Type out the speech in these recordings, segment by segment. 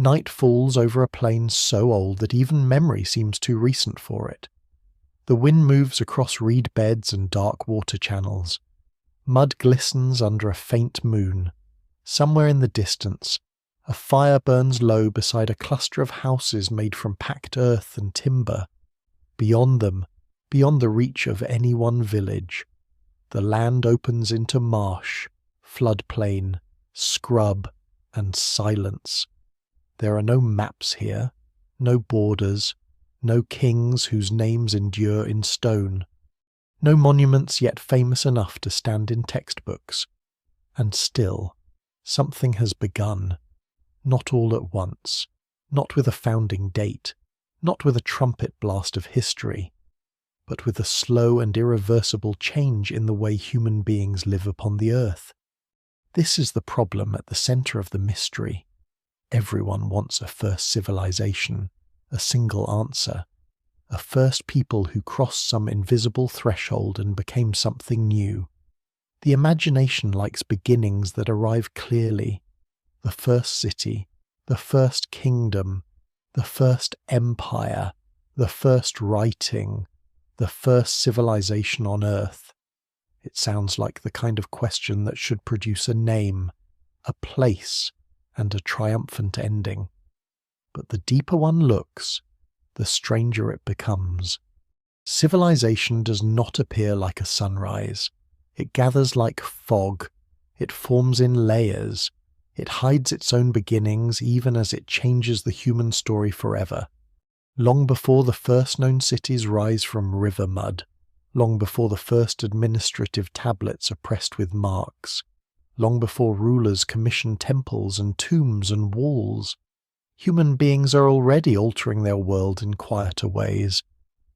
Night falls over a plain so old that even memory seems too recent for it. The wind moves across reed beds and dark water channels. Mud glistens under a faint moon. Somewhere in the distance, a fire burns low beside a cluster of houses made from packed earth and timber. Beyond them, beyond the reach of any one village, the land opens into marsh, floodplain, scrub, and silence. There are no maps here, no borders, no kings whose names endure in stone, no monuments yet famous enough to stand in textbooks. And still, something has begun, not all at once, not with a founding date, not with a trumpet blast of history, but with a slow and irreversible change in the way human beings live upon the earth. This is the problem at the center of the mystery. Everyone wants a first civilization, a single answer, a first people who crossed some invisible threshold and became something new. The imagination likes beginnings that arrive clearly. The first city, the first kingdom, the first empire, the first writing, the first civilization on Earth. It sounds like the kind of question that should produce a name, a place, and a triumphant ending. But the deeper one looks, the stranger it becomes. Civilization does not appear like a sunrise. It gathers like fog. It forms in layers. It hides its own beginnings even as it changes the human story forever. Long before the first known cities rise from river mud, long before the first administrative tablets are pressed with marks, long before rulers commission temples and tombs and walls, human beings are already altering their world in quieter ways.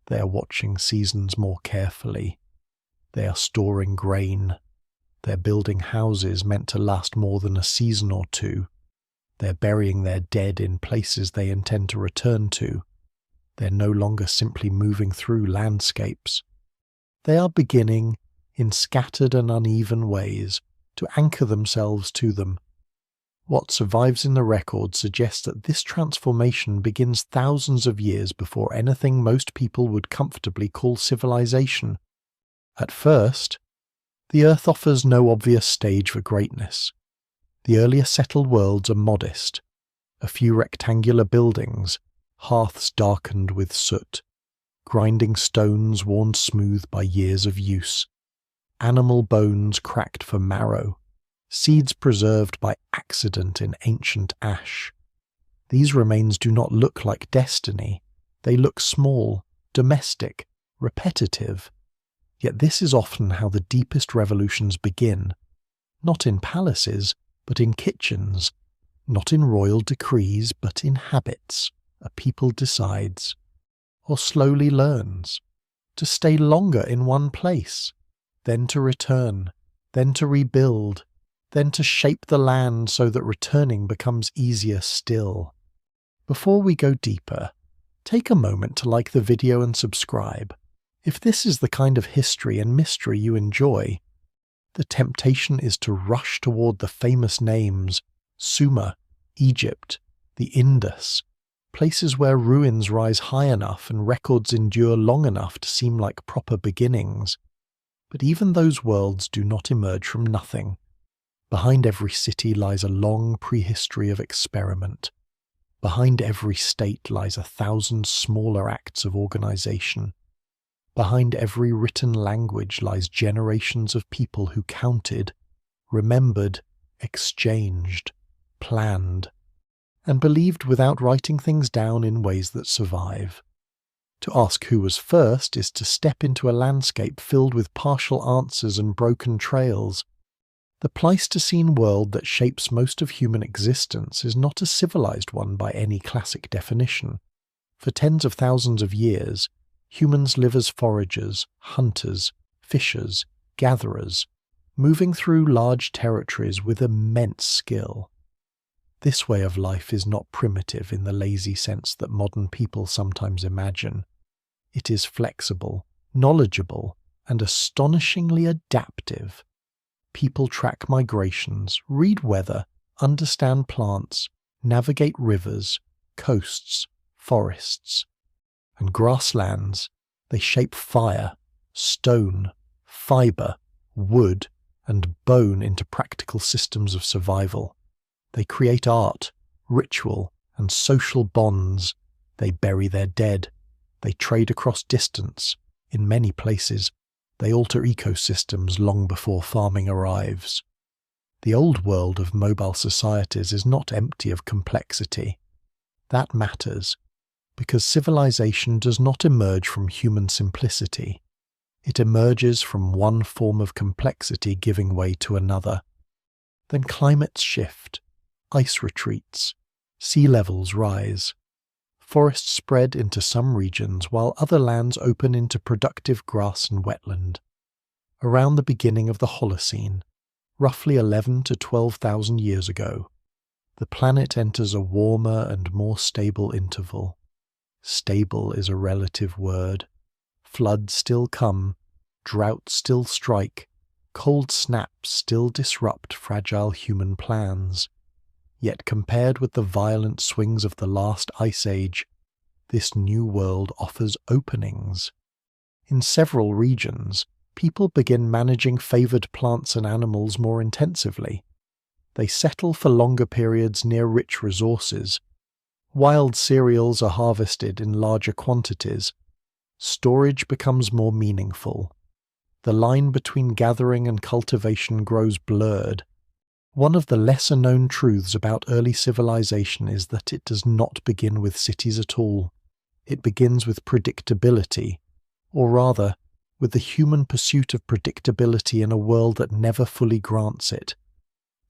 They are watching seasons more carefully. They are storing grain. They're building houses meant to last more than a season or two. They're burying their dead in places they intend to return to. They're no longer simply moving through landscapes. They are beginning, in scattered and uneven ways, to anchor themselves to them. What survives in the record suggests that this transformation begins thousands of years before anything most people would comfortably call civilization. At first, the Earth offers no obvious stage for greatness. The earlier settled worlds are modest. A few rectangular buildings, hearths darkened with soot, grinding stones worn smooth by years of use, animal bones cracked for marrow, seeds preserved by accident in ancient ash. These remains do not look like destiny. They look small, domestic, repetitive. Yet this is often how the deepest revolutions begin, not in palaces, but in kitchens, not in royal decrees, but in habits a people decides, or slowly learns, to stay longer in one place, then to return, then to rebuild, then to shape the land so that returning becomes easier still. Before we go deeper, take a moment to like the video and subscribe. If this is the kind of history and mystery you enjoy, the temptation is to rush toward the famous names, Sumer, Egypt, the Indus, places where ruins rise high enough and records endure long enough to seem like proper beginnings. But even those worlds do not emerge from nothing. Behind every city lies a long prehistory of experiment. Behind every state lies 1,000 smaller acts of organization. Behind every written language lies generations of people who counted, remembered, exchanged, planned, and believed without writing things down in ways that survive. To ask who was first is to step into a landscape filled with partial answers and broken trails. The Pleistocene world that shapes most of human existence is not a civilized one by any classic definition. For tens of thousands of years, humans live as foragers, hunters, fishers, gatherers, moving through large territories with immense skill. This way of life is not primitive in the lazy sense that modern people sometimes imagine. It is flexible, knowledgeable, and astonishingly adaptive. People track migrations, read weather, understand plants, navigate rivers, coasts, forests, and grasslands. They shape fire, stone, fibre, wood, and bone into practical systems of survival. They create art, ritual, and social bonds. They bury their dead. They trade across distance. In many places, they alter ecosystems long before farming arrives. The old world of mobile societies is not empty of complexity. That matters, because civilization does not emerge from human simplicity. It emerges from one form of complexity giving way to another. Then climates shift, ice retreats, sea levels rise. Forests spread into some regions while other lands open into productive grass and wetland. Around the beginning of the Holocene, roughly 11 to 12,000 years ago, the planet enters a warmer and more stable interval. Stable is a relative word. Floods still come, droughts still strike, cold snaps still disrupt fragile human plans. Yet compared with the violent swings of the last ice age, this new world offers openings. In several regions, people begin managing favoured plants and animals more intensively. They settle for longer periods near rich resources. Wild cereals are harvested in larger quantities. Storage becomes more meaningful. The line between gathering and cultivation grows blurred. One of the lesser-known truths about early civilization is that it does not begin with cities at all. It begins with predictability, or rather, with the human pursuit of predictability in a world that never fully grants it.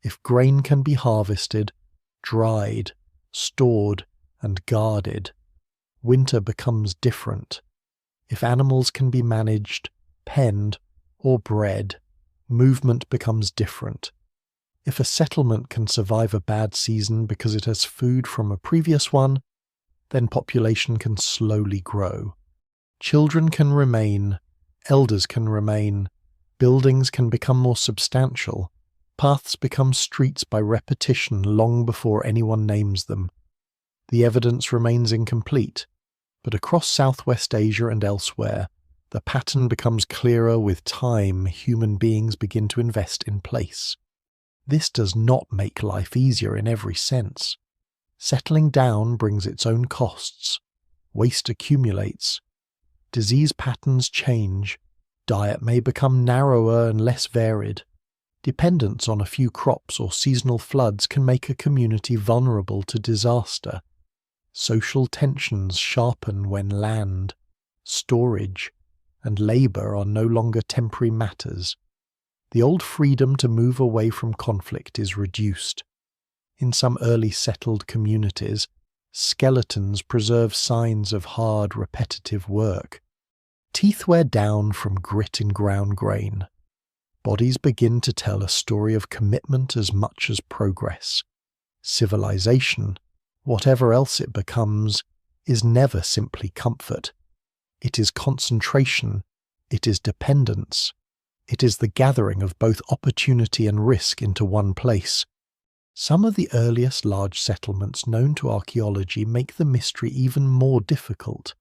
If grain can be harvested, dried, stored, and guarded, winter becomes different. If animals can be managed, penned, or bred, movement becomes different. If a settlement can survive a bad season because it has food from a previous one, then population can slowly grow. Children can remain, elders can remain, buildings can become more substantial, paths become streets by repetition long before anyone names them. The evidence remains incomplete, but across Southwest Asia and elsewhere, the pattern becomes clearer with time. Human beings begin to invest in place. This does not make life easier in every sense. Settling down brings its own costs. Waste accumulates. Disease patterns change. Diet may become narrower and less varied. Dependence on a few crops or seasonal floods can make a community vulnerable to disaster. Social tensions sharpen when land, storage, and labour are no longer temporary matters. The old freedom to move away from conflict is reduced. In some early settled communities, skeletons preserve signs of hard, repetitive work. Teeth wear down from grit in ground grain. Bodies begin to tell a story of commitment as much as progress. Civilization, whatever else it becomes, is never simply comfort. It is concentration. It is dependence. It is the gathering of both opportunity and risk into one place. Some of the earliest large settlements known to archaeology make the mystery even more difficult.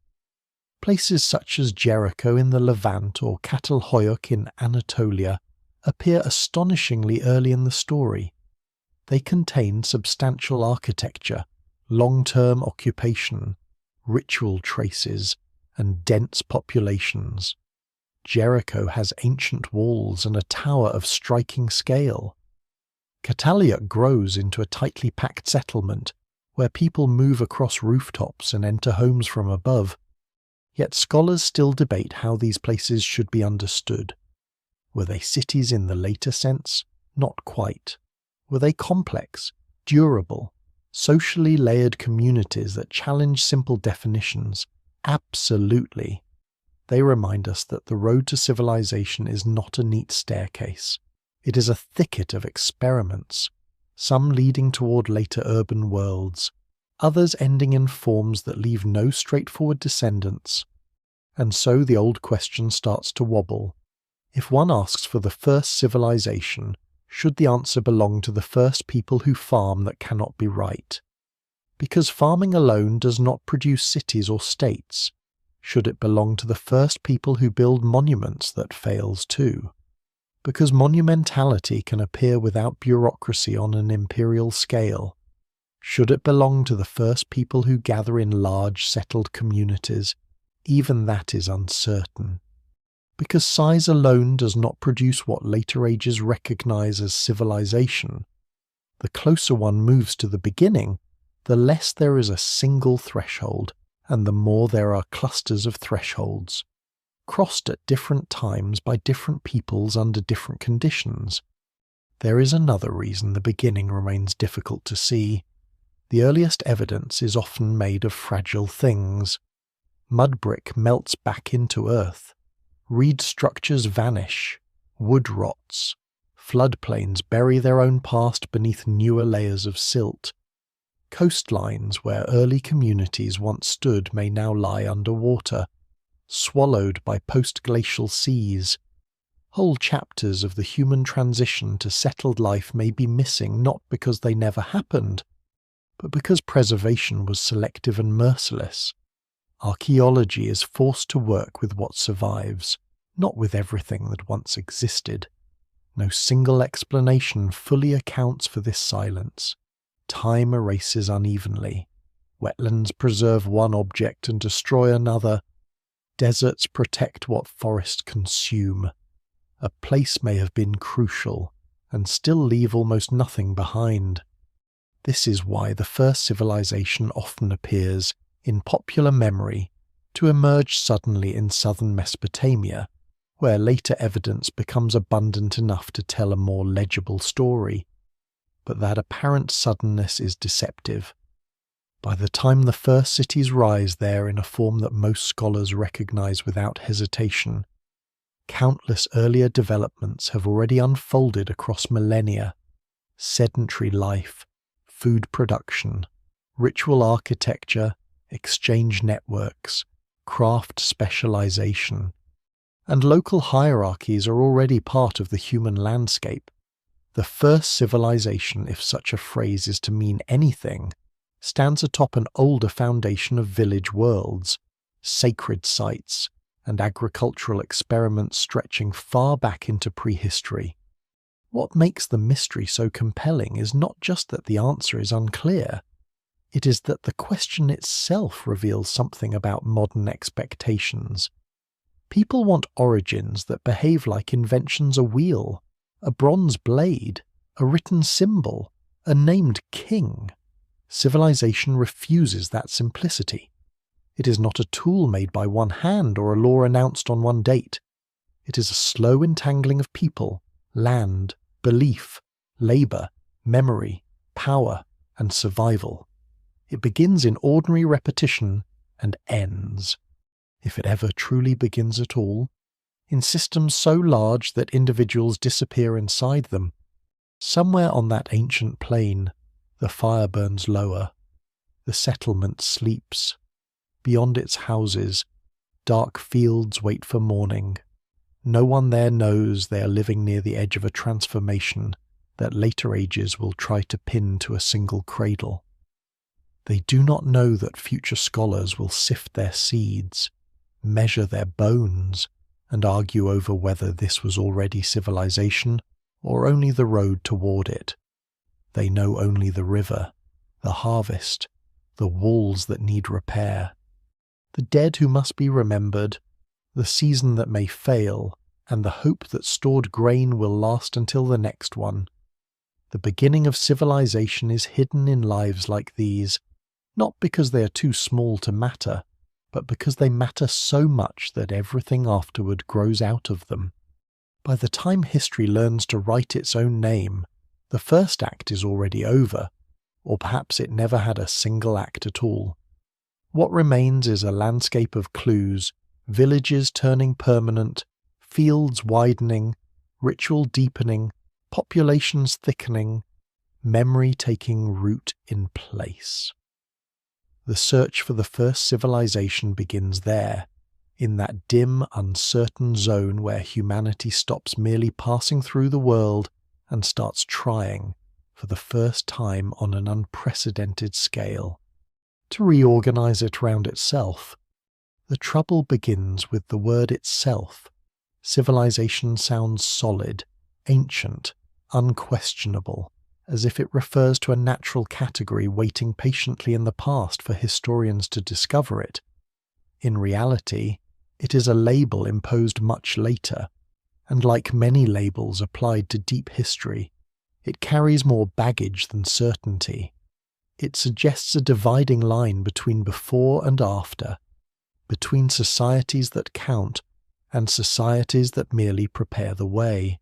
Places such as Jericho in the Levant or Catalhoyuk in Anatolia appear astonishingly early in the story. They contain substantial architecture, long-term occupation, ritual traces, and dense populations. Jericho has ancient walls and a tower of striking scale. Catalhoyuk grows into a tightly packed settlement where people move across rooftops and enter homes from above. Yet scholars still debate how these places should be understood. Were they cities in the later sense? Not quite. Were they complex, durable, socially layered communities that challenge simple definitions? Absolutely. They remind us that the road to civilization is not a neat staircase. It is a thicket of experiments, some leading toward later urban worlds, others ending in forms that leave no straightforward descendants. And so the old question starts to wobble. If one asks for the first civilization, should the answer belong to the first people who farm that cannot be right? Because farming alone does not produce cities or states. Should it belong to the first people who build monuments that fails too? Because monumentality can appear without bureaucracy on an imperial scale. Should it belong to the first people who gather in large settled communities? Even that is uncertain. Because size alone does not produce what later ages recognize as civilization. The closer one moves to the beginning, the less there is a single threshold, and the more there are clusters of thresholds, crossed at different times by different peoples under different conditions. There is another reason the beginning remains difficult to see. The earliest evidence is often made of fragile things. Mud brick melts back into earth. Reed structures vanish. Wood rots. Floodplains bury their own past beneath newer layers of silt. Coastlines where early communities once stood may now lie underwater, swallowed by post-glacial seas. Whole chapters of the human transition to settled life may be missing not because they never happened, but because preservation was selective and merciless. Archaeology is forced to work with what survives, not with everything that once existed. No single explanation fully accounts for this silence. Time erases unevenly. Wetlands preserve one object and destroy another. Deserts protect what forests consume. A place may have been crucial, and still leave almost nothing behind. This is why the first civilization often appears, in popular memory, to emerge suddenly in southern Mesopotamia, where later evidence becomes abundant enough to tell a more legible story. But that apparent suddenness is deceptive. By the time the first cities rise there in a form that most scholars recognize without hesitation, countless earlier developments have already unfolded across millennia. Sedentary life, food production, ritual architecture, exchange networks, craft specialization, and local hierarchies are already part of the human landscape. The first civilization, if such a phrase is to mean anything, stands atop an older foundation of village worlds, sacred sites, and agricultural experiments stretching far back into prehistory. What makes the mystery so compelling is not just that the answer is unclear, it is that the question itself reveals something about modern expectations. People want origins that behave like inventions: a wheel, a bronze blade, a written symbol, a named king. Civilization refuses that simplicity. It is not a tool made by one hand or a law announced on one date. It is a slow entangling of people, land, belief, labor, memory, power, and survival. It begins in ordinary repetition and ends, if it ever truly begins at all, in systems so large that individuals disappear inside them. Somewhere on that ancient plain, the fire burns lower. The settlement sleeps. Beyond its houses, dark fields wait for morning. No one there knows they are living near the edge of a transformation that later ages will try to pin to a single cradle. They do not know that future scholars will sift their seeds, measure their bones, and argue over whether this was already civilization or only the road toward it. They know only the river, the harvest, the walls that need repair, the dead who must be remembered, the season that may fail, and the hope that stored grain will last until the next one. The beginning of civilization is hidden in lives like these, not because they are too small to matter, but because they matter so much that everything afterward grows out of them. By the time history learns to write its own name, the first act is already over, or perhaps it never had a single act at all. What remains is a landscape of clues, villages turning permanent, fields widening, ritual deepening, populations thickening, memory taking root in place. The search for the first civilization begins there, in that dim, uncertain zone where humanity stops merely passing through the world and starts trying, for the first time on an unprecedented scale. to reorganize it around itself. The trouble begins with the word itself. Civilization sounds solid, ancient, unquestionable, as if it refers to a natural category waiting patiently in the past for historians to discover it. In reality, it is a label imposed much later, and like many labels applied to deep history, it carries more baggage than certainty. It suggests a dividing line between before and after, between societies that count and societies that merely prepare the way.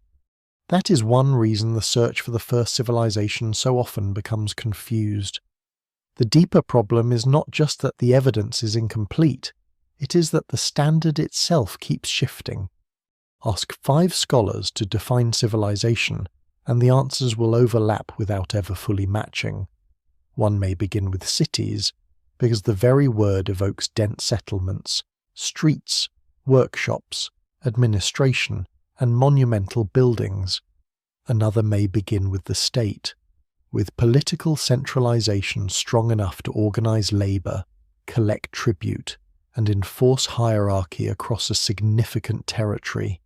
That is one reason the search for the first civilization so often becomes confused. The deeper problem is not just that the evidence is incomplete, it is that the standard itself keeps shifting. Ask 5 scholars to define civilization, and the answers will overlap without ever fully matching. One may begin with cities, because the very word evokes dense settlements, streets, workshops, administration, and monumental buildings. Another may begin with the state, with political centralization strong enough to organize labor, collect tribute, and enforce hierarchy across a significant territory.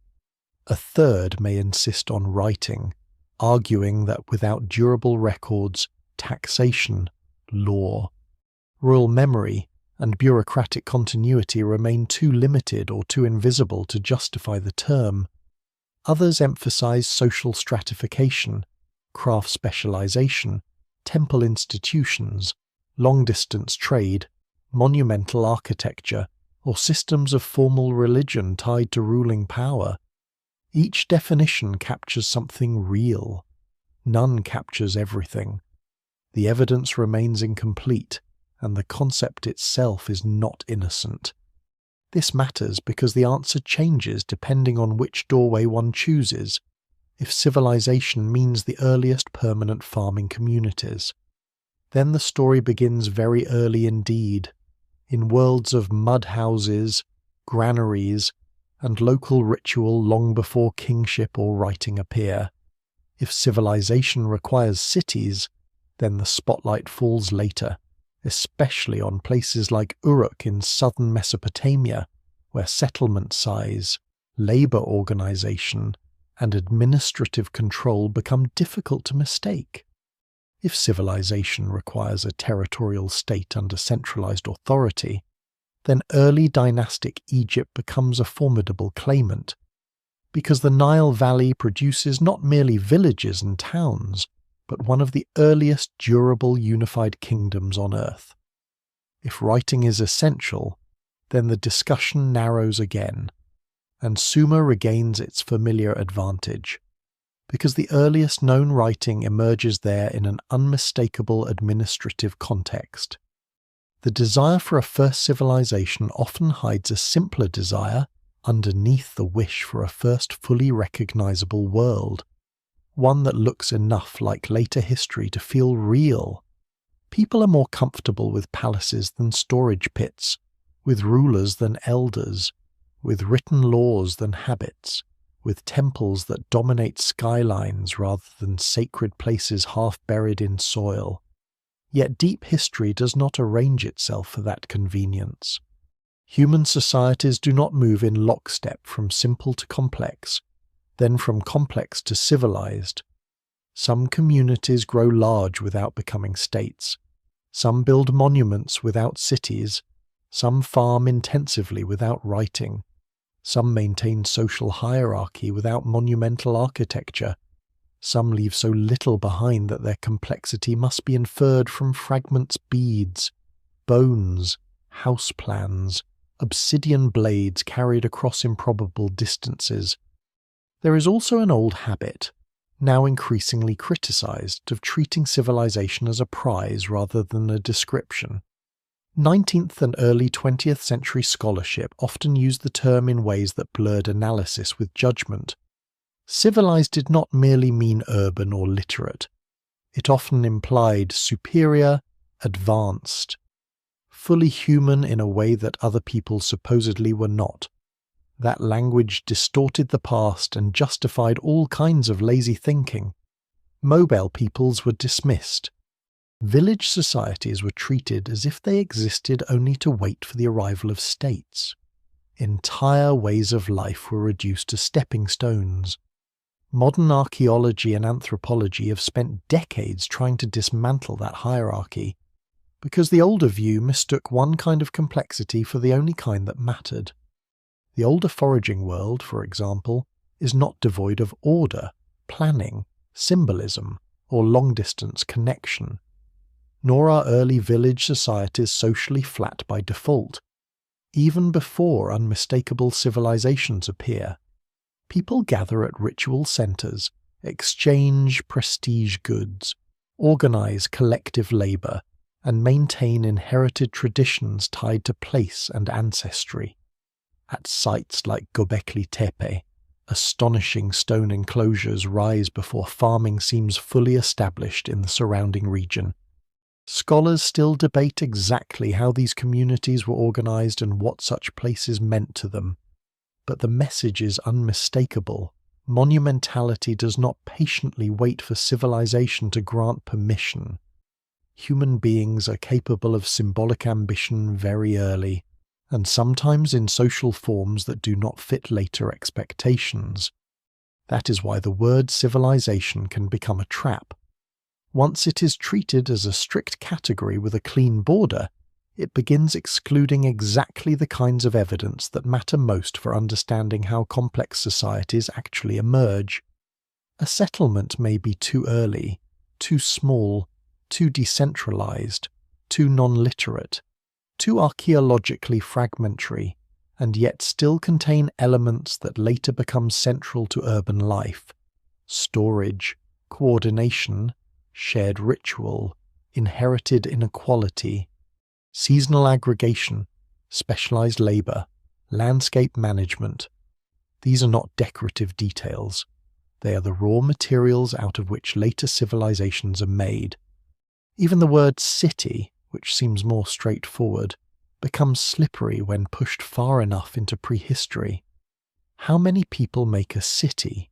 A third may insist on writing, arguing that without durable records, taxation, law, royal memory, and bureaucratic continuity remain too limited or too invisible to justify the term. Others emphasize social stratification, craft specialization, temple institutions, long-distance trade, monumental architecture, or systems of formal religion tied to ruling power. Each definition captures something real. None captures everything. The evidence remains incomplete, and the concept itself is not innocent. This matters because the answer changes depending on which doorway one chooses. If civilization means the earliest permanent farming communities, then the story begins very early indeed, in worlds of mud houses, granaries, and local ritual long before kingship or writing appear. If civilization requires cities, then the spotlight falls later, especially on places like Uruk in southern Mesopotamia, where settlement size, labor organization, and administrative control become difficult to mistake. If civilization requires a territorial state under centralized authority, then early dynastic Egypt becomes a formidable claimant, because the Nile Valley produces not merely villages and towns, but one of the earliest durable unified kingdoms on earth. If writing is essential, then the discussion narrows again, and Sumer regains its familiar advantage, because the earliest known writing emerges there in an unmistakable administrative context. The desire for a first civilization often hides a simpler desire underneath the wish for a first fully recognizable world, one that looks enough like later history to feel real. People are more comfortable with palaces than storage pits, with rulers than elders, with written laws than habits, with temples that dominate skylines rather than sacred places half buried in soil. Yet deep history does not arrange itself for that convenience. Human societies do not move in lockstep from simple to complex, then from complex to civilized. Some communities grow large without becoming states. Some build monuments without cities. Some farm intensively without writing. Some maintain social hierarchy without monumental architecture. Some leave so little behind that their complexity must be inferred from fragments, beads, bones, house plans, obsidian blades carried across improbable distances. There is also an old habit, now increasingly criticized, of treating civilization as a prize rather than a description. 19th and early 20th century scholarship often used the term in ways that blurred analysis with judgment. Civilized did not merely mean urban or literate. It often implied superior, advanced, fully human in a way that other people supposedly were not. That language distorted the past and justified all kinds of lazy thinking. Mobile peoples were dismissed. Village societies were treated as if they existed only to wait for the arrival of states. Entire ways of life were reduced to stepping stones. Modern archaeology and anthropology have spent decades trying to dismantle that hierarchy, because the older view mistook one kind of complexity for the only kind that mattered. The older foraging world, for example, is not devoid of order, planning, symbolism, or long-distance connection. Nor are early village societies socially flat by default. Even before unmistakable civilizations appear, people gather at ritual centers, exchange prestige goods, organize collective labor, and maintain inherited traditions tied to place and ancestry. At sites like Göbekli Tepe, astonishing stone enclosures rise before farming seems fully established in the surrounding region. Scholars still debate exactly how these communities were organized and what such places meant to them. But the message is unmistakable. Monumentality does not patiently wait for civilization to grant permission. Human beings are capable of symbolic ambition very early, and sometimes in social forms that do not fit later expectations. That is why the word civilization can become a trap. Once it is treated as a strict category with a clean border, it begins excluding exactly the kinds of evidence that matter most for understanding how complex societies actually emerge. A settlement may be too early, too small, too decentralized, too non-literate, too archaeologically fragmentary, and yet still contain elements that later become central to urban life: storage, coordination, shared ritual, inherited inequality, seasonal aggregation, specialized labor, landscape management. These are not decorative details. They are the raw materials out of which later civilizations are made. Even the word city, which seems more straightforward, becomes slippery when pushed far enough into prehistory. How many people make a city?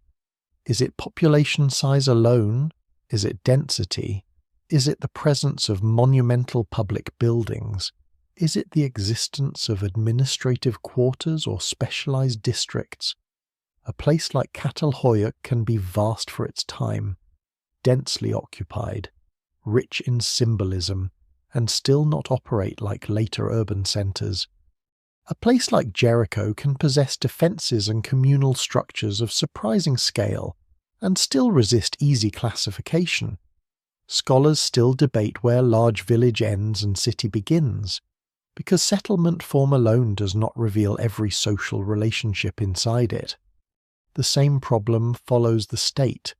Is it population size alone? Is it density? Is it the presence of monumental public buildings? Is it the existence of administrative quarters or specialized districts? A place like Catalhoyuk can be vast for its time, densely occupied, rich in symbolism, and still not operate like later urban centers. A place like Jericho can possess defenses and communal structures of surprising scale, and still resist easy classification. Scholars still debate where large village ends and city begins, because settlement form alone does not reveal every social relationship inside it. The same problem follows the state.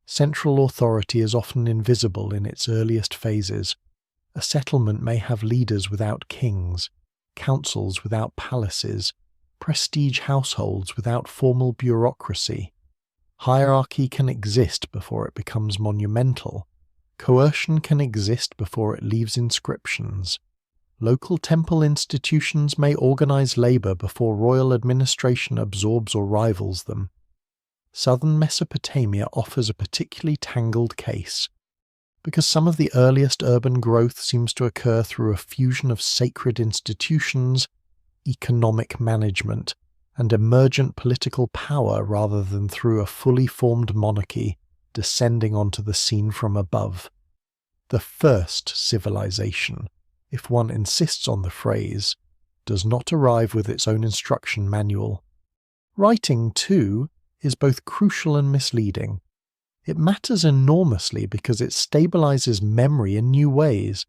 Central authority is often invisible in its earliest phases. A settlement may have leaders without kings, councils without palaces, prestige households without formal bureaucracy. Hierarchy can exist before it becomes monumental. Coercion can exist before it leaves inscriptions. Local temple institutions may organize labor before royal administration absorbs or rivals them. Southern Mesopotamia offers a particularly tangled case, because some of the earliest urban growth seems to occur through a fusion of sacred institutions, economic management, and emergent political power rather than through a fully formed monarchy descending onto the scene from above. The first civilization, if one insists on the phrase, does not arrive with its own instruction manual. Writing, too, is both crucial and misleading. It matters enormously because it stabilizes memory in new ways.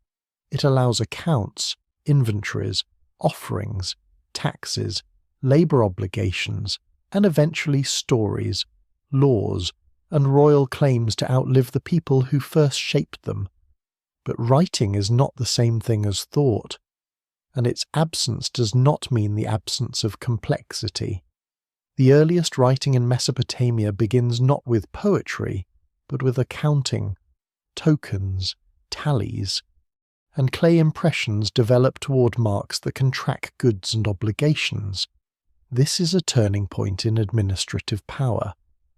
It allows accounts, inventories, offerings, taxes, labor obligations, and eventually stories, laws, and royal claims to outlive the people who first shaped them. But writing is not the same thing as thought, and its absence does not mean the absence of complexity. The earliest writing in Mesopotamia begins not with poetry, but with accounting, tokens, tallies, and clay impressions develop toward marks that can track goods and obligations. This is a turning point in administrative power.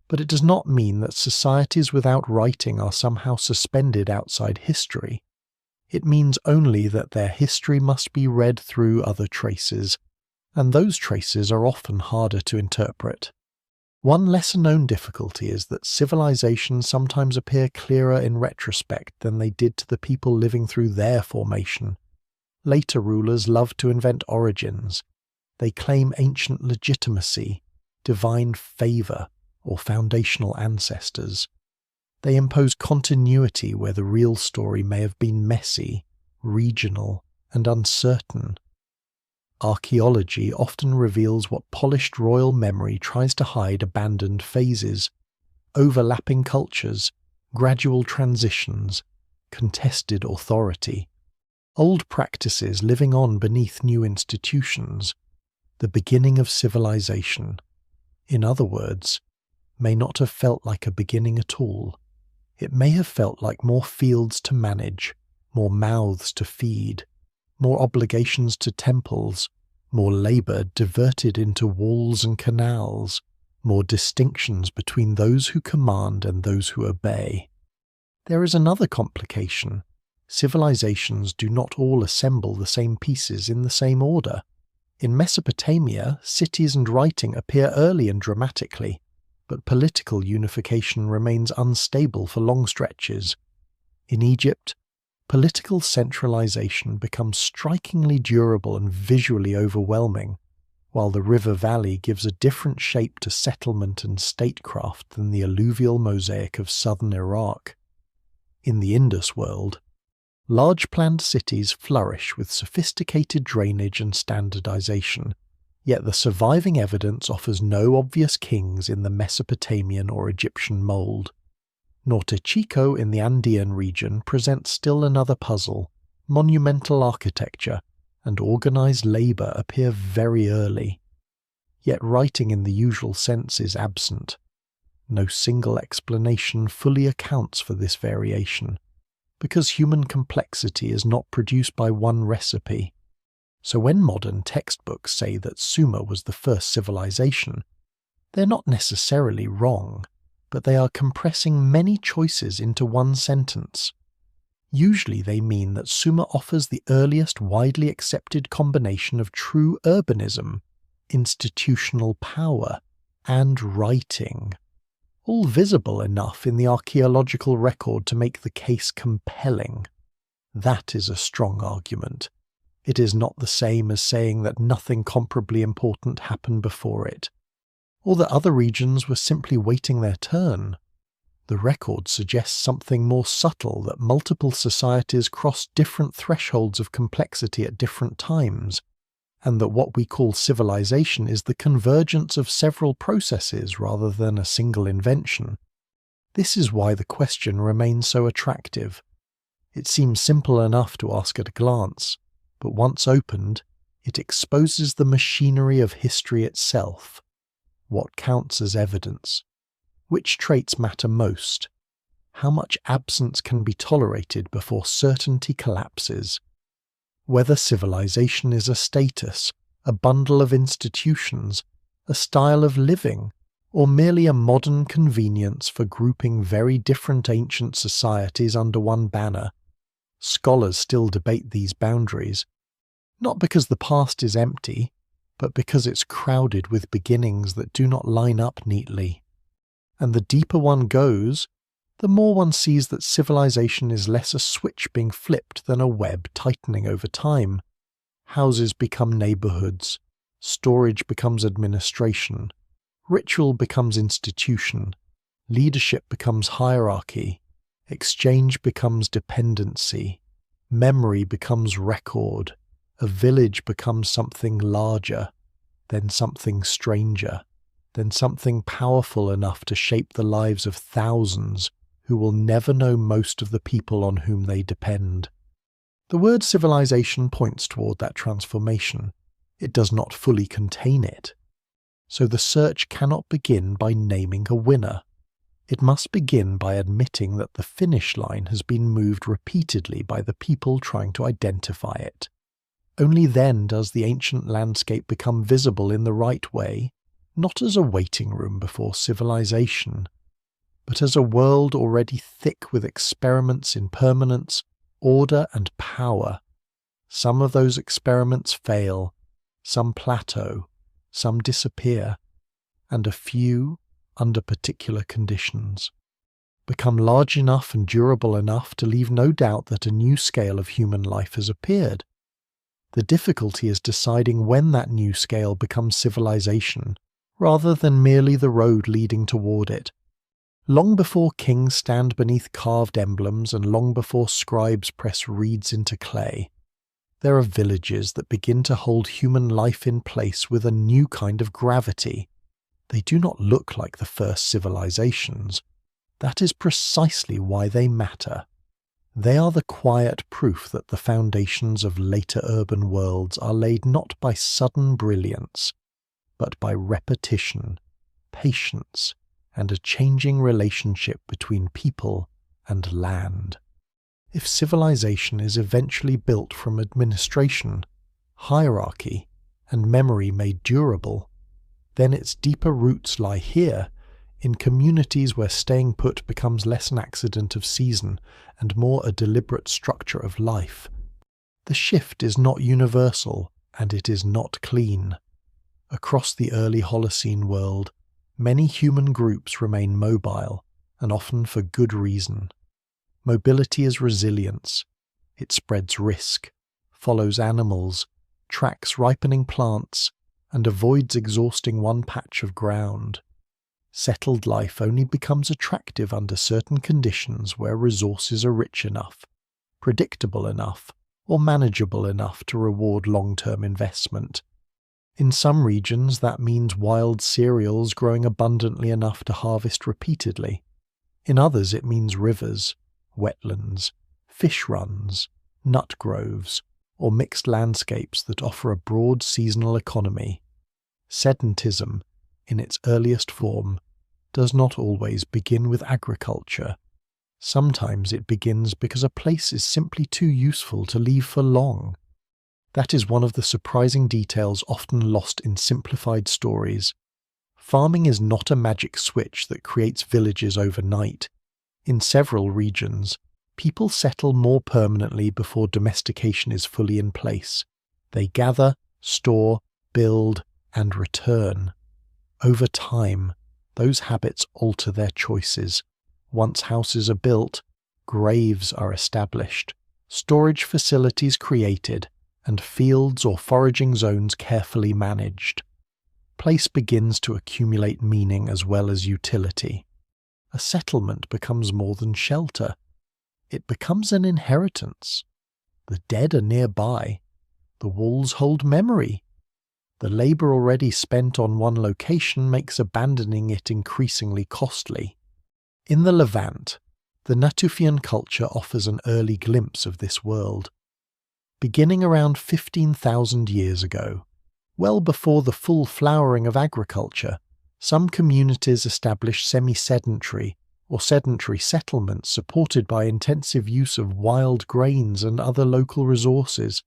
But it does not mean that societies without writing are somehow suspended outside history. It means only that their history must be read through other traces, and those traces are often harder to interpret. One lesser-known difficulty is that civilizations sometimes appear clearer in retrospect than they did to the people living through their formation. Later rulers love to invent origins. They claim ancient legitimacy, divine favor, or foundational ancestors. They impose continuity where the real story may have been messy, regional, and uncertain. Archaeology often reveals what polished royal memory tries to hide: abandoned phases, overlapping cultures, gradual transitions, contested authority, old practices living on beneath new institutions, the beginning of civilization. In other words, may not have felt like a beginning at all. It may have felt like more fields to manage, more mouths to feed, more obligations to temples, more labour diverted into walls and canals, more distinctions between those who command and those who obey. There is another complication. Civilizations do not all assemble the same pieces in the same order. In Mesopotamia, cities and writing appear early and dramatically, but political unification remains unstable for long stretches. In Egypt, political centralization becomes strikingly durable and visually overwhelming, while the river valley gives a different shape to settlement and statecraft than the alluvial mosaic of southern Iraq. In the Indus world, large planned cities flourish with sophisticated drainage and standardization, yet the surviving evidence offers no obvious kings in the Mesopotamian or Egyptian mold. Norte Chico in the Andean region presents still another puzzle. Monumental architecture and organized labor appear very early. Yet writing in the usual sense is absent. No single explanation fully accounts for this variation, because human complexity is not produced by one recipe. So when modern textbooks say that Sumer was the first civilization, they're not necessarily wrong, but they are compressing many choices into one sentence. Usually they mean that Sumer offers the earliest widely accepted combination of true urbanism, institutional power, and writing, all visible enough in the archaeological record to make the case compelling. That is a strong argument. It is not the same as saying that nothing comparably important happened before it, or that other regions were simply waiting their turn. The record suggests something more subtle, that multiple societies crossed different thresholds of complexity at different times, and that what we call civilization is the convergence of several processes rather than a single invention. This is why the question remains so attractive. It seems simple enough to ask at a glance, but once opened, it exposes the machinery of history itself. What counts as evidence? Which traits matter most? How much absence can be tolerated before certainty collapses? Whether civilization is a status, a bundle of institutions, a style of living, or merely a modern convenience for grouping very different ancient societies under one banner, scholars still debate these boundaries, not because the past is empty, but because it's crowded with beginnings that do not line up neatly. And the deeper one goes, the more one sees that civilization is less a switch being flipped than a web tightening over time. Houses become neighborhoods, storage becomes administration, ritual becomes institution, leadership becomes hierarchy, exchange becomes dependency, memory becomes record, a village becomes something larger, then something stranger, then something powerful enough to shape the lives of thousands who will never know most of the people on whom they depend. The word civilization points toward that transformation. It does not fully contain it. So the search cannot begin by naming a winner. It must begin by admitting that the finish line has been moved repeatedly by the people trying to identify it. Only then does the ancient landscape become visible in the right way, not as a waiting room before civilization, but as a world already thick with experiments in permanence, order and power. Some of those experiments fail, some plateau, some disappear, and a few, under particular conditions, become large enough and durable enough to leave no doubt that a new scale of human life has appeared. The difficulty is deciding when that new scale becomes civilization, rather than merely the road leading toward it. Long before kings stand beneath carved emblems and long before scribes press reeds into clay, there are villages that begin to hold human life in place with a new kind of gravity. They do not look like the first civilizations. That is precisely why they matter. They are the quiet proof that the foundations of later urban worlds are laid not by sudden brilliance, but by repetition, patience, and a changing relationship between people and land. If civilization is eventually built from administration, hierarchy, and memory made durable, then its deeper roots lie here, in communities where staying put becomes less an accident of season and more a deliberate structure of life. The shift is not universal, and it is not clean. Across the early Holocene world, many human groups remain mobile, and often for good reason. Mobility is resilience. It spreads risk, follows animals, tracks ripening plants, and avoids exhausting one patch of ground. Settled life only becomes attractive under certain conditions where resources are rich enough, predictable enough, or manageable enough to reward long-term investment. In some regions, that means wild cereals growing abundantly enough to harvest repeatedly. In others, it means rivers, wetlands, fish runs, nut groves, or mixed landscapes that offer a broad seasonal economy. Sedentism, in its earliest form, does not always begin with agriculture. Sometimes it begins because a place is simply too useful to leave for long. That is one of the surprising details often lost in simplified stories. Farming is not a magic switch that creates villages overnight. In several regions, people settle more permanently before domestication is fully in place. They gather, store, build, and return. Over time, those habits alter their choices. Once houses are built, graves are established, storage facilities created, and fields or foraging zones carefully managed. Place begins to accumulate meaning as well as utility. A settlement becomes more than shelter. It becomes an inheritance. The dead are nearby. The walls hold memory. The labor already spent on one location makes abandoning it increasingly costly. In the Levant, the Natufian culture offers an early glimpse of this world. Beginning around 15,000 years ago, well before the full flowering of agriculture, some communities established semi-sedentary or sedentary settlements supported by intensive use of wild grains and other local resources.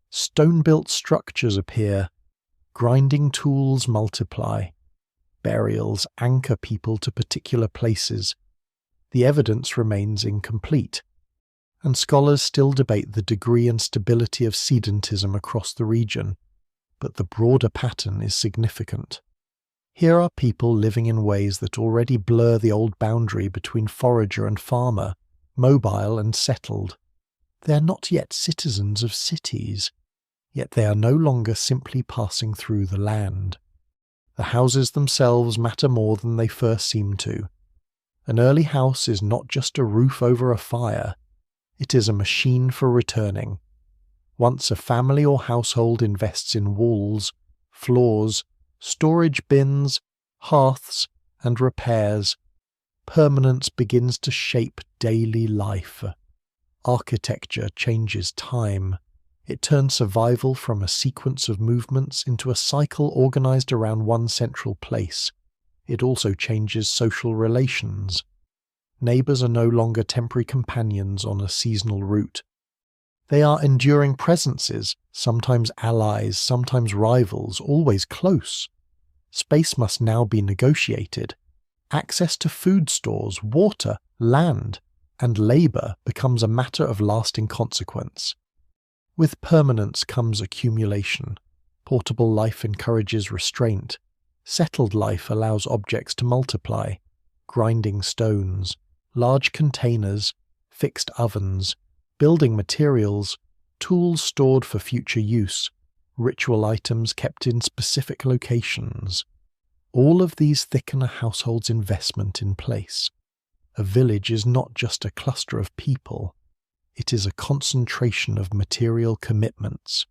Stone-built structures appear. Grinding tools multiply. Burials anchor people to particular places. The evidence remains incomplete, and scholars still debate the degree and stability of sedentism across the region, but the broader pattern is significant. Here are people living in ways that already blur the old boundary between forager and farmer, mobile and settled. They are not yet citizens of cities, yet they are no longer simply passing through the land. The houses themselves matter more than they first seem to. An early house is not just a roof over a fire, it is a machine for returning. Once a family or household invests in walls, floors, storage bins, hearths, and repairs, permanence begins to shape daily life. Architecture changes time. It turns survival from a sequence of movements into a cycle organized around one central place. It also changes social relations. Neighbors are no longer temporary companions on a seasonal route. They are enduring presences, sometimes allies, sometimes rivals, always close. Space must now be negotiated. Access to food stores, water, land, and labour becomes a matter of lasting consequence. With permanence comes accumulation. Portable life encourages restraint. Settled life allows objects to multiply. Grinding stones, large containers, fixed ovens, building materials, tools stored for future use, ritual items kept in specific locations. All of these thicken a household's investment in place. A village is not just a cluster of people. It is a concentration of material commitments.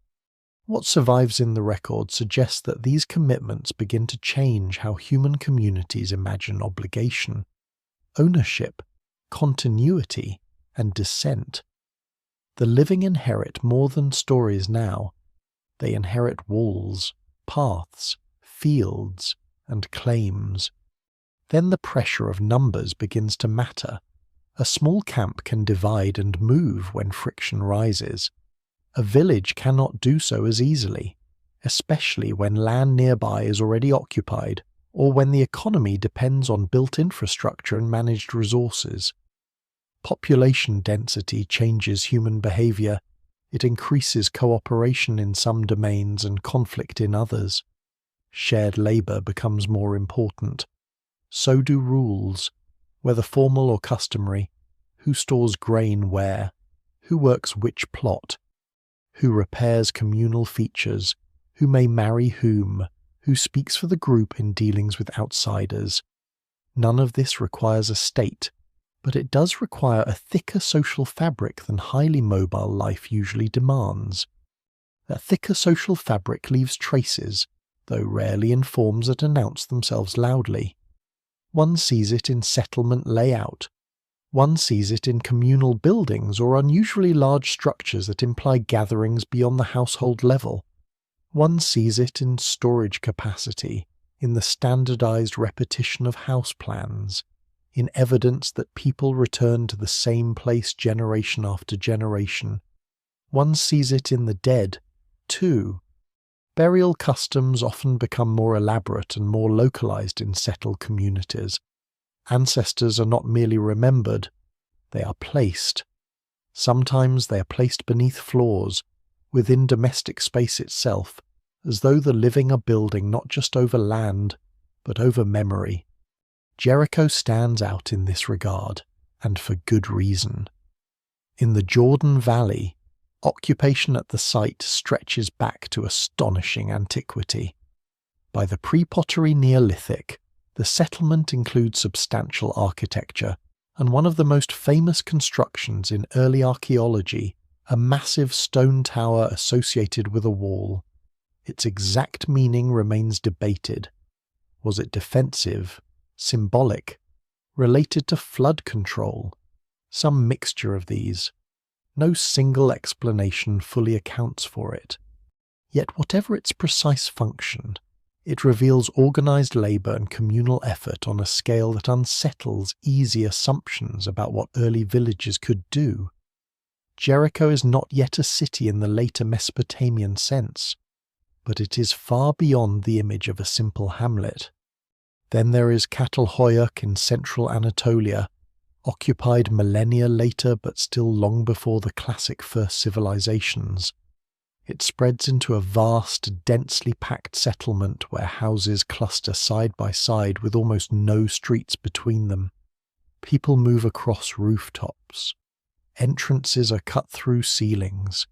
What survives in the record suggests that these commitments begin to change how human communities imagine obligation, ownership, continuity, and descent. The living inherit more than stories now. They inherit walls, paths, fields, and claims. Then the pressure of numbers begins to matter. A small camp can divide and move when friction rises. A village cannot do so as easily, especially when land nearby is already occupied or when the economy depends on built infrastructure and managed resources. Population density changes human behavior. It increases cooperation in some domains and conflict in others. Shared labor becomes more important. So do rules, whether formal or customary. Who stores grain where? Who works which plot? Who repairs communal features? Who may marry whom? Who speaks for the group in dealings with outsiders? None of this requires a state, but it does require a thicker social fabric than highly mobile life usually demands. That thicker social fabric leaves traces, though rarely in forms that announce themselves loudly. One sees it in settlement layout. One sees it in communal buildings or unusually large structures that imply gatherings beyond the household level. One sees it in storage capacity, in the standardized repetition of house plans, in evidence that people return to the same place generation after generation. One sees it in the dead, too. Burial customs often become more elaborate and more localized in settled communities. Ancestors are not merely remembered, they are placed. Sometimes they are placed beneath floors, within domestic space itself, as though the living are building not just over land, but over memory. Jericho stands out in this regard, and for good reason. In the Jordan Valley, occupation at the site stretches back to astonishing antiquity. By the pre-pottery Neolithic, the settlement includes substantial architecture, and one of the most famous constructions in early archaeology, a massive stone tower associated with a wall. Its exact meaning remains debated. Was it defensive, symbolic, related to flood control? Some mixture of these. No single explanation fully accounts for it. Yet whatever its precise function, it reveals organized labor and communal effort on a scale that unsettles easy assumptions about what early villages could do. Jericho is not yet a city in the later Mesopotamian sense, but it is far beyond the image of a simple hamlet. Then there is Catalhoyuk in central Anatolia, occupied millennia later but still long before the classic first civilizations. It spreads into a vast, densely packed settlement where houses cluster side by side with almost no streets between them. People move across rooftops. Entrances are cut through ceilings.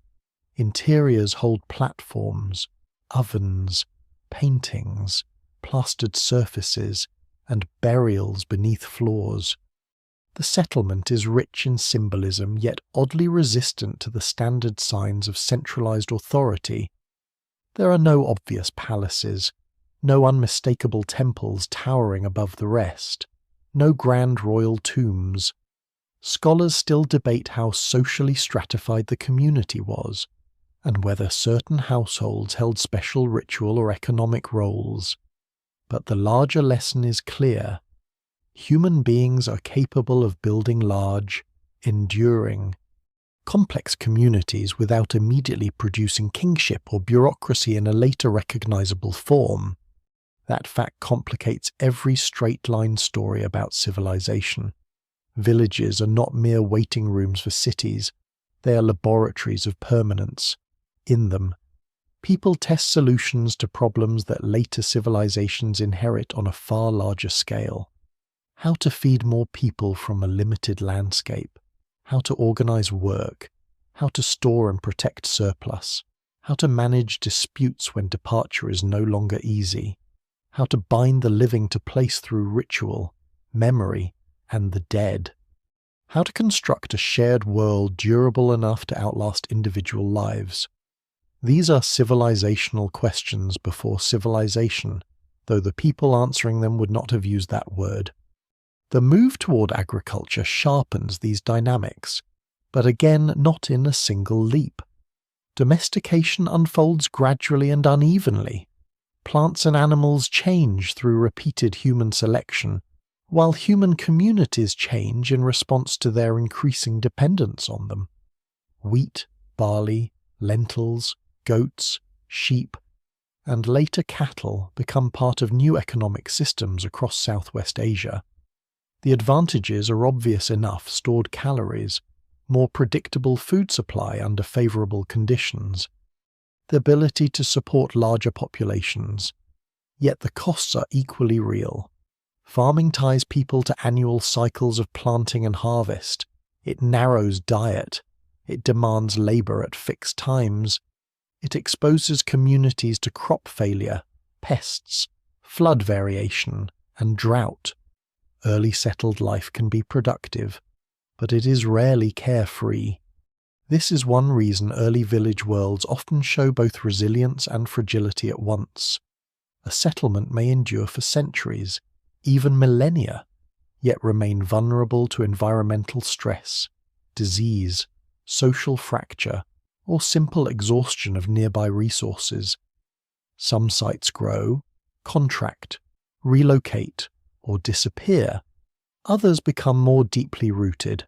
Interiors hold platforms, ovens, paintings, plastered surfaces, and burials beneath floors. The settlement is rich in symbolism, yet oddly resistant to the standard signs of centralized authority. There are no obvious palaces, no unmistakable temples towering above the rest, no grand royal tombs. Scholars still debate how socially stratified the community was, and whether certain households held special ritual or economic roles. But the larger lesson is clear. Human beings are capable of building large, enduring, complex communities without immediately producing kingship or bureaucracy in a later recognizable form. That fact complicates every straight-line story about civilization. Villages are not mere waiting rooms for cities, they are laboratories of permanence. In them, people test solutions to problems that later civilizations inherit on a far larger scale. How to feed more people from a limited landscape, how to organize work, how to store and protect surplus, how to manage disputes when departure is no longer easy, how to bind the living to place through ritual, memory, and the dead, how to construct a shared world durable enough to outlast individual lives. These are civilizational questions before civilization, though the people answering them would not have used that word. The move toward agriculture sharpens these dynamics, but again not in a single leap. Domestication unfolds gradually and unevenly. Plants and animals change through repeated human selection, while human communities change in response to their increasing dependence on them. Wheat, barley, lentils, goats, sheep, and later cattle become part of new economic systems across Southwest Asia. The advantages are obvious enough: stored calories, more predictable food supply under favorable conditions, the ability to support larger populations. Yet the costs are equally real. Farming ties people to annual cycles of planting and harvest. It narrows diet. It demands labor at fixed times. It exposes communities to crop failure, pests, flood variation, and drought. Early settled life can be productive, but it is rarely carefree. This is one reason early village worlds often show both resilience and fragility at once. A settlement may endure for centuries, even millennia, yet remain vulnerable to environmental stress, disease, social fracture, or simple exhaustion of nearby resources. Some sites grow, contract, relocate, or disappear. Others become more deeply rooted.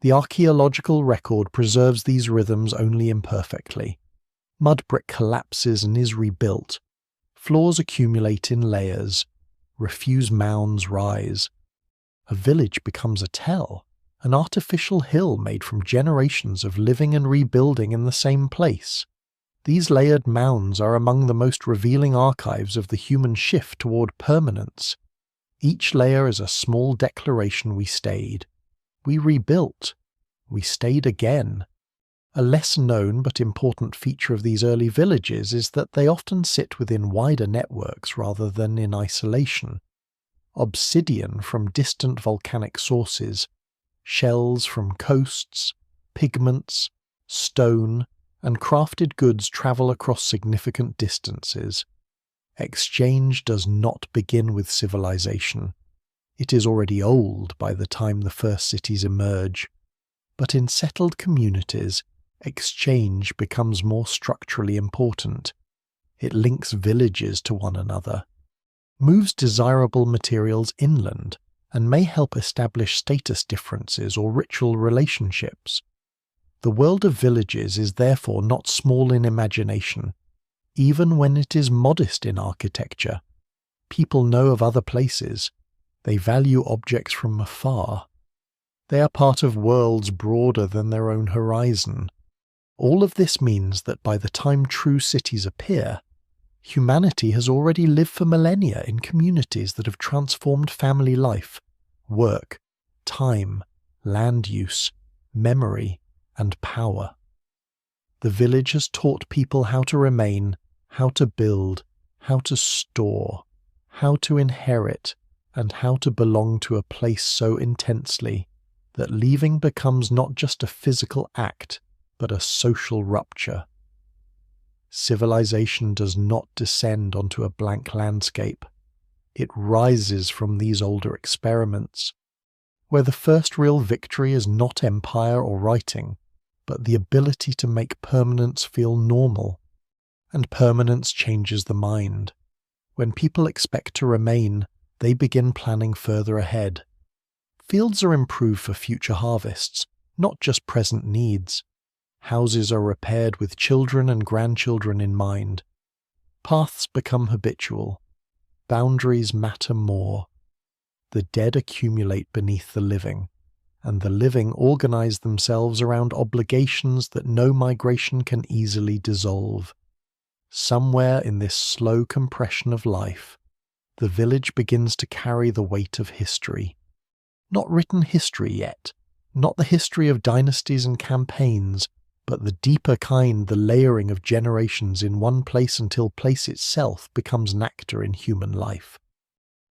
The archaeological record preserves these rhythms only imperfectly. Mud brick collapses and is rebuilt. Floors accumulate in layers. Refuse mounds rise. A village becomes a tell, an artificial hill made from generations of living and rebuilding in the same place. These layered mounds are among the most revealing archives of the human shift toward permanence. Each layer is a small declaration: we stayed. We rebuilt. We stayed again. A less known but important feature of these early villages is that they often sit within wider networks rather than in isolation. Obsidian from distant volcanic sources, shells from coasts, pigments, stone, and crafted goods travel across significant distances. Exchange does not begin with civilization. It is already old by the time the first cities emerge. But in settled communities, exchange becomes more structurally important. It links villages to one another, moves desirable materials inland, and may help establish status differences or ritual relationships. The world of villages is therefore not small in imagination, even when it is modest in architecture. People know of other places. They value objects from afar. They are part of worlds broader than their own horizon. All of this means that by the time true cities appear, humanity has already lived for millennia in communities that have transformed family life, work, time, land use, memory, and power. The village has taught people how to remain, how to build, how to store, how to inherit, and how to belong to a place so intensely that leaving becomes not just a physical act, but a social rupture. Civilization does not descend onto a blank landscape. It rises from these older experiments, where the first real victory is not empire or writing, but the ability to make permanence feel normal. And permanence changes the mind. When people expect to remain, they begin planning further ahead. Fields are improved for future harvests, not just present needs. Houses are repaired with children and grandchildren in mind. Paths become habitual. boundaries matter more. The dead accumulate beneath the living, and the living organize themselves around obligations that no migration can easily dissolve. Somewhere in this slow compression of life, the village begins to carry the weight of history. Not written history yet, not the history of dynasties and campaigns, but the deeper kind, the layering of generations in one place until place itself becomes an actor in human life.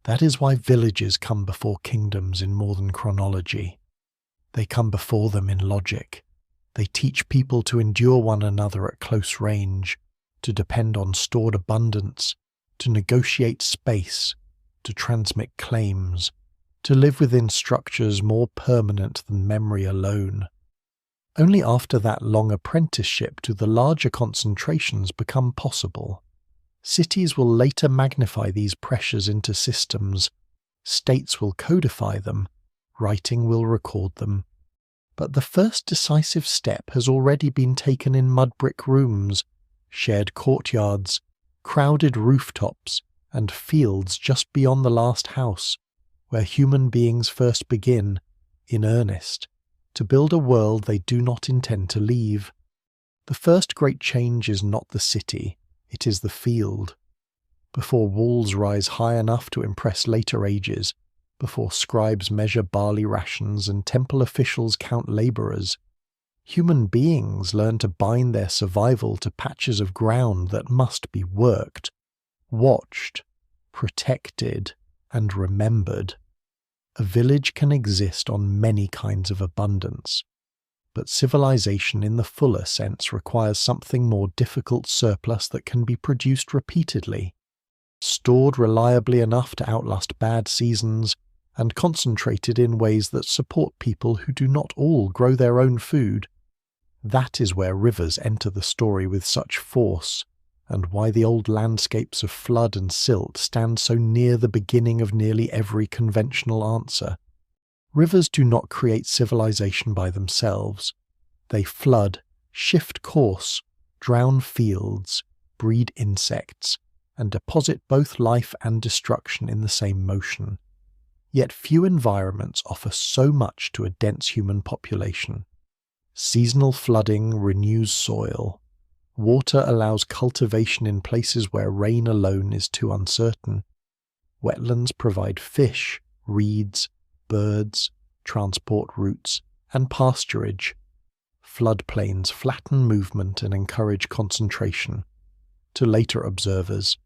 That is why villages come before kingdoms in more than chronology. They come before them in logic. They teach people to endure one another at close range, to depend on stored abundance, to negotiate space, to transmit claims, to live within structures more permanent than memory alone. Only after that long apprenticeship do the larger concentrations become possible. Cities will later magnify these pressures into systems, states will codify them, writing will record them. But the first decisive step has already been taken in mud brick rooms, shared courtyards, crowded rooftops, and fields just beyond the last house, where human beings first begin, in earnest, to build a world they do not intend to leave. The first great change is not the city, it is the field. Before walls rise high enough to impress later ages, before scribes measure barley rations and temple officials count labourers, human beings learn to bind their survival to patches of ground that must be worked, watched, protected, and remembered. A village can exist on many kinds of abundance, but civilization in the fuller sense requires something more difficult surplus that can be produced repeatedly, stored reliably enough to outlast bad seasons, and concentrated in ways that support people who do not all grow their own food. That is where rivers enter the story with such force, and why the old landscapes of flood and silt stand so near the beginning of nearly every conventional answer. Rivers do not create civilization by themselves. They flood, shift course, drown fields, breed insects, and deposit both life and destruction in the same motion. Yet few environments offer so much to a dense human population. Seasonal flooding renews soil. Water allows cultivation in places where rain alone is too uncertain. Wetlands provide fish, reeds, birds, transport routes, and pasturage. Floodplains flatten movement and encourage concentration. To later observers,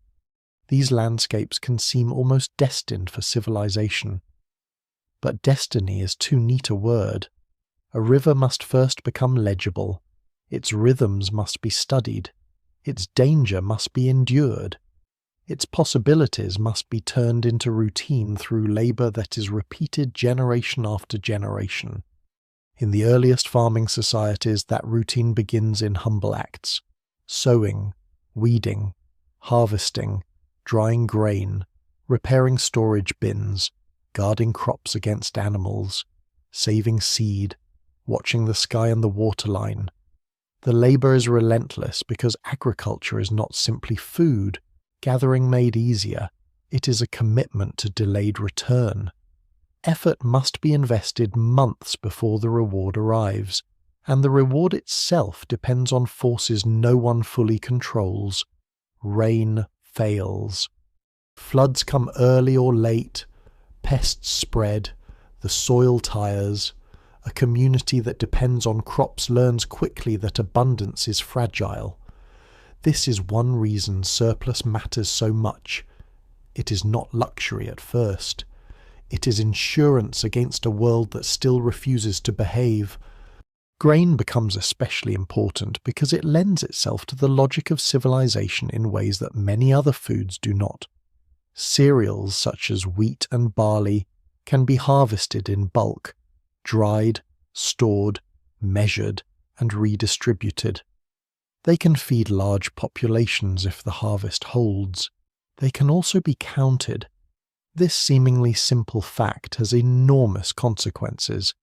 these landscapes can seem almost destined for civilization. But destiny is too neat a word. A river must first become legible. Its rhythms must be studied. Its danger must be endured. Its possibilities must be turned into routine through labour that is repeated generation after generation. In the earliest farming societies, that routine begins in humble acts: sowing, weeding, harvesting, drying grain, repairing storage bins, guarding crops against animals, saving seed, watching the sky and the waterline. The labour is relentless because agriculture is not simply food, gathering made easier. It is a commitment to delayed return. Effort must be invested months before the reward arrives, and the reward itself depends on forces no one fully controls. Rain fails. Floods come early or late. Pests spread. The soil tires. A community that depends on crops learns quickly that abundance is fragile. This is one reason surplus matters so much. It is not luxury at first. It is insurance against a world that still refuses to behave. Grain becomes especially important because it lends itself to the logic of civilization in ways that many other foods do not. Cereals such as wheat and barley can be harvested in bulk, dried, stored, measured, and redistributed. They can feed large populations if the harvest holds. They can also be counted. This seemingly simple fact has enormous consequences.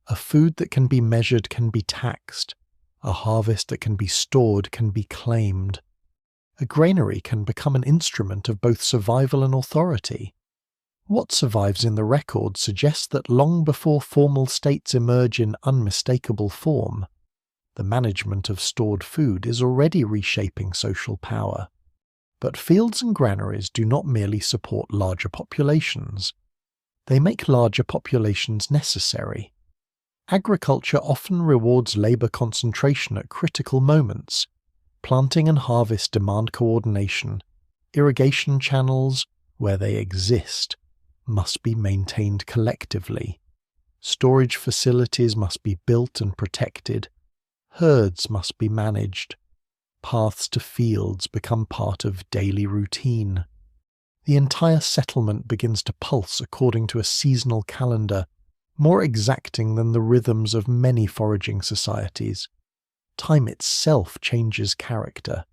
A food that can be measured can be taxed. A harvest that can be stored can be claimed. A granary can become an instrument of both survival and authority. What survives in the record suggests that long before formal states emerge in unmistakable form, the management of stored food is already reshaping social power. But fields and granaries do not merely support larger populations. They make larger populations necessary. Agriculture often rewards labour concentration at critical moments. Planting and harvest demand coordination. Irrigation channels, where they exist, must be maintained collectively. Storage facilities must be built and protected. Herds must be managed. Paths to fields become part of daily routine. The entire settlement begins to pulse according to a seasonal calendar, more exacting than the rhythms of many foraging societies. Time itself changes character.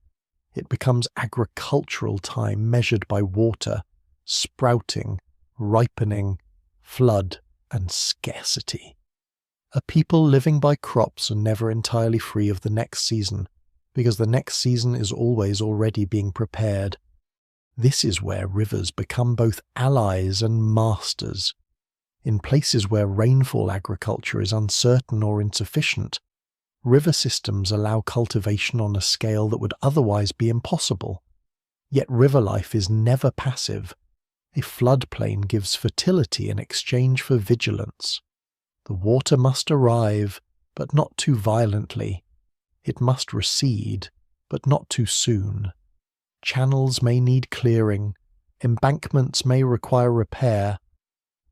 It becomes agricultural time measured by water, sprouting, ripening, flood, and scarcity. A people living by crops are never entirely free of the next season, because the next season is always already being prepared. This is where rivers become both allies and masters. In places where rainfall agriculture is uncertain or insufficient, river systems allow cultivation on a scale that would otherwise be impossible. Yet river life is never passive. A floodplain gives fertility in exchange for vigilance. The water must arrive, but not too violently. It must recede, but not too soon. Channels may need clearing, embankments may require repair.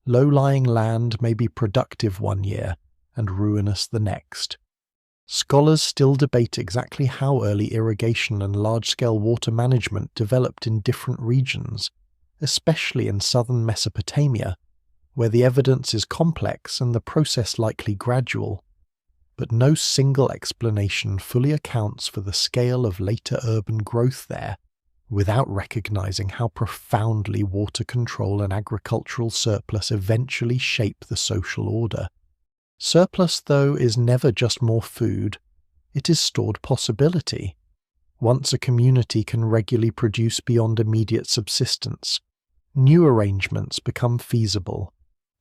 Low-lying land may be productive one year and ruinous the next. Scholars still debate exactly how early irrigation and large-scale water management developed in different regions, especially in southern Mesopotamia, where the evidence is complex and the process likely gradual. But no single explanation fully accounts for the scale of later urban growth there, without recognizing how profoundly water control and agricultural surplus eventually shape the social order. Surplus, though, is never just more food. It is stored possibility. Once a community can regularly produce beyond immediate subsistence, new arrangements become feasible.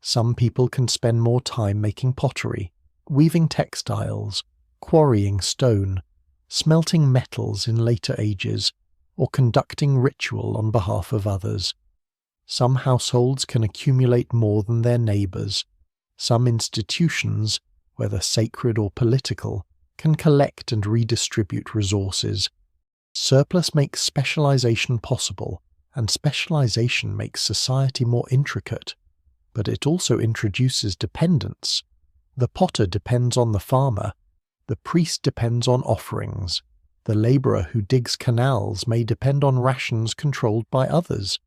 Some people can spend more time making pottery, weaving textiles, quarrying stone, smelting metals in later ages, or conducting ritual on behalf of others. Some households can accumulate more than their neighbours. Some institutions, whether sacred or political, can collect and redistribute resources. Surplus makes specialization possible, and specialization makes society more intricate. But it also introduces dependence. The potter depends on the farmer. The priest depends on offerings. The labourer who digs canals may depend on rations controlled by others.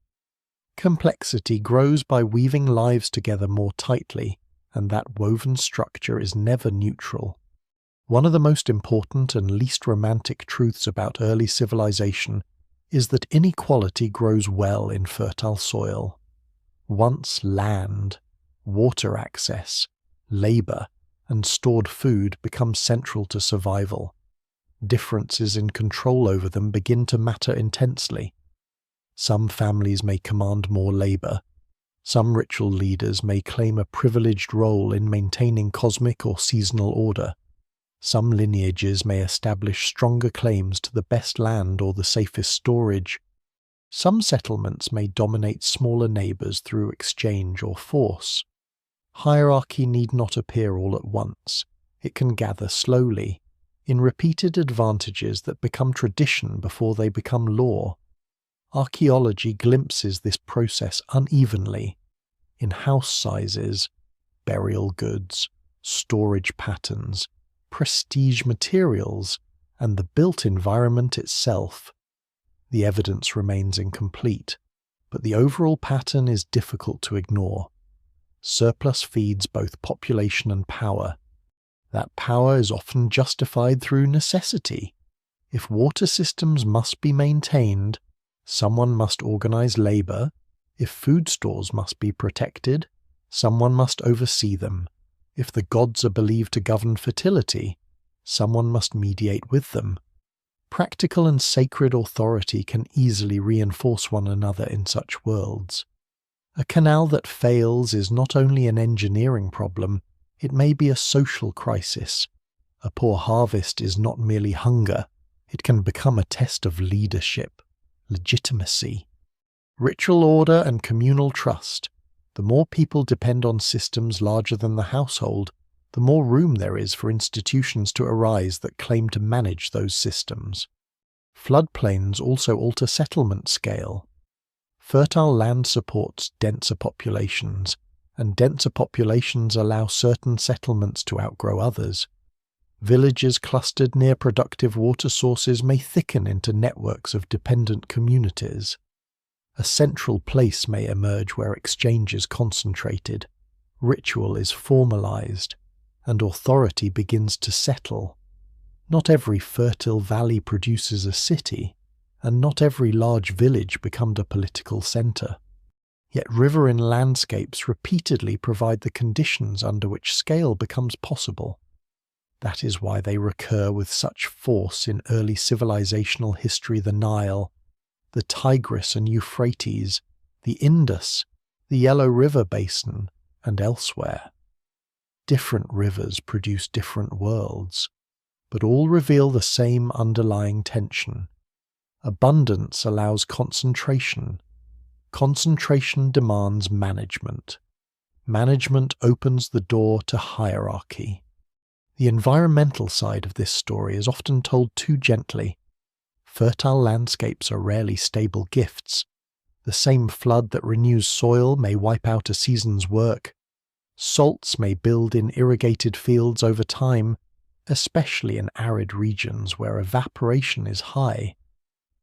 Complexity grows by weaving lives together more tightly, and that woven structure is never neutral. One of the most important and least romantic truths about early civilization is that inequality grows well in fertile soil. Once land, water access, labour, and stored food become central to survival, differences in control over them begin to matter intensely. Some families may command more labour. Some ritual leaders may claim a privileged role in maintaining cosmic or seasonal order. Some lineages may establish stronger claims to the best land or the safest storage. Some settlements may dominate smaller neighbours through exchange or force. Hierarchy need not appear all at once. It can gather slowly, in repeated advantages that become tradition before they become law. Archaeology glimpses this process unevenly, in house sizes, burial goods, storage patterns, prestige materials, and the built environment itself. The evidence remains incomplete, but the overall pattern is difficult to ignore. Surplus feeds both population and power. That power is often justified through necessity. If water systems must be maintained, someone must organize labour. If food stores must be protected, someone must oversee them. If the gods are believed to govern fertility, someone must mediate with them. Practical and sacred authority can easily reinforce one another in such worlds. A canal that fails is not only an engineering problem, it may be a social crisis. A poor harvest is not merely hunger, it can become a test of leadership, legitimacy, ritual order and communal trust. The more people depend on systems larger than the household, the more room there is for institutions to arise that claim to manage those systems. Floodplains also alter settlement scale. Fertile land supports denser populations, and denser populations allow certain settlements to outgrow others. Villages clustered near productive water sources may thicken into networks of dependent communities. A central place may emerge where exchange is concentrated, ritual is formalized, and authority begins to settle. Not every fertile valley produces a city, and not every large village becomes a political center. Yet riverine landscapes repeatedly provide the conditions under which scale becomes possible. That is why they recur with such force in early civilizational history: the Nile, the Tigris and Euphrates, the Indus, the Yellow River Basin, and elsewhere. Different rivers produce different worlds, but all reveal the same underlying tension. Abundance allows concentration. Concentration demands management. Management opens the door to hierarchy. The environmental side of this story is often told too gently. Fertile landscapes are rarely stable gifts. The same flood that renews soil may wipe out a season's work. Salts may build in irrigated fields over time, especially in arid regions where evaporation is high.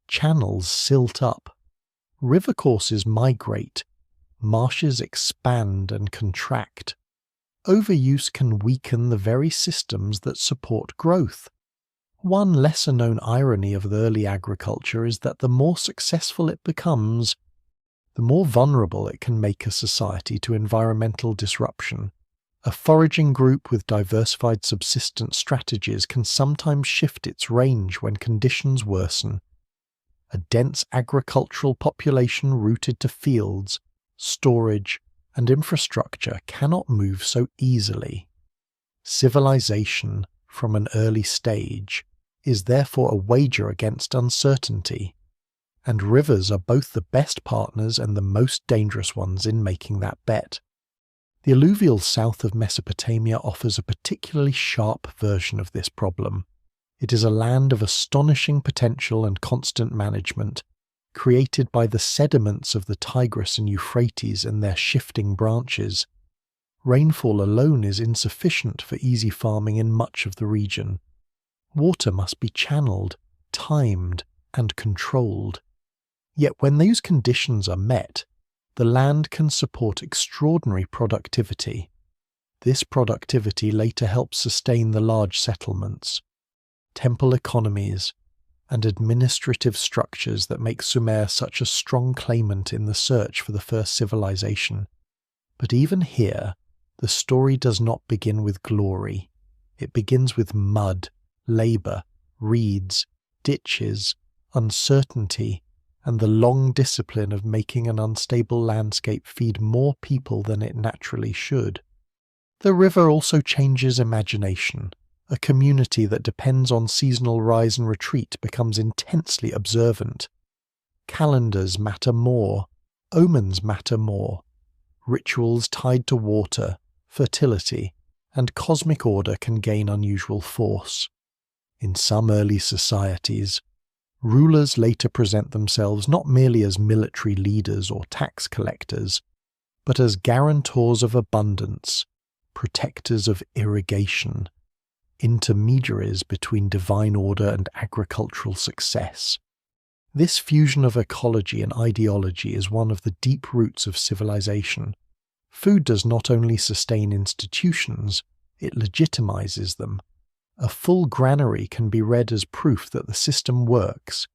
Channels silt up. River courses migrate. Marshes expand and contract. Overuse can weaken the very systems that support growth. One lesser-known irony of the early agriculture is that the more successful it becomes, the more vulnerable it can make a society to environmental disruption. A foraging group with diversified subsistence strategies can sometimes shift its range when conditions worsen. A dense agricultural population rooted to fields, storage, and infrastructure cannot move so easily. Civilization, from an early stage, is therefore a wager against uncertainty, and rivers are both the best partners and the most dangerous ones in making that bet. The alluvial south of Mesopotamia offers a particularly sharp version of this problem. It is a land of astonishing potential and constant management, created by the sediments of the Tigris and Euphrates and their shifting branches. Rainfall alone is insufficient for easy farming in much of the region. Water must be channeled, timed, and controlled. Yet when those conditions are met, the land can support extraordinary productivity. This productivity later helps sustain the large settlements, temple economies, and administrative structures that make Sumer such a strong claimant in the search for the first civilization. But even here, the story does not begin with glory. It begins with mud, labour, reeds, ditches, uncertainty, and the long discipline of making an unstable landscape feed more people than it naturally should. The river also changes imagination. A community that depends on seasonal rise and retreat becomes intensely observant. Calendars matter more, omens matter more. Rituals tied to water, fertility, and cosmic order can gain unusual force. In some early societies, rulers later present themselves not merely as military leaders or tax collectors, but as guarantors of abundance, protectors of irrigation, intermediaries between divine order and agricultural success. This fusion of ecology and ideology is one of the deep roots of civilization. Food does not only sustain institutions, it legitimizes them. A full granary can be read as proof that the system works.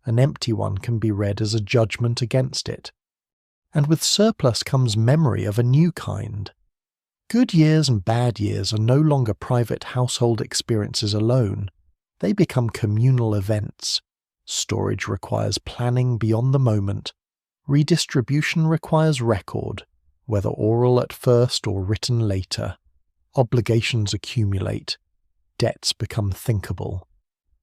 An empty one can be read as a judgment against it. And with surplus comes memory of a new kind. Good years and bad years are no longer private household experiences alone. They become communal events. Storage requires planning beyond the moment. Redistribution requires record, whether oral at first or written later. Obligations accumulate. Debts become thinkable.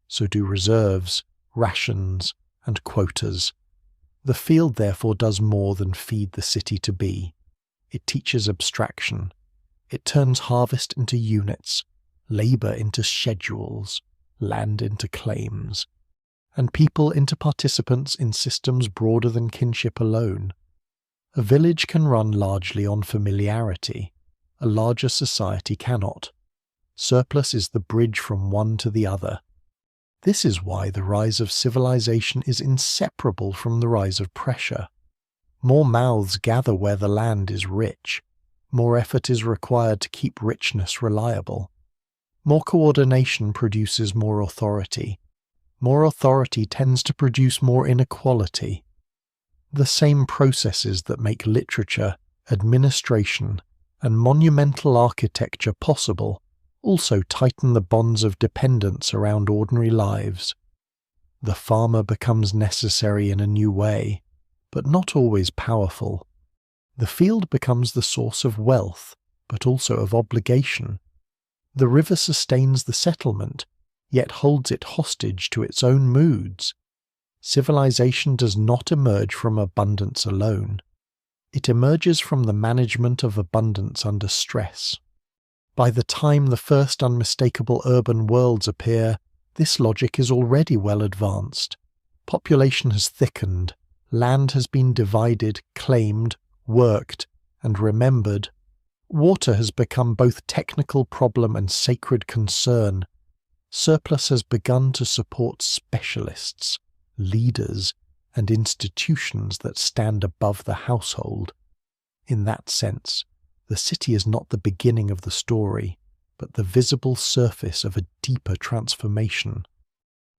So do reserves, rations, and quotas. The field therefore does more than feed the city to be. It teaches abstraction. It turns harvest into units, labour into schedules, land into claims, and people into participants in systems broader than kinship alone. A village can run largely on familiarity. A larger society cannot. Surplus is the bridge from one to the other. This is why the rise of civilization is inseparable from the rise of pressure. More mouths gather where the land is rich. More effort is required to keep richness reliable. More coordination produces more authority. More authority tends to produce more inequality. The same processes that make literature, administration, and monumental architecture possible also tighten the bonds of dependence around ordinary lives. The farmer becomes necessary in a new way, but not always powerful. The field becomes the source of wealth, but also of obligation. The river sustains the settlement, yet holds it hostage to its own moods. Civilization does not emerge from abundance alone. It emerges from the management of abundance under stress. By the time the first unmistakable urban worlds appear, this logic is already well advanced. Population has thickened, land has been divided, claimed, worked, and remembered. Water has become both technical problem and sacred concern. Surplus has begun to support specialists, leaders, and institutions that stand above the household. In that sense, the city is not the beginning of the story, but the visible surface of a deeper transformation.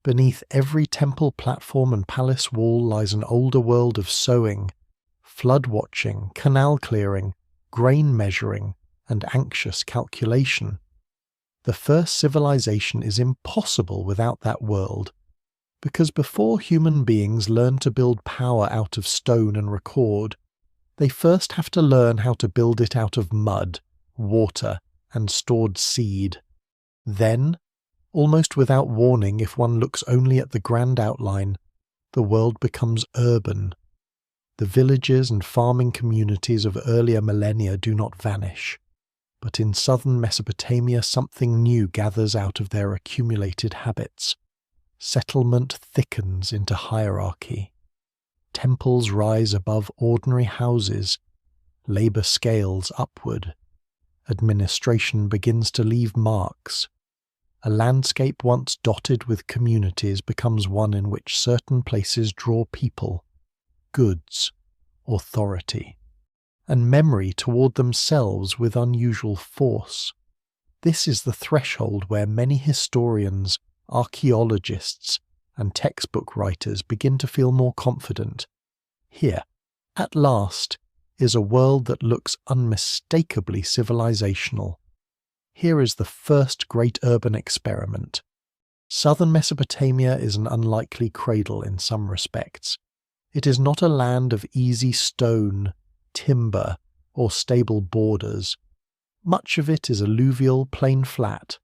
Beneath every temple platform and palace wall lies an older world of sowing, flood watching, canal clearing, grain measuring, and anxious calculation. The first civilization is impossible without that world, because before human beings learn to build power out of stone and record, they first have to learn how to build it out of mud, water, and stored seed. Then, almost without warning if one looks only at the grand outline, the world becomes urban. The villages and farming communities of earlier millennia do not vanish, but in southern Mesopotamia something new gathers out of their accumulated habits. Settlement thickens into hierarchy. Temples rise above ordinary houses. Labour scales upward. Administration begins to leave marks. A landscape once dotted with communities becomes one in which certain places draw people, goods, authority, and memory toward themselves with unusual force. This is the threshold where many historians, archaeologists, and textbook writers begin to feel more confident. Here, at last, is a world that looks unmistakably civilizational. Here is the first great urban experiment. Southern Mesopotamia is an unlikely cradle in some respects. It is not a land of easy stone, timber, or stable borders. Much of it is alluvial, plain flat,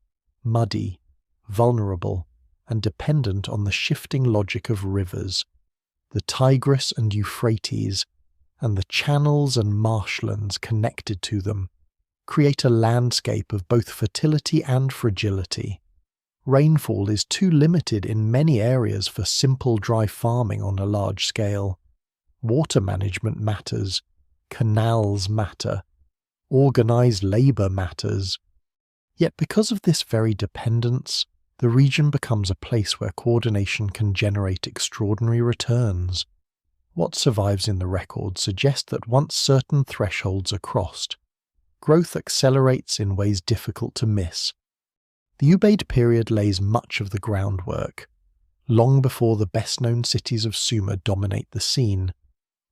muddy, vulnerable, and dependent on the shifting logic of rivers. The Tigris and Euphrates, and the channels and marshlands connected to them, create a landscape of both fertility and fragility. Rainfall is too limited in many areas for simple dry farming on a large scale. Water management matters, canals matter, organised labour matters. Yet because of this very dependence, the region becomes a place where coordination can generate extraordinary returns. What survives in the record suggests that once certain thresholds are crossed, growth accelerates in ways difficult to miss. The Ubaid period lays much of the groundwork. Long before the best-known cities of Sumer dominate the scene,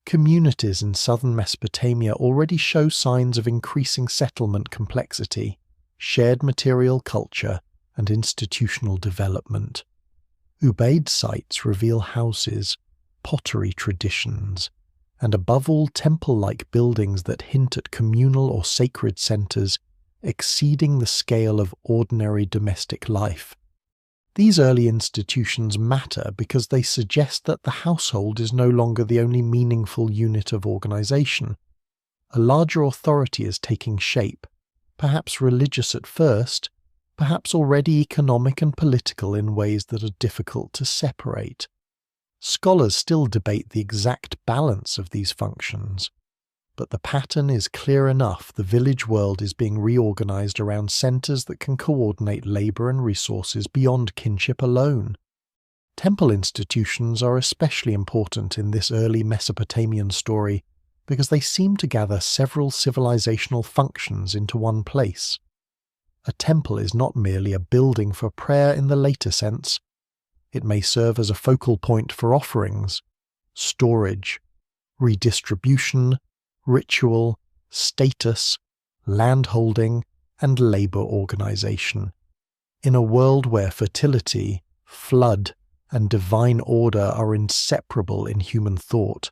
communities in southern Mesopotamia already show signs of increasing settlement complexity, shared material culture, and institutional development. Ubaid sites reveal houses, pottery traditions, and above all temple-like buildings that hint at communal or sacred centers exceeding the scale of ordinary domestic life. These early institutions matter because they suggest that the household is no longer the only meaningful unit of organization. A larger authority is taking shape, perhaps religious at first, perhaps already economic and political in ways that are difficult to separate. Scholars still debate the exact balance of these functions, but the pattern is clear enough. The village world is being reorganized around centers that can coordinate labor and resources beyond kinship alone. Temple institutions are especially important in this early Mesopotamian story because they seem to gather several civilizational functions into one place. A temple is not merely a building for prayer in the later sense. It may serve as a focal point for offerings, storage, redistribution, ritual, status, landholding, and labor organization. In a world where fertility, flood, and divine order are inseparable in human thought,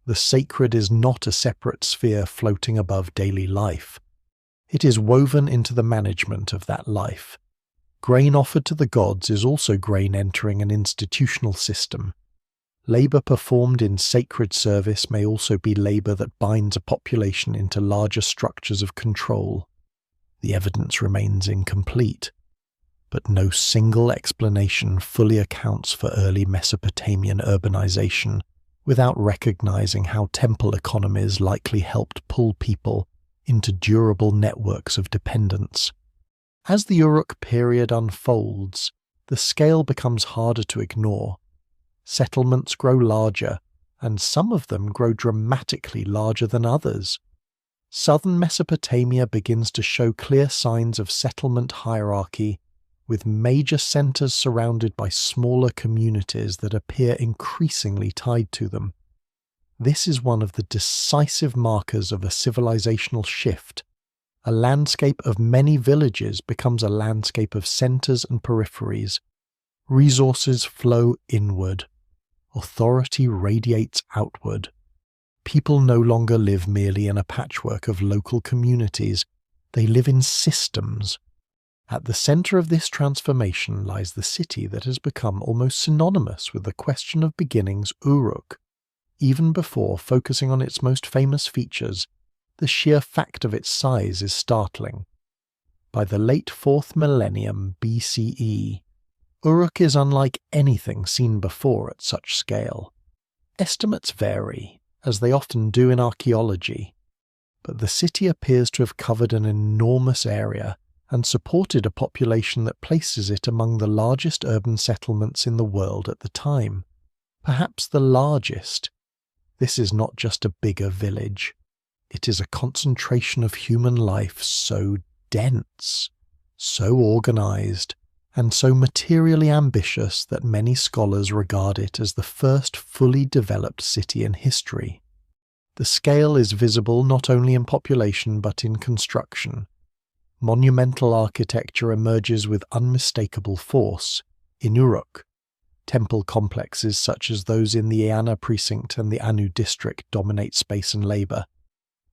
the sacred is not a separate sphere floating above daily life. It is woven into the management of that life. Grain offered to the gods is also grain entering an institutional system. Labor performed in sacred service may also be labor that binds a population into larger structures of control. The evidence remains incomplete, but no single explanation fully accounts for early Mesopotamian urbanization without recognizing how temple economies likely helped pull people into durable networks of dependence. As the Uruk period unfolds, the scale becomes harder to ignore. Settlements grow larger, and some of them grow dramatically larger than others. Southern Mesopotamia begins to show clear signs of settlement hierarchy, with major centers surrounded by smaller communities that appear increasingly tied to them. This is one of the decisive markers of a civilizational shift. A landscape of many villages becomes a landscape of centers and peripheries. Resources flow inward. Authority radiates outward. People no longer live merely in a patchwork of local communities. They live in systems. At the center of this transformation lies the city that has become almost synonymous with the question of beginnings, Uruk. Even before focusing on its most famous features, the sheer fact of its size is startling. By the late 4th millennium BCE, Uruk is unlike anything seen before at such scale. Estimates vary, as they often do in archaeology, but the city appears to have covered an enormous area and supported a population that places it among the largest urban settlements in the world at the time. Perhaps the largest. This is not just a bigger village. It is a concentration of human life so dense, so organized, and so materially ambitious that many scholars regard it as the first fully developed city in history. The scale is visible not only in population but in construction. Monumental architecture emerges with unmistakable force. In Uruk, temple complexes such as those in the Eanna precinct and the Anu district dominate space and labor.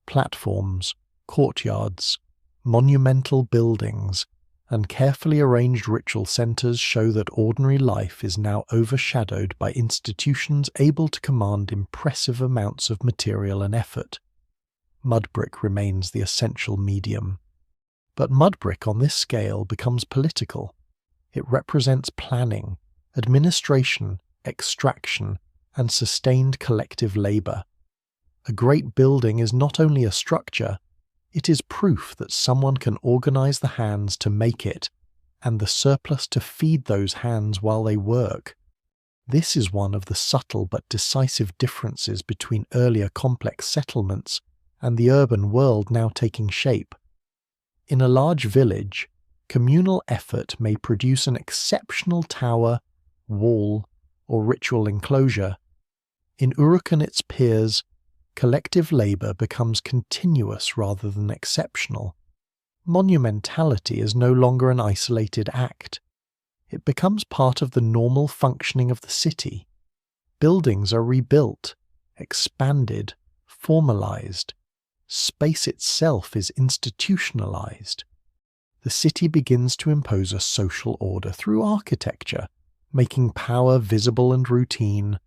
Platforms, courtyards, monumental buildings, and carefully arranged ritual centers show that ordinary life is now overshadowed by institutions able to command impressive amounts of material and effort. Mud brick remains the essential medium. But mud brick on this scale becomes political. It represents planning, administration, extraction, and sustained collective labor. A great building is not only a structure, it is proof that someone can organize the hands to make it, and the surplus to feed those hands while they work. This is one of the subtle but decisive differences between earlier complex settlements and the urban world now taking shape. In a large village, communal effort may produce an exceptional tower, wall, or ritual enclosure. In Uruk and its peers, collective labor becomes continuous rather than exceptional. monumentality is no longer an isolated act. It becomes part of the normal functioning of the city. Buildings are rebuilt, expanded, formalized. Space itself is institutionalized. The city begins to impose a social order through architecture, making power visible and routine.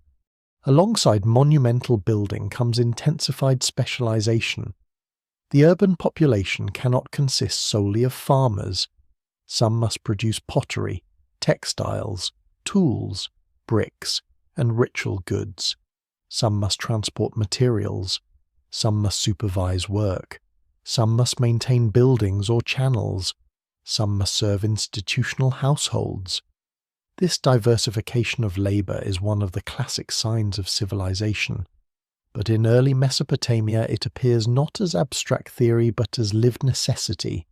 Alongside monumental building comes intensified specialization. The urban population cannot consist solely of farmers. Some must produce pottery, textiles, tools, bricks, and ritual goods. Some must transport materials. Some must supervise work. Some must maintain buildings or channels. Some must serve institutional households. This diversification of labour is one of the classic signs of civilization. But in early Mesopotamia it appears not as abstract theory but as lived necessity.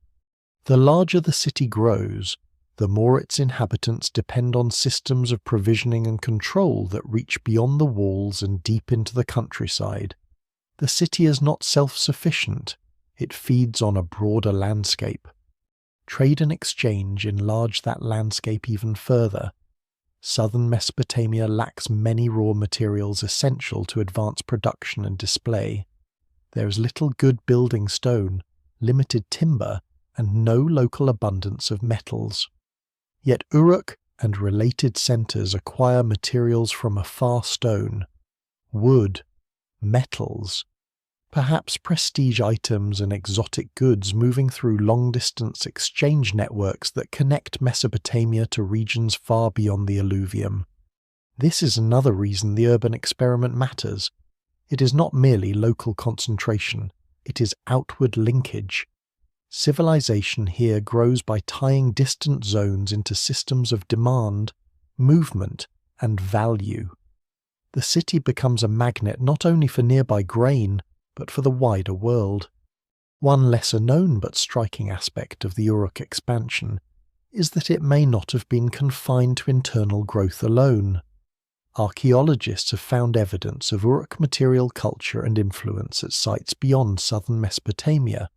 The larger the city grows, the more its inhabitants depend on systems of provisioning and control that reach beyond the walls and deep into the countryside. The city is not self-sufficient, it feeds on a broader landscape. Trade and exchange enlarge that landscape even further. Southern Mesopotamia lacks many raw materials essential to advance production and display. There is little good building stone, limited timber, and no local abundance of metals. Yet Uruk and related centres acquire materials from a far stone, wood, metals, perhaps prestige items and exotic goods moving through long-distance exchange networks that connect Mesopotamia to regions far beyond the alluvium. This is another reason the urban experiment matters. It is not merely local concentration, it is outward linkage. Civilization here grows by tying distant zones into systems of demand, movement, and value. The city becomes a magnet not only for nearby grain, but for the wider world. One lesser-known but striking aspect of the Uruk expansion is that it may not have been confined to internal growth alone. Archaeologists have found evidence of Uruk material culture and influence at sites beyond southern Mesopotamia,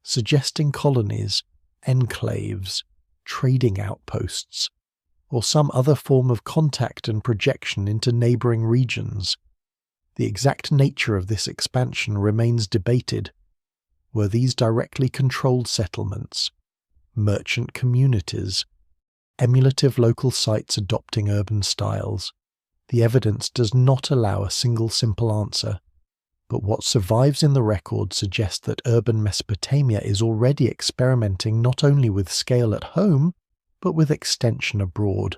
suggesting colonies, enclaves, trading outposts, or some other form of contact and projection into neighbouring regions. The exact nature of this expansion remains debated. Were these directly controlled settlements, merchant communities, emulative local sites adopting urban styles? The evidence does not allow a single simple answer, but what survives in the record suggests that urban Mesopotamia is already experimenting not only with scale at home, but with extension abroad.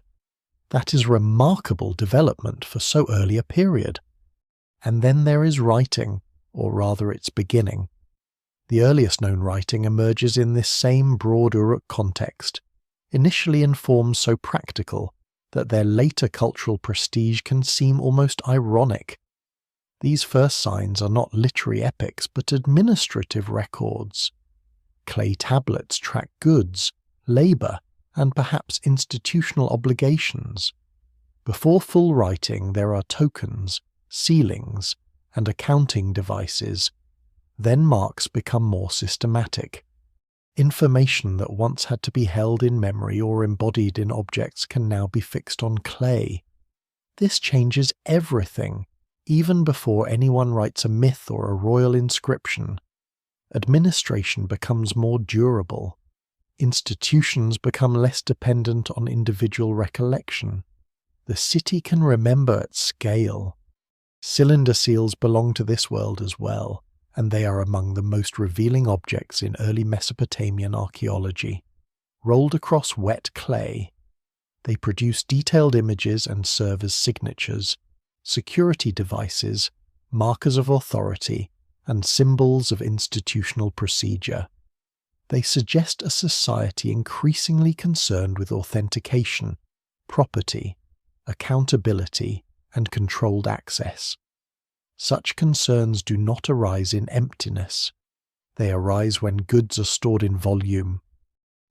That is remarkable development for so early a period. And then there is writing, or rather its beginning. The earliest known writing emerges in this same broad Uruk context, initially in forms so practical that their later cultural prestige can seem almost ironic. These first signs are not literary epics but administrative records. Clay tablets track goods, labour, and perhaps institutional obligations. Before full writing there are tokens, sealings, and accounting devices. Then marks become more systematic. Information that once had to be held in memory or embodied in objects can now be fixed on clay. This changes everything, even before anyone writes a myth or a royal inscription. Administration becomes more durable. Institutions become less dependent on individual recollection. The city can remember at scale. Cylinder seals belong to this world as well, and they are among the most revealing objects in early Mesopotamian archaeology. Rolled across wet clay, they produce detailed images and serve as signatures, security devices, markers of authority, and symbols of institutional procedure. They suggest a society increasingly concerned with authentication, property, accountability, and controlled access. Such concerns do not arise in emptiness. They arise when goods are stored in volume,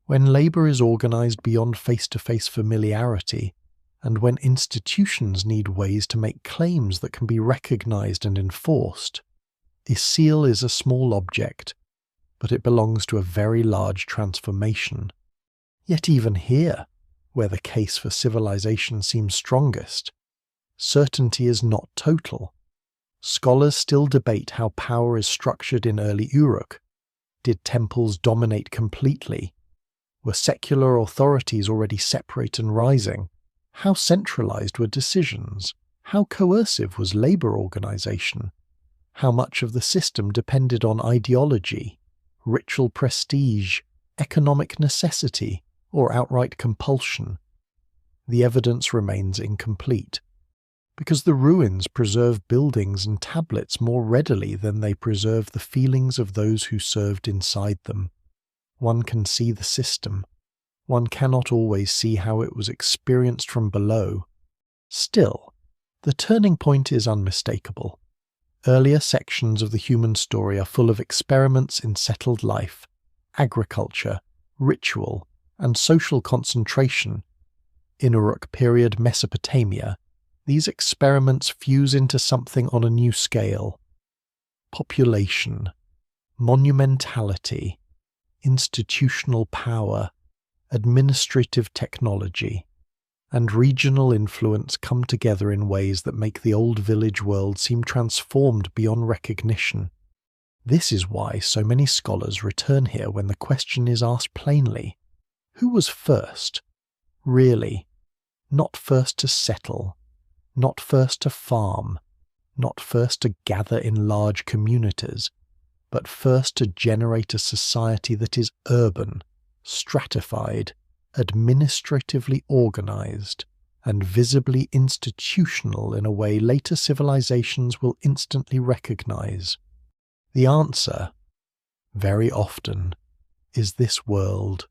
when labour is organised beyond face-to-face familiarity, and when institutions need ways to make claims that can be recognised and enforced. A seal is a small object, but it belongs to a very large transformation. Yet even here, where the case for civilization seems strongest, certainty is not total. Scholars still debate how power is structured in early Uruk. Did temples dominate completely? Were secular authorities already separate and rising? How centralized were decisions? How coercive was labor organization? How much of the system depended on ideology, ritual prestige, economic necessity, or outright compulsion? The evidence remains incomplete, because the ruins preserve buildings and tablets more readily than they preserve the feelings of those who served inside them. One can see the system. One cannot always see how it was experienced from below. Still, the turning point is unmistakable. Earlier sections of the human story are full of experiments in settled life, agriculture, ritual, and social concentration. In Uruk period Mesopotamia, these experiments fuse into something on a new scale. Population, monumentality, institutional power, administrative technology, and regional influence come together in ways that make the old village world seem transformed beyond recognition. This is why so many scholars return here when the question is asked plainly: who was first? Really, not first to settle, not first to farm, not first to gather in large communities, but first to generate a society that is urban, stratified, administratively organized, and visibly institutional in a way later civilizations will instantly recognize. The answer, very often, is this world,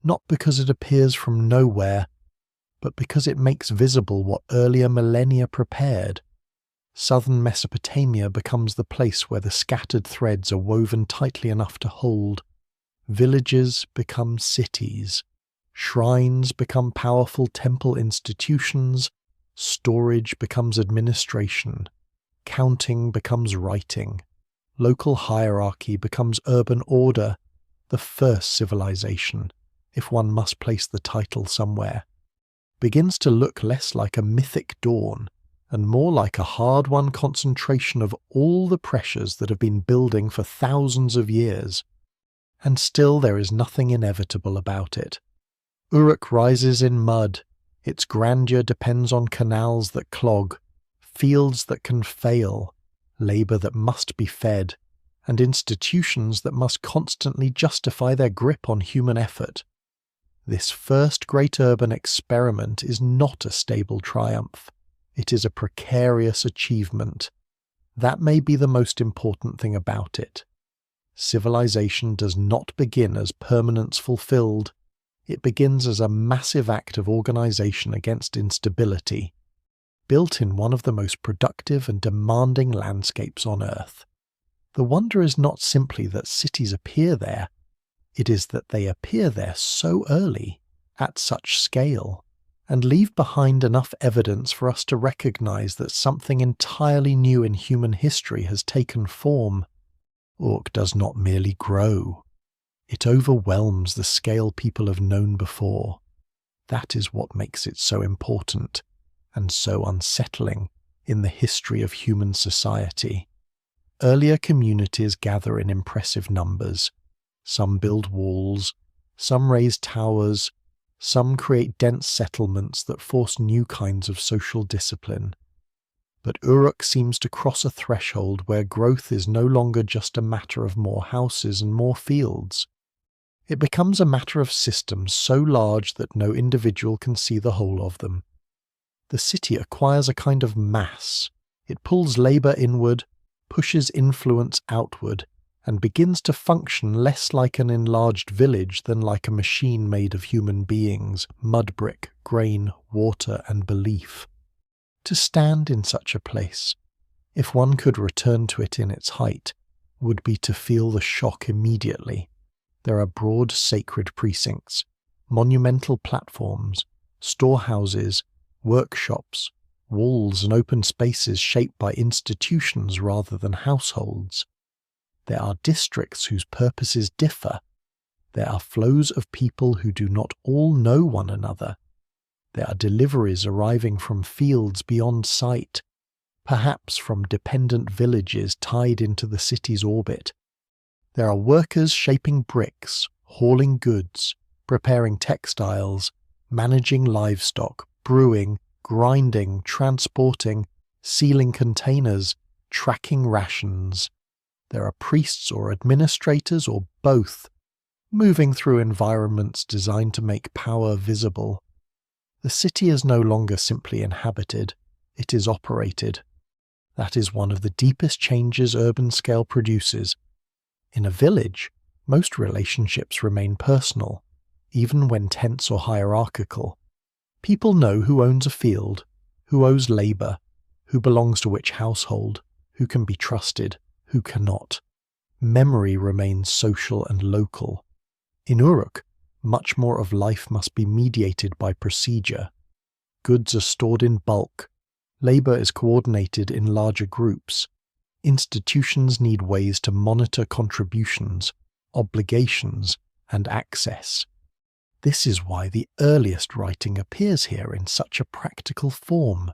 not because it appears from nowhere, but because it makes visible what earlier millennia prepared. Southern Mesopotamia becomes the place where the scattered threads are woven tightly enough to hold. Villages become cities. Shrines become powerful temple institutions. Storage becomes administration. Counting becomes writing. Local hierarchy becomes urban order, the first civilization, if one must place the title somewhere, begins to look less like a mythic dawn and more like a hard-won concentration of all the pressures that have been building for thousands of years. And still there is nothing inevitable about it. Uruk rises in mud. Its grandeur depends on canals that clog, fields that can fail, labour that must be fed, and institutions that must constantly justify their grip on human effort. This first great urban experiment is not a stable triumph. It is a precarious achievement. That may be the most important thing about it. Civilization does not begin as permanence fulfilled. It begins as a massive act of organization against instability, built in one of the most productive and demanding landscapes on Earth. The wonder is not simply that cities appear there, it is that they appear there so early, at such scale, and leave behind enough evidence for us to recognize that something entirely new in human history has taken form. Uruk does not merely grow. It overwhelms the scale people have known before. That is what makes it so important and so unsettling in the history of human society. Earlier communities gather in impressive numbers. Some build walls, some raise towers, some create dense settlements that force new kinds of social discipline. But Uruk seems to cross a threshold where growth is no longer just a matter of more houses and more fields. It becomes a matter of systems so large that no individual can see the whole of them. The city acquires a kind of mass. It pulls labour inward, pushes influence outward, and begins to function less like an enlarged village than like a machine made of human beings, mud brick, grain, water, and belief. To stand in such a place, if one could return to it in its height, would be to feel the shock immediately. There are broad sacred precincts, monumental platforms, storehouses, workshops, walls and open spaces shaped by institutions rather than households. There are districts whose purposes differ. There are flows of people who do not all know one another. There are deliveries arriving from fields beyond sight, perhaps from dependent villages tied into the city's orbit. There are workers shaping bricks, hauling goods, preparing textiles, managing livestock, brewing, grinding, transporting, sealing containers, tracking rations. There are priests or administrators or both, moving through environments designed to make power visible. The city is no longer simply inhabited, it is operated. That is one of the deepest changes urban scale produces. In a village, most relationships remain personal, even when tense or hierarchical. People know who owns a field, who owes labour, who belongs to which household, who can be trusted, who cannot. Memory remains social and local. In Uruk, much more of life must be mediated by procedure. Goods are stored in bulk. Labour is coordinated in larger groups. Institutions need ways to monitor contributions, obligations, and access. This is why the earliest writing appears here in such a practical form.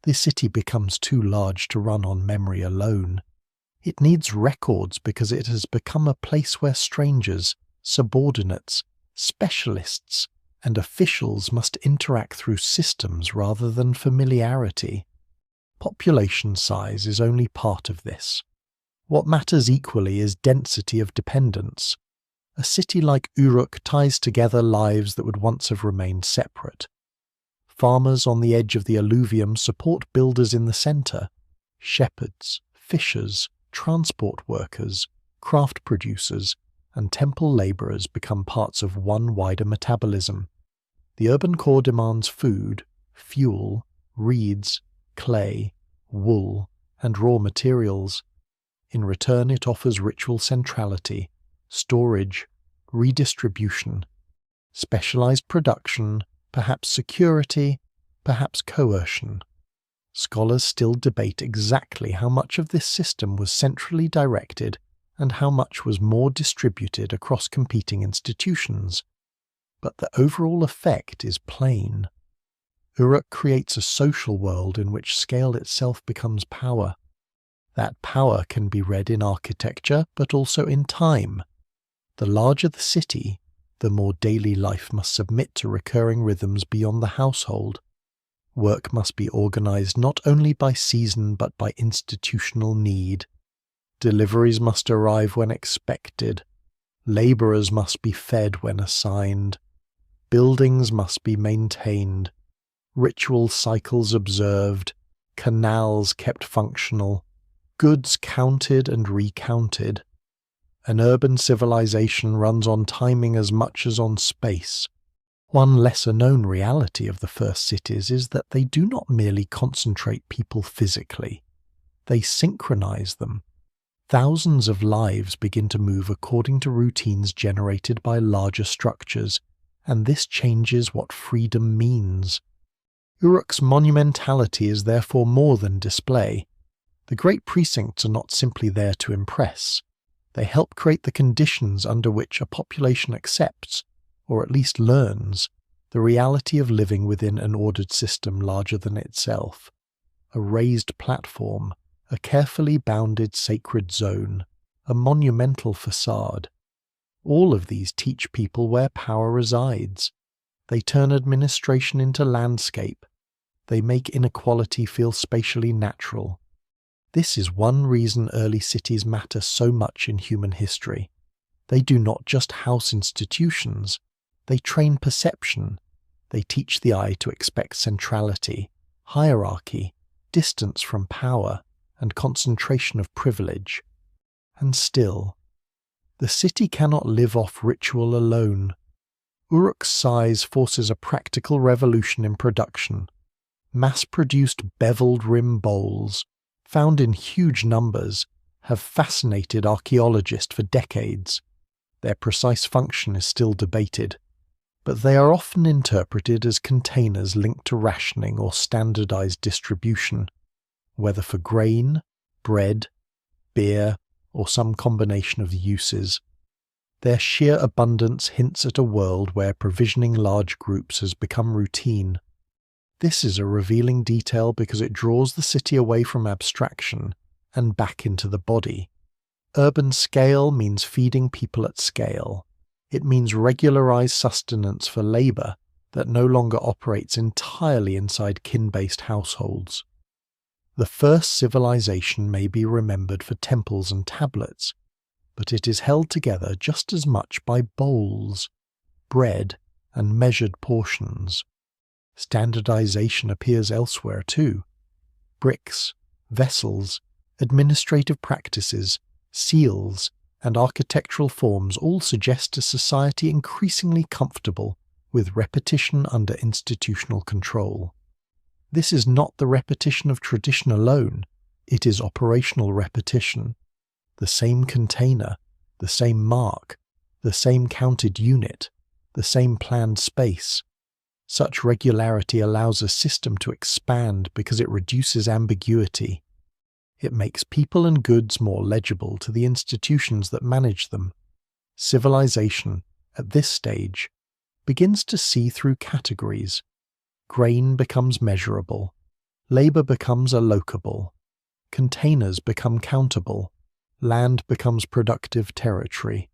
The city becomes too large to run on memory alone. It needs records because it has become a place where strangers, subordinates, specialists, and officials must interact through systems rather than familiarity. Population size is only part of this. What matters equally is density of dependence. A city like Uruk ties together lives that would once have remained separate. Farmers on the edge of the alluvium support builders in the centre. Shepherds, fishers, transport workers, craft producers, and temple labourers become parts of one wider metabolism. The urban core demands food, fuel, reeds, clay, wool, and raw materials. In return, it offers ritual centrality, storage, redistribution, specialized production, perhaps security, perhaps coercion. Scholars still debate exactly how much of this system was centrally directed and how much was more distributed across competing institutions. But the overall effect is plain. Uruk creates a social world in which scale itself becomes power. That power can be read in architecture, but also in time. The larger the city, the more daily life must submit to recurring rhythms beyond the household. Work must be organized not only by season but by institutional need. Deliveries must arrive when expected. Labourers must be fed when assigned. Buildings must be maintained. Ritual cycles observed. Canals kept functional. Goods counted and recounted. An urban civilization runs on timing as much as on space. One lesser-known reality of the first cities is that they do not merely concentrate people physically. They synchronize them. Thousands of lives begin to move according to routines generated by larger structures, and this changes what freedom means. Uruk's monumentality is therefore more than display. The great precincts are not simply there to impress. They help create the conditions under which a population accepts, or at least learns, the reality of living within an ordered system larger than itself. A raised platform, a carefully bounded sacred zone, a monumental facade. All of these teach people where power resides. They turn administration into landscape. They make inequality feel spatially natural. This is one reason early cities matter so much in human history. They do not just house institutions. They train perception. They teach the eye to expect centrality, hierarchy, distance from power, and concentration of privilege. And still, the city cannot live off ritual alone. Uruk's size forces a practical revolution in production. Mass-produced beveled rim bowls, found in huge numbers, have fascinated archaeologists for decades. Their precise function is still debated, but they are often interpreted as containers linked to rationing or standardized distribution, whether for grain, bread, beer, or some combination of uses. Their sheer abundance hints at a world where provisioning large groups has become routine. This is a revealing detail because it draws the city away from abstraction and back into the body. Urban scale means feeding people at scale. It means regularized sustenance for labor that no longer operates entirely inside kin-based households. The first civilization may be remembered for temples and tablets, but it is held together just as much by bowls, bread, and measured portions. Standardization appears elsewhere too. Bricks, vessels, administrative practices, seals, and architectural forms all suggest a society increasingly comfortable with repetition under institutional control. This is not the repetition of tradition alone, it is operational repetition. The same container, the same mark, the same counted unit, the same planned space. Such regularity allows a system to expand because it reduces ambiguity. It makes people and goods more legible to the institutions that manage them. Civilization, at this stage, begins to see through categories. Grain becomes measurable. Labor becomes allocable. Containers become countable. Land becomes productive territory.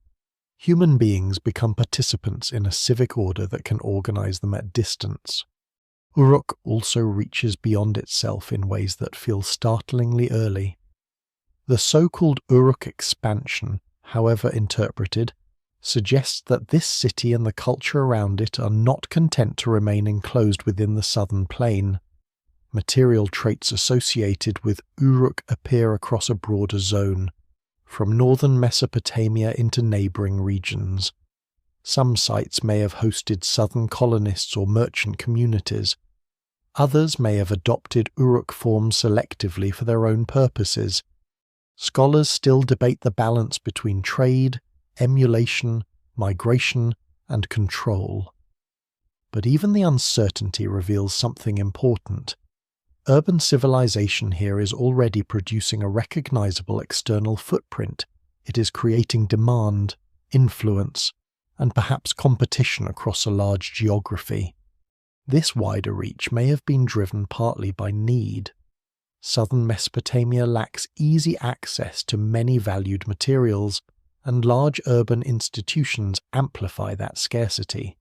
Human beings become participants in a civic order that can organize them at distance. Uruk also reaches beyond itself in ways that feel startlingly early. The so-called Uruk expansion, however interpreted, suggests that this city and the culture around it are not content to remain enclosed within the southern plain. Material traits associated with Uruk appear across a broader zone, from northern Mesopotamia into neighboring regions. Some sites may have hosted southern colonists or merchant communities. Others may have adopted Uruk forms selectively for their own purposes. Scholars still debate the balance between trade, emulation, migration, and control. But even the uncertainty reveals something important. Urban civilization here is already producing a recognizable external footprint. It is creating demand, influence, and perhaps competition across a large geography. This wider reach may have been driven partly by need. Southern Mesopotamia lacks easy access to many valued materials, and large urban institutions amplify that scarcity.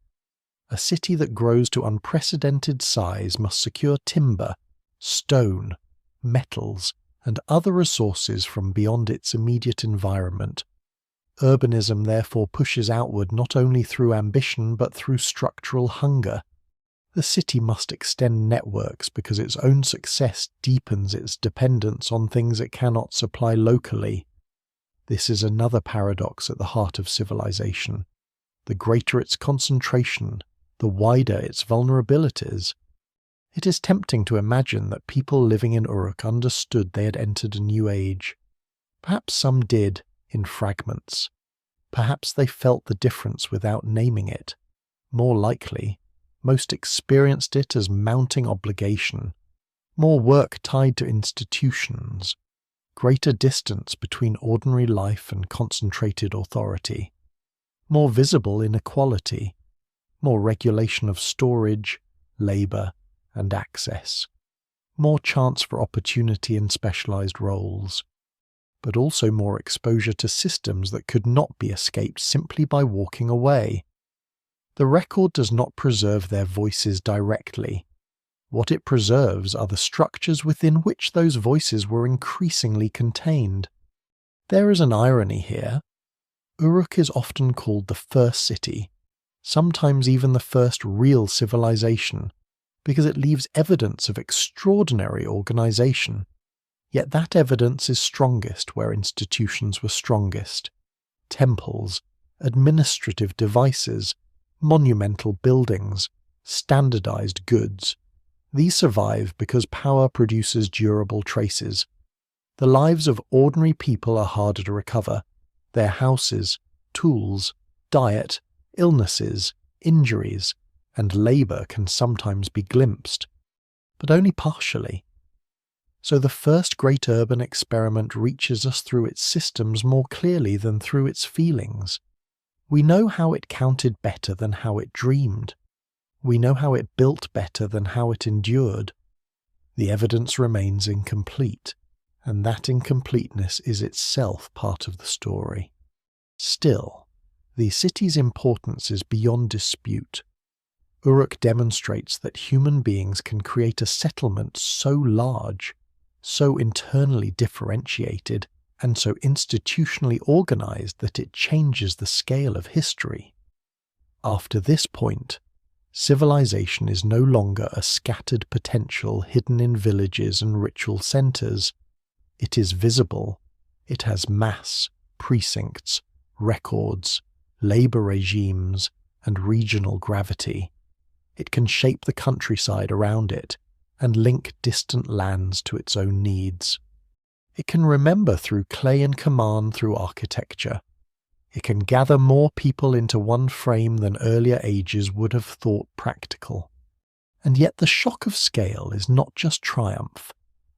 A city that grows to unprecedented size must secure timber, stone, metals, and other resources from beyond its immediate environment. Urbanism therefore pushes outward not only through ambition but through structural hunger. The city must extend networks because its own success deepens its dependence on things it cannot supply locally. This is another paradox at the heart of civilization. The greater its concentration, the wider its vulnerabilities. It is tempting to imagine that people living in Uruk understood they had entered a new age. Perhaps some did, in fragments. Perhaps they felt the difference without naming it. More likely, most experienced it as mounting obligation, more work tied to institutions, greater distance between ordinary life and concentrated authority, more visible inequality, more regulation of storage, labor, and access, more chance for opportunity in specialized roles, but also more exposure to systems that could not be escaped simply by walking away. The record does not preserve their voices directly. What it preserves are the structures within which those voices were increasingly contained. There is an irony here. Uruk is often called the first city, sometimes even the first real civilization, because it leaves evidence of extraordinary organization. Yet that evidence is strongest where institutions were strongest. Temples, administrative devices, monumental buildings, standardized goods. These survive because power produces durable traces. The lives of ordinary people are harder to recover. Their houses, tools, diet, illnesses, injuries, and labor can sometimes be glimpsed, but only partially. So the first great urban experiment reaches us through its systems more clearly than through its feelings. We know how it counted better than how it dreamed. We know how it built better than how it endured. The evidence remains incomplete, and that incompleteness is itself part of the story. Still, the city's importance is beyond dispute. Uruk demonstrates that human beings can create a settlement so large, so internally differentiated, and so institutionally organized that it changes the scale of history. After this point, civilization is no longer a scattered potential hidden in villages and ritual centers. It is visible. It has mass, precincts, records, labor regimes, and regional gravity. It can shape the countryside around it and link distant lands to its own needs. It can remember through clay and command through architecture. It can gather more people into one frame than earlier ages would have thought practical. And yet the shock of scale is not just triumph.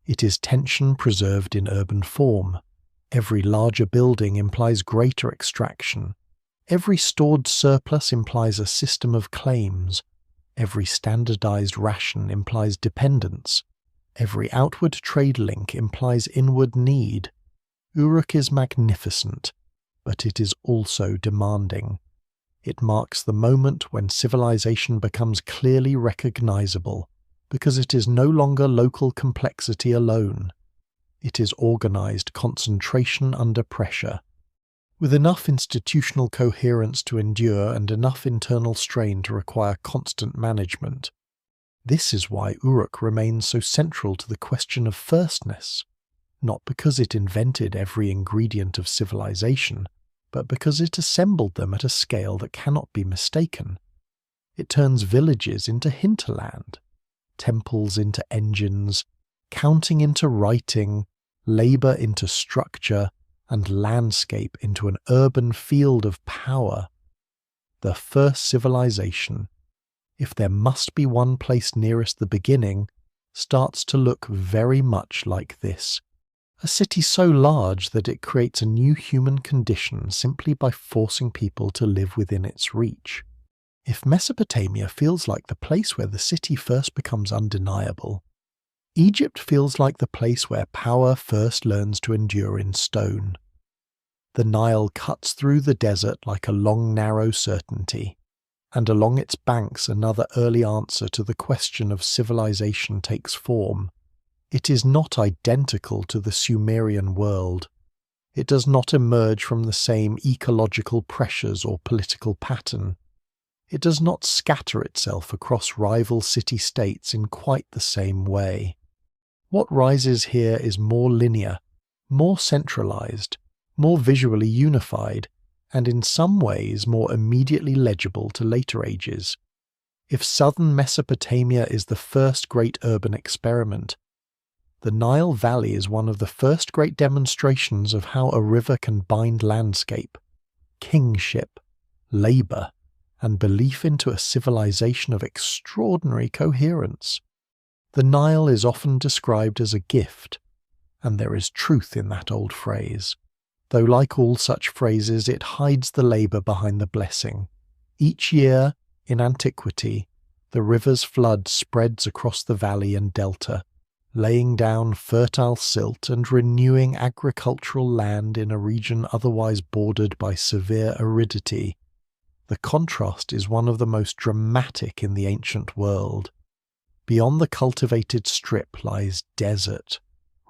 It is tension preserved in urban form. Every larger building implies greater extraction. Every stored surplus implies a system of claims. Every standardized ration implies dependence. Every outward trade link implies inward need. Uruk is magnificent, but it is also demanding. It marks the moment when civilization becomes clearly recognizable, because it is no longer local complexity alone. It is organized concentration under pressure. With enough institutional coherence to endure and enough internal strain to require constant management. This is why Uruk remains so central to the question of firstness, not because it invented every ingredient of civilization, but because it assembled them at a scale that cannot be mistaken. It turns villages into hinterland, temples into engines, counting into writing, labor into structure, and landscape into an urban field of power. The first civilization, if there must be one place nearest the beginning, starts to look very much like this. A city so large that it creates a new human condition simply by forcing people to live within its reach. If Mesopotamia feels like the place where the city first becomes undeniable, Egypt feels like the place where power first learns to endure in stone. The Nile cuts through the desert like a long, narrow certainty, and along its banks another early answer to the question of civilization takes form. It is not identical to the Sumerian world. It does not emerge from the same ecological pressures or political pattern. It does not scatter itself across rival city-states in quite the same way. What rises here is more linear, more centralized, more visually unified, and in some ways more immediately legible to later ages. If southern Mesopotamia is the first great urban experiment, the Nile Valley is one of the first great demonstrations of how a river can bind landscape, kingship, labor, and belief into a civilization of extraordinary coherence. The Nile is often described as a gift, and there is truth in that old phrase, though like all such phrases it hides the labor behind the blessing. Each year, in antiquity, the river's flood spreads across the valley and delta, laying down fertile silt and renewing agricultural land in a region otherwise bordered by severe aridity. The contrast is one of the most dramatic in the ancient world. Beyond the cultivated strip lies desert,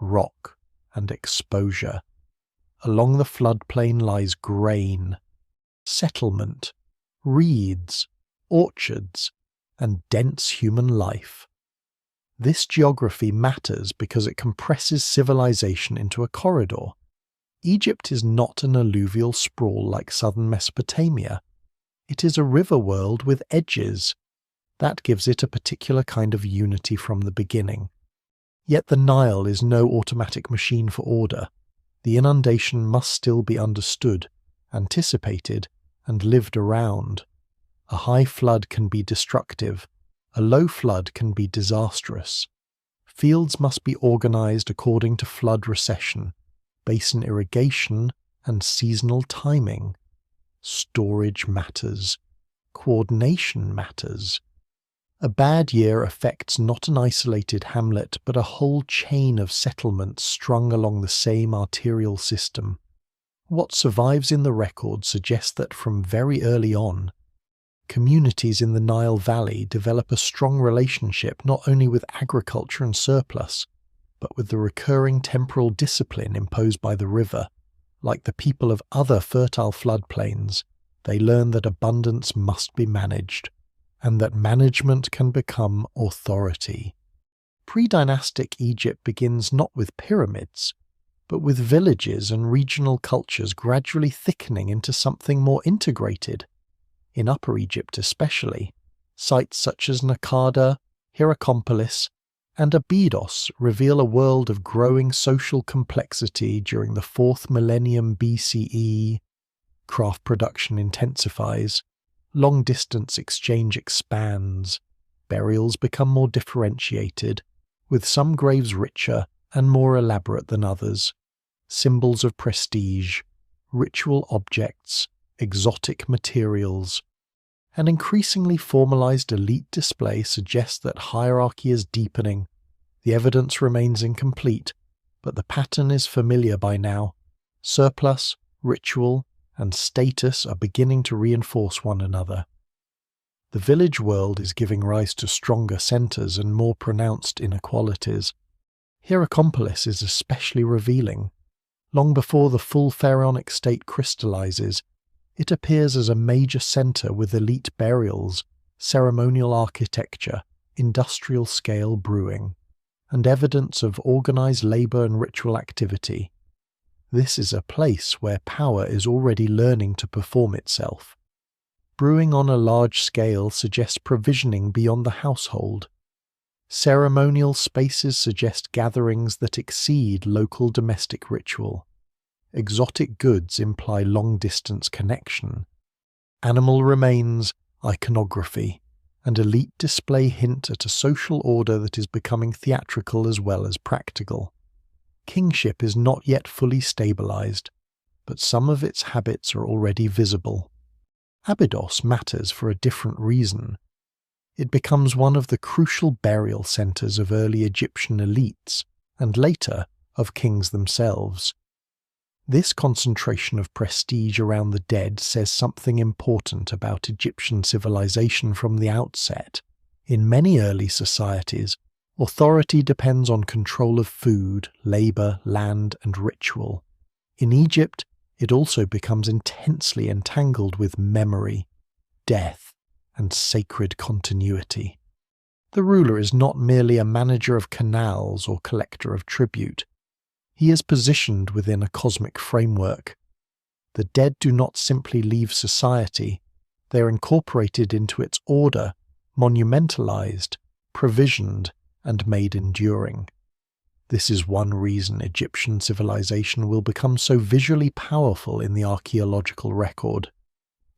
rock, and exposure. Along the floodplain lies grain, settlement, reeds, orchards, and dense human life. This geography matters because it compresses civilization into a corridor. Egypt is not an alluvial sprawl like southern Mesopotamia. It is a river world with edges. That gives it a particular kind of unity from the beginning. Yet the Nile is no automatic machine for order. The inundation must still be understood, anticipated, and lived around. A high flood can be destructive. A low flood can be disastrous. Fields must be organized according to flood recession, basin irrigation, and seasonal timing. Storage matters. Coordination matters. A bad year affects not an isolated hamlet, but a whole chain of settlements strung along the same arterial system. What survives in the record suggests that from very early on, communities in the Nile Valley develop a strong relationship not only with agriculture and surplus, but with the recurring temporal discipline imposed by the river. Like the people of other fertile floodplains, they learn that abundance must be managed, and that management can become authority. Pre-dynastic Egypt begins not with pyramids, but with villages and regional cultures gradually thickening into something more integrated. In Upper Egypt especially, sites such as Nakada, Hierakonpolis, and Abydos reveal a world of growing social complexity during the 4th millennium BCE. Craft production intensifies, long-distance exchange expands, burials become more differentiated, with some graves richer and more elaborate than others, symbols of prestige, ritual objects, exotic materials. An increasingly formalized elite display suggests that hierarchy is deepening. The evidence remains incomplete, but the pattern is familiar by now. Surplus, ritual, and status are beginning to reinforce one another. The village world is giving rise to stronger centers and more pronounced inequalities. Hierakonpolis is especially revealing. Long before the full pharaonic state crystallizes, it appears as a major center with elite burials, ceremonial architecture, industrial-scale brewing, and evidence of organized labor and ritual activity. This is a place where power is already learning to perform itself. Brewing on a large scale suggests provisioning beyond the household. Ceremonial spaces suggest gatherings that exceed local domestic ritual. Exotic goods imply long-distance connection. Animal remains, iconography, and elite display hint at a social order that is becoming theatrical as well as practical. Kingship is not yet fully stabilized, but some of its habits are already visible. Abydos matters for a different reason. It becomes one of the crucial burial centers of early Egyptian elites, and later of kings themselves. This concentration of prestige around the dead says something important about Egyptian civilization from the outset. In many early societies, authority depends on control of food, labor, land, and ritual. In Egypt, it also becomes intensely entangled with memory, death, and sacred continuity. The ruler is not merely a manager of canals or collector of tribute. He is positioned within a cosmic framework. The dead do not simply leave society, they are incorporated into its order, monumentalized, provisioned, and made enduring. This is one reason Egyptian civilization will become so visually powerful in the archaeological record.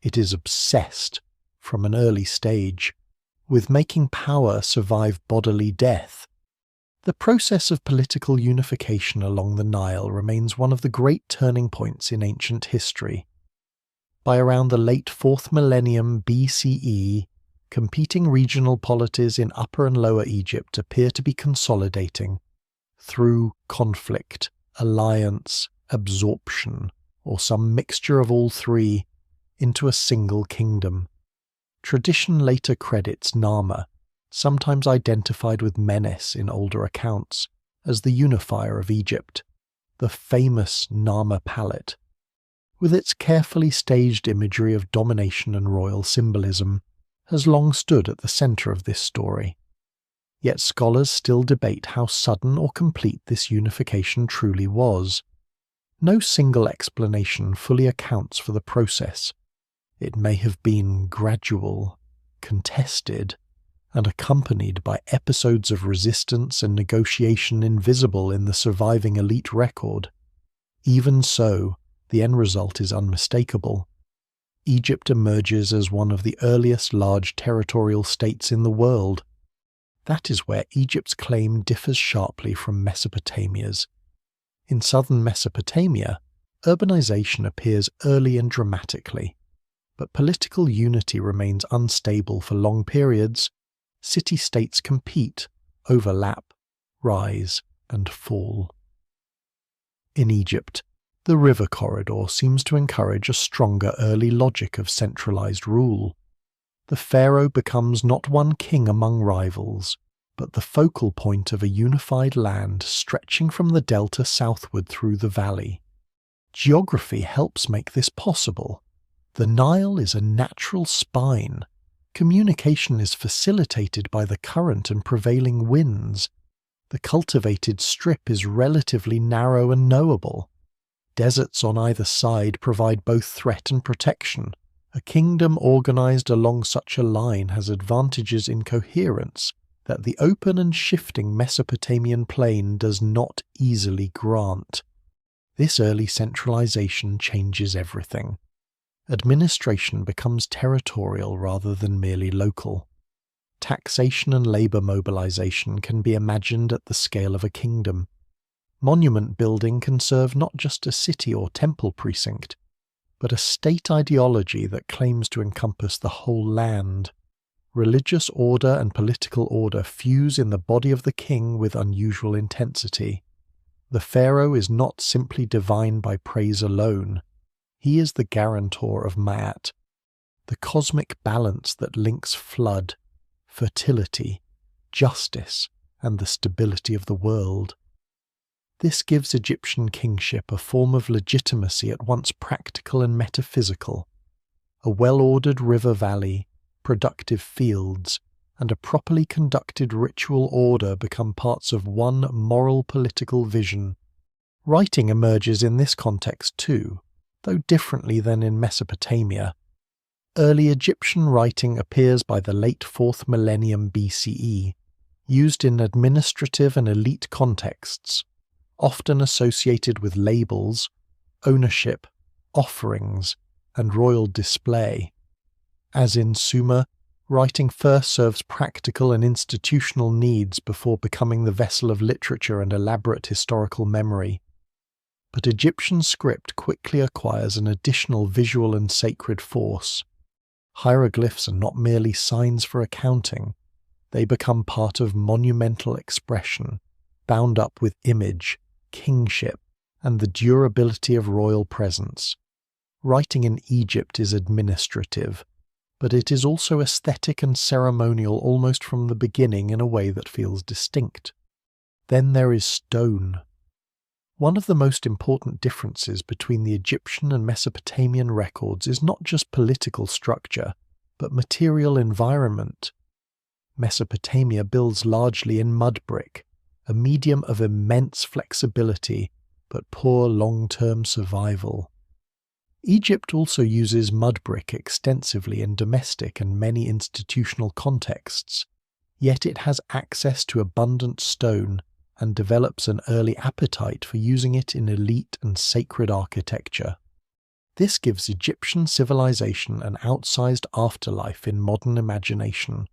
It is obsessed, from an early stage, with making power survive bodily death. The process of political unification along the Nile remains one of the great turning points in ancient history. By around the late 4th millennium BCE, competing regional polities in Upper and Lower Egypt appear to be consolidating through conflict, alliance, absorption, or some mixture of all three, into a single kingdom. Tradition later credits Narmer, sometimes identified with Menes in older accounts, as the unifier of Egypt, the famous Narmer palette. With its carefully staged imagery of domination and royal symbolism, has long stood at the centre of this story. Yet scholars still debate how sudden or complete this unification truly was. No single explanation fully accounts for the process. It may have been gradual, contested, and accompanied by episodes of resistance and negotiation invisible in the surviving elite record. Even so, the end result is unmistakable. Egypt emerges as one of the earliest large territorial states in the world. That is where Egypt's claim differs sharply from Mesopotamia's. In southern Mesopotamia, urbanization appears early and dramatically, but political unity remains unstable for long periods. City-states compete, overlap, rise, and fall. In Egypt, the river corridor seems to encourage a stronger early logic of centralized rule. The pharaoh becomes not one king among rivals, but the focal point of a unified land stretching from the delta southward through the valley. Geography helps make this possible. The Nile is a natural spine. Communication is facilitated by the current and prevailing winds. The cultivated strip is relatively narrow and knowable. Deserts on either side provide both threat and protection. A kingdom organized along such a line has advantages in coherence that the open and shifting Mesopotamian plain does not easily grant. This early centralization changes everything. Administration becomes territorial rather than merely local. Taxation and labor mobilization can be imagined at the scale of a kingdom. Monument building can serve not just a city or temple precinct, but a state ideology that claims to encompass the whole land. Religious order and political order fuse in the body of the king with unusual intensity. The pharaoh is not simply divine by praise alone. He is the guarantor of Ma'at, the cosmic balance that links flood, fertility, justice, and the stability of the world. This gives Egyptian kingship a form of legitimacy at once practical and metaphysical. A well-ordered river valley, productive fields, and a properly conducted ritual order become parts of one moral political vision. Writing emerges in this context too, though differently than in Mesopotamia. Early Egyptian writing appears by the late 4th millennium BCE, used in administrative and elite contexts, often associated with labels, ownership, offerings, and royal display. As in Sumer, writing first serves practical and institutional needs before becoming the vessel of literature and elaborate historical memory. But Egyptian script quickly acquires an additional visual and sacred force. Hieroglyphs are not merely signs for accounting. They become part of monumental expression, bound up with image, kingship, and the durability of royal presence. Writing in Egypt is administrative, but it is also aesthetic and ceremonial almost from the beginning in a way that feels distinct. Then there is stone. One of the most important differences between the Egyptian and Mesopotamian records is not just political structure, but material environment. Mesopotamia builds largely in mud brick, a medium of immense flexibility but poor long-term survival. Egypt also uses mud brick extensively in domestic and many institutional contexts, yet it has access to abundant stone and develops an early appetite for using it in elite and sacred architecture. This gives Egyptian civilization an outsized afterlife in modern imagination.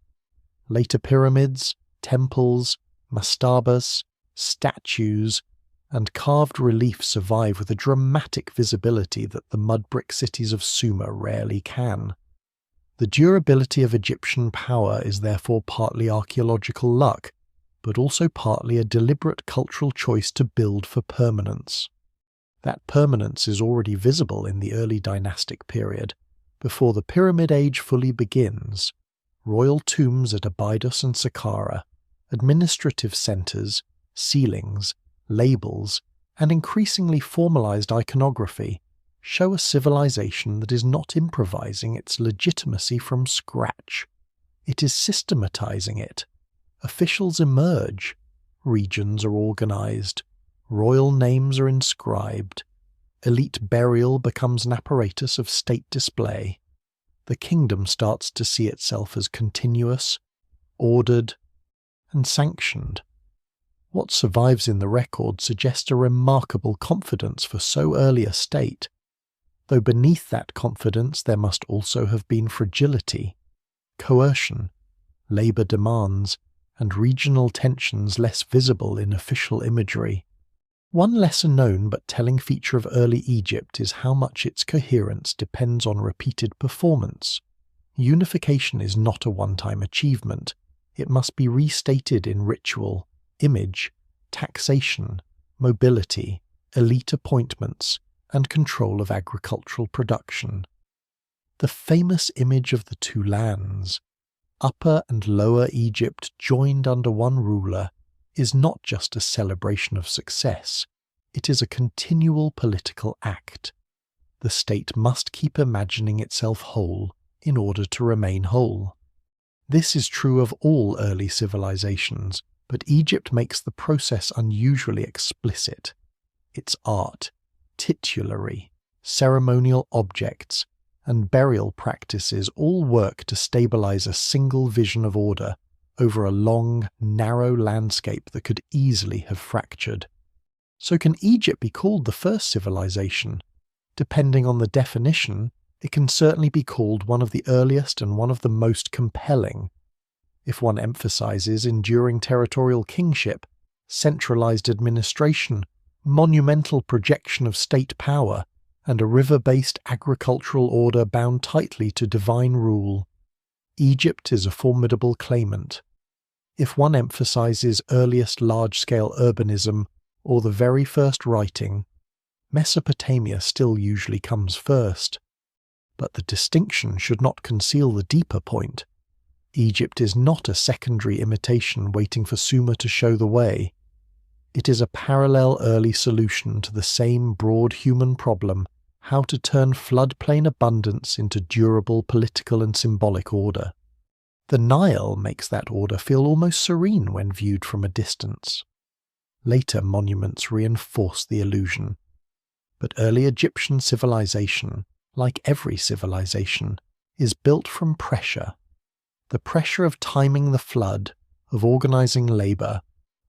Later pyramids, temples, mastabas, statues, and carved relief survive with a dramatic visibility that the mud brick cities of Sumer rarely can. The durability of Egyptian power is therefore partly archaeological luck, but also partly a deliberate cultural choice to build for permanence. That permanence is already visible in the early dynastic period, before the Pyramid Age fully begins. Royal tombs at Abydos and Saqqara, administrative centres, ceilings, labels, and increasingly formalized iconography show a civilization that is not improvising its legitimacy from scratch. It is systematizing it. Officials emerge, regions are organized, royal names are inscribed, elite burial becomes an apparatus of state display. The kingdom starts to see itself as continuous, ordered, and sanctioned. What survives in the record suggests a remarkable confidence for so early a state, though beneath that confidence there must also have been fragility, coercion, labour demands, and regional tensions less visible in official imagery. One lesser known but telling feature of early Egypt is how much its coherence depends on repeated performance. Unification is not a one-time achievement. It must be restated in ritual, image, taxation, mobility, elite appointments, and control of agricultural production. The famous image of the two lands, Upper and Lower Egypt joined under one ruler, is not just a celebration of success, it is a continual political act. The state must keep imagining itself whole in order to remain whole. This is true of all early civilizations, but Egypt makes the process unusually explicit. Its art, titulary, ceremonial objects, and burial practices all work to stabilize a single vision of order over a long, narrow landscape that could easily have fractured. So can Egypt be called the first civilization? Depending on the definition, it can certainly be called one of the earliest and one of the most compelling. If one emphasizes enduring territorial kingship, centralized administration, monumental projection of state power, and a river-based agricultural order bound tightly to divine rule, Egypt is a formidable claimant. If one emphasizes earliest large-scale urbanism or the very first writing, Mesopotamia still usually comes first. But the distinction should not conceal the deeper point. Egypt is not a secondary imitation waiting for Sumer to show the way. It is a parallel early solution to the same broad human problem, how to turn floodplain abundance into durable political and symbolic order. The Nile makes that order feel almost serene when viewed from a distance. Later monuments reinforce the illusion. But early Egyptian civilization, like every civilization, is built from pressure. The pressure of timing the flood, of organizing labor,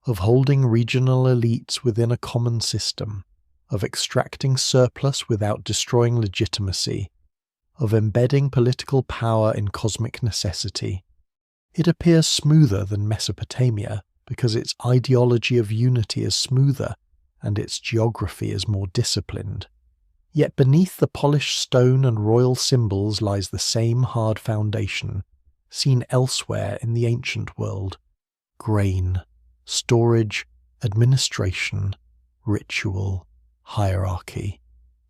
of holding regional elites within a common system, of extracting surplus without destroying legitimacy, of embedding political power in cosmic necessity. It appears smoother than Mesopotamia because its ideology of unity is smoother and its geography is more disciplined. Yet beneath the polished stone and royal symbols lies the same hard foundation, seen elsewhere in the ancient world: grain, storage, administration, ritual, hierarchy,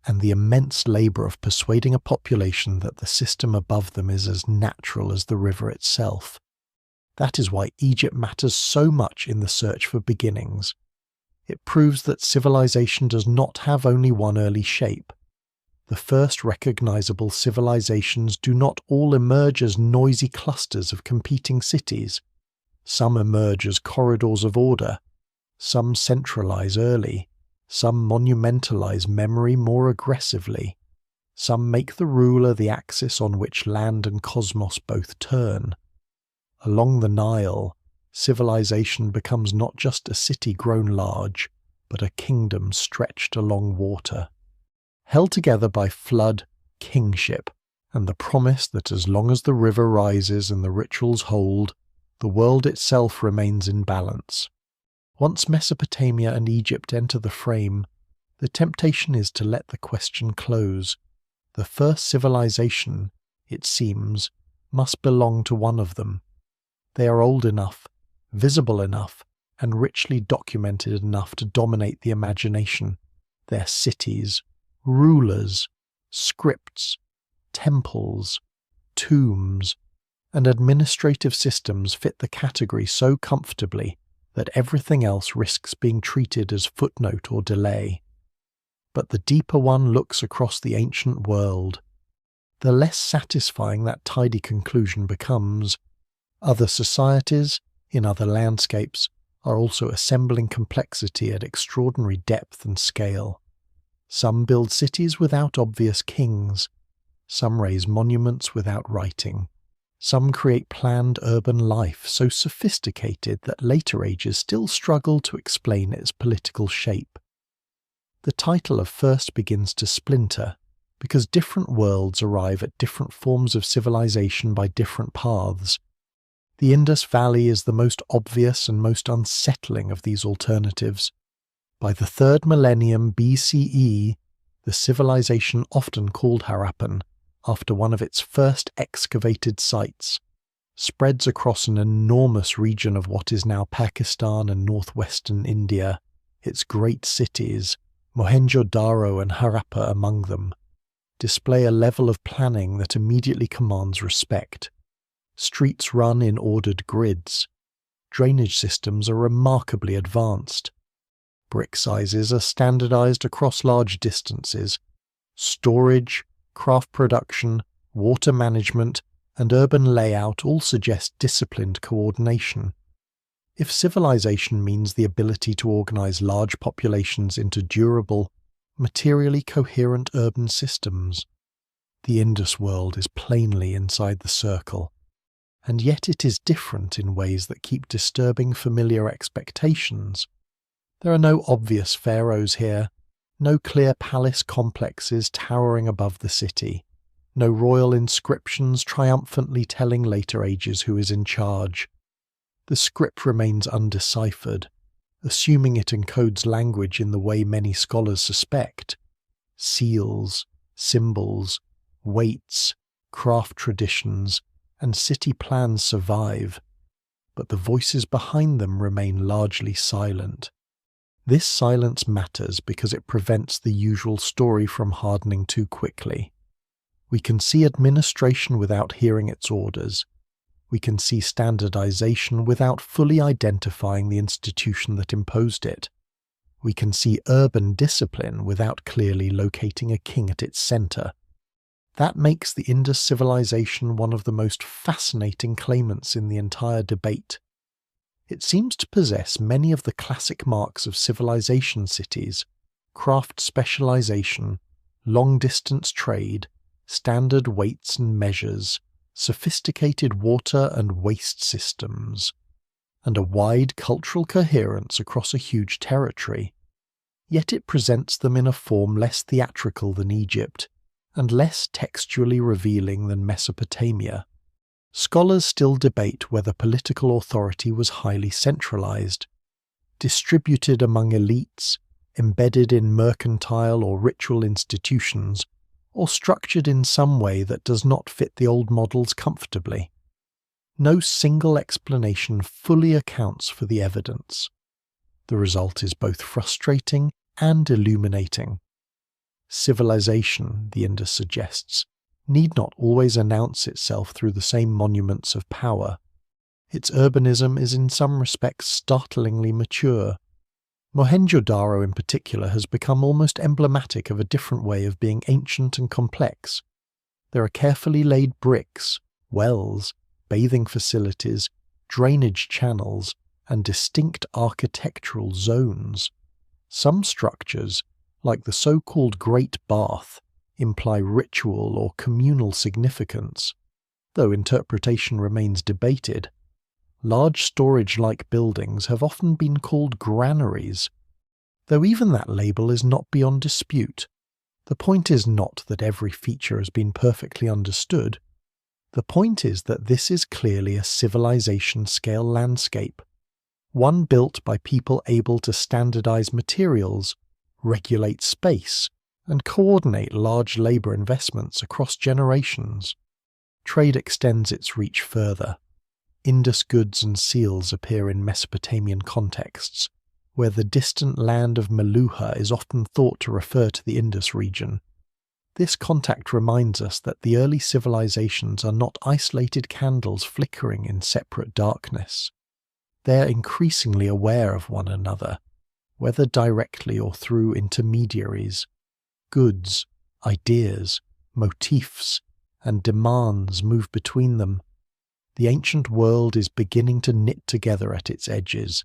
and the immense labor of persuading a population that the system above them is as natural as the river itself. That is why Egypt matters so much in the search for beginnings. It proves that civilization does not have only one early shape. The first recognizable civilizations do not all emerge as noisy clusters of competing cities. Some emerge as corridors of order. Some centralize early. Some monumentalize memory more aggressively. Some make the ruler the axis on which land and cosmos both turn. Along the Nile, civilization becomes not just a city grown large, but a kingdom stretched along water, held together by flood, kingship, and the promise that as long as the river rises and the rituals hold, the world itself remains in balance. Once Mesopotamia and Egypt enter the frame, the temptation is to let the question close. The first civilization, it seems, must belong to one of them. They are old enough, visible enough, and richly documented enough to dominate the imagination. Their cities, rulers, scripts, temples, tombs, and administrative systems fit the category so comfortably that everything else risks being treated as footnote or delay. But the deeper one looks across the ancient world, the less satisfying that tidy conclusion becomes. Other societies, in other landscapes, are also assembling complexity at extraordinary depth and scale. Some build cities without obvious kings. Some raise monuments without writing. Some create planned urban life so sophisticated that later ages still struggle to explain its political shape. The title of first begins to splinter, because different worlds arrive at different forms of civilization by different paths. The Indus Valley is the most obvious and most unsettling of these alternatives. By the 3rd millennium BCE, the civilization often called Harappan after one of its first excavated sites, spreads across an enormous region of what is now Pakistan and northwestern India, its great cities, Mohenjo-Daro and Harappa among them, display a level of planning that immediately commands respect. Streets run in ordered grids. Drainage systems are remarkably advanced. Brick sizes are standardized across large distances. Storage, craft production, water management, and urban layout all suggest disciplined coordination. If civilization means the ability to organize large populations into durable, materially coherent urban systems, the Indus world is plainly inside the circle. And yet it is different in ways that keep disturbing familiar expectations. There are no obvious pharaohs here, no clear palace complexes towering above the city, no royal inscriptions triumphantly telling later ages who is in charge. The script remains undeciphered, assuming it encodes language in the way many scholars suspect. Seals, symbols, weights, craft traditions, and city plans survive, but the voices behind them remain largely silent. This silence matters because it prevents the usual story from hardening too quickly. We can see administration without hearing its orders. We can see standardization without fully identifying the institution that imposed it. We can see urban discipline without clearly locating a king at its center. That makes the Indus civilization one of the most fascinating claimants in the entire debate. It seems to possess many of the classic marks of civilization cities: craft specialization, long-distance trade, standard weights and measures, sophisticated water and waste systems, and a wide cultural coherence across a huge territory. Yet it presents them in a form less theatrical than Egypt, and less textually revealing than Mesopotamia. Scholars still debate whether political authority was highly centralized, distributed among elites, embedded in mercantile or ritual institutions, or structured in some way that does not fit the old models comfortably. No single explanation fully accounts for the evidence. The result is both frustrating and illuminating. Civilization, the Indus suggests, need not always announce itself through the same monuments of power. Its urbanism is in some respects startlingly mature. Mohenjo-Daro in particular has become almost emblematic of a different way of being ancient and complex. There are carefully laid bricks, wells, bathing facilities, drainage channels, and distinct architectural zones. Some structures, like the so-called Great Bath, imply ritual or communal significance, though interpretation remains debated. Large storage-like buildings have often been called granaries, though even that label is not beyond dispute. The point is not that every feature has been perfectly understood. The point is that this is clearly a civilization-scale landscape, one built by people able to standardize materials, regulate space, and coordinate large labor investments across generations. Trade extends its reach further. Indus goods and seals appear in Mesopotamian contexts, where the distant land of Meluha is often thought to refer to the Indus region. This contact reminds us that the early civilizations are not isolated candles flickering in separate darkness. They are increasingly aware of one another, whether directly or through intermediaries. Goods, ideas, motifs, and demands move between them. The ancient world is beginning to knit together at its edges.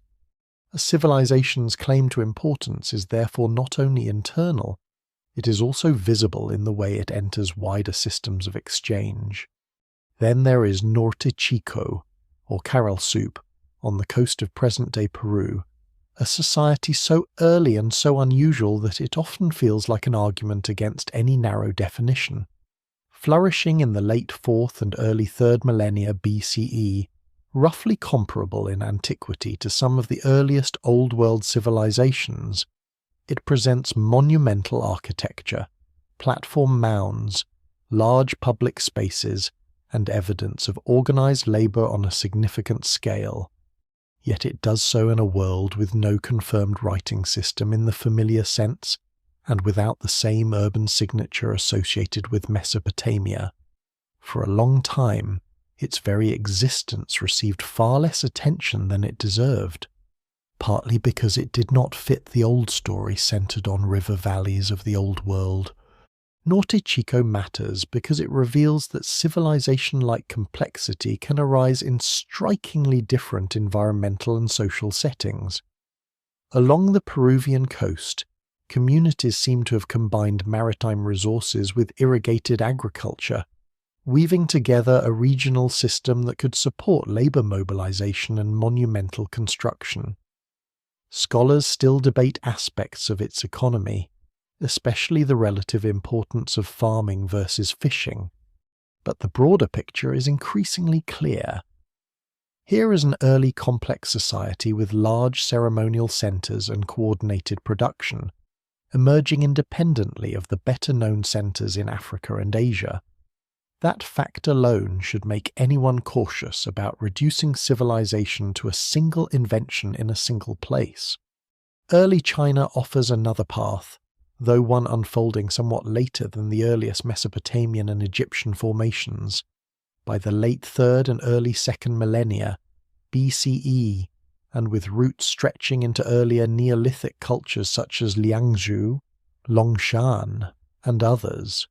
A civilization's claim to importance is therefore not only internal, it is also visible in the way it enters wider systems of exchange. Then there is Norte Chico, or Caral Soup, on the coast of present-day Peru, a society so early and so unusual that it often feels like an argument against any narrow definition. Flourishing in the late 4th and early 3rd millennia BCE, Roughly comparable in antiquity to some of the earliest Old World civilizations, it presents monumental architecture, platform mounds, large public spaces, and evidence of organized labor on a significant scale. Yet it does so in a world with no confirmed writing system in the familiar sense, and without the same urban signature associated with Mesopotamia. For a long time, its very existence received far less attention than it deserved, partly because it did not fit the old story centered on river valleys of the Old World. Norte Chico matters because it reveals that civilization-like complexity can arise in strikingly different environmental and social settings. Along the Peruvian coast, communities seem to have combined maritime resources with irrigated agriculture, weaving together a regional system that could support labor mobilization and monumental construction. Scholars still debate aspects of its economy, especially the relative importance of farming versus fishing, but the broader picture is increasingly clear. Here is an early complex society with large ceremonial centers and coordinated production, emerging independently of the better-known centers in Africa and Asia. That fact alone should make anyone cautious about reducing civilization to a single invention in a single place. Early China offers another path, though one unfolding somewhat later than the earliest Mesopotamian and Egyptian formations. By the late 3rd and early 2nd millennia BCE, and with roots stretching into earlier Neolithic cultures such as Liangzhu, Longshan, and others,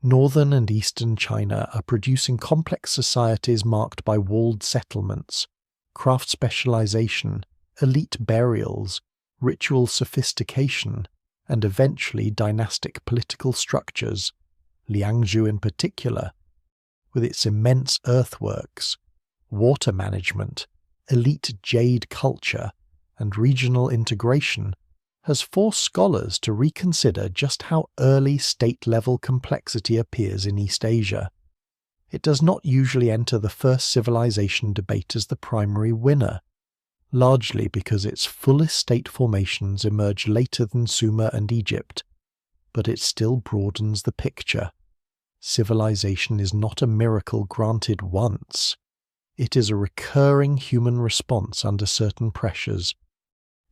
northern and eastern China are producing complex societies marked by walled settlements, craft specialization, elite burials, ritual sophistication, and eventually dynastic political structures, Liangzhu in particular, with its immense earthworks, water management, elite jade culture, and regional integration, has forced scholars to reconsider just how early state-level complexity appears in East Asia. It does not usually enter the first civilization debate as the primary winner, largely because its fullest state formations emerge later than Sumer and Egypt, but it still broadens the picture. Civilization is not a miracle granted once. It is a recurring human response under certain pressures,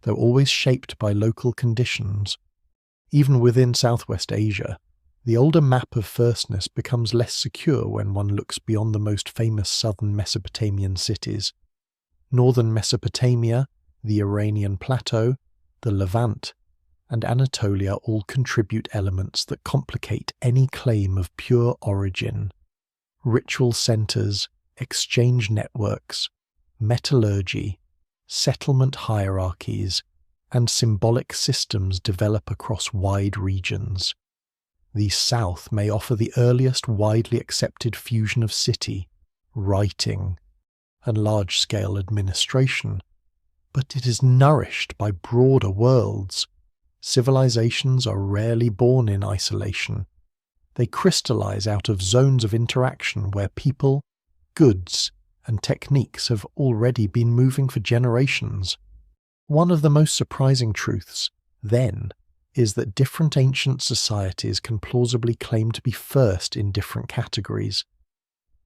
though always shaped by local conditions. Even within Southwest Asia, the older map of firstness becomes less secure when one looks beyond the most famous southern Mesopotamian cities. Northern Mesopotamia, the Iranian Plateau, the Levant, and Anatolia all contribute elements that complicate any claim of pure origin. Ritual centers, exchange networks, metallurgy, settlement hierarchies, and symbolic systems develop across wide regions. The South may offer the earliest widely accepted fusion of city, writing, and large-scale administration, but it is nourished by broader worlds. Civilizations are rarely born in isolation. They crystallize out of zones of interaction where people, goods, and techniques have already been moving for generations. One of the most surprising truths, then, is that different ancient societies can plausibly claim to be first in different categories.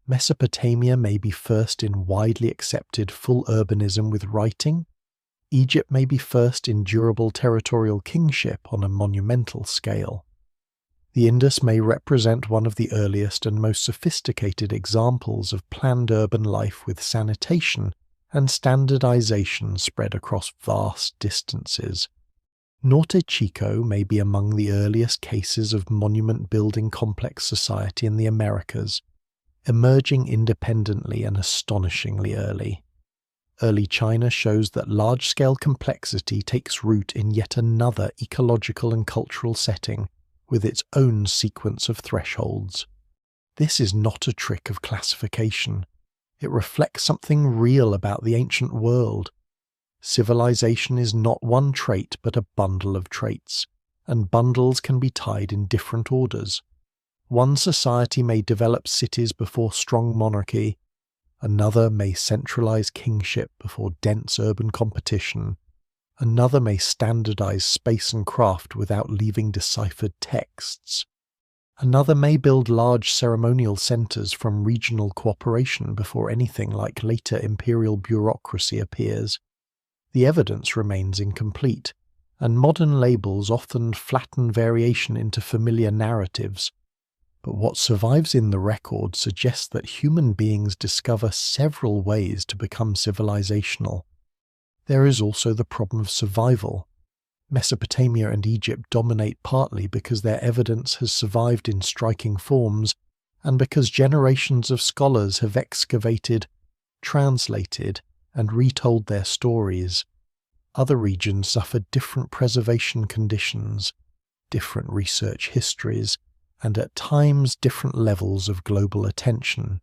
Mesopotamia may be first in widely accepted full urbanism with writing. Egypt may be first in durable territorial kingship on a monumental scale. The Indus may represent one of the earliest and most sophisticated examples of planned urban life with sanitation and standardization spread across vast distances. Norte Chico may be among the earliest cases of monument-building complex society in the Americas, emerging independently and astonishingly early. Early China shows that large-scale complexity takes root in yet another ecological and cultural setting, with its own sequence of thresholds. This is not a trick of classification. It reflects something real about the ancient world. Civilization is not one trait but a bundle of traits, and bundles can be tied in different orders. One society may develop cities before strong monarchy, Another may centralize kingship before dense urban competition. Another may standardize space and craft without leaving deciphered texts. Another may build large ceremonial centers from regional cooperation before anything like later imperial bureaucracy appears. The evidence remains incomplete, and modern labels often flatten variation into familiar narratives. But what survives in the record suggests that human beings discover several ways to become civilizational. There is also the problem of survival. Mesopotamia and Egypt dominate partly because their evidence has survived in striking forms, and because generations of scholars have excavated, translated, and retold their stories. Other regions suffer different preservation conditions, different research histories, and at times different levels of global attention.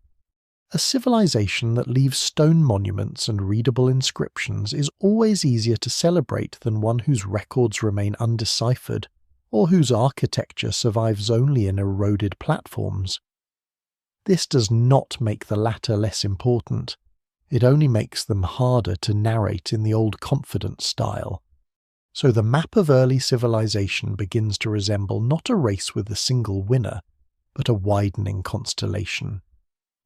A civilization that leaves stone monuments and readable inscriptions is always easier to celebrate than one whose records remain undeciphered, or whose architecture survives only in eroded platforms. This does not make the latter less important. It only makes them harder to narrate in the old confident style. So the map of early civilization begins to resemble not a race with a single winner, but a widening constellation.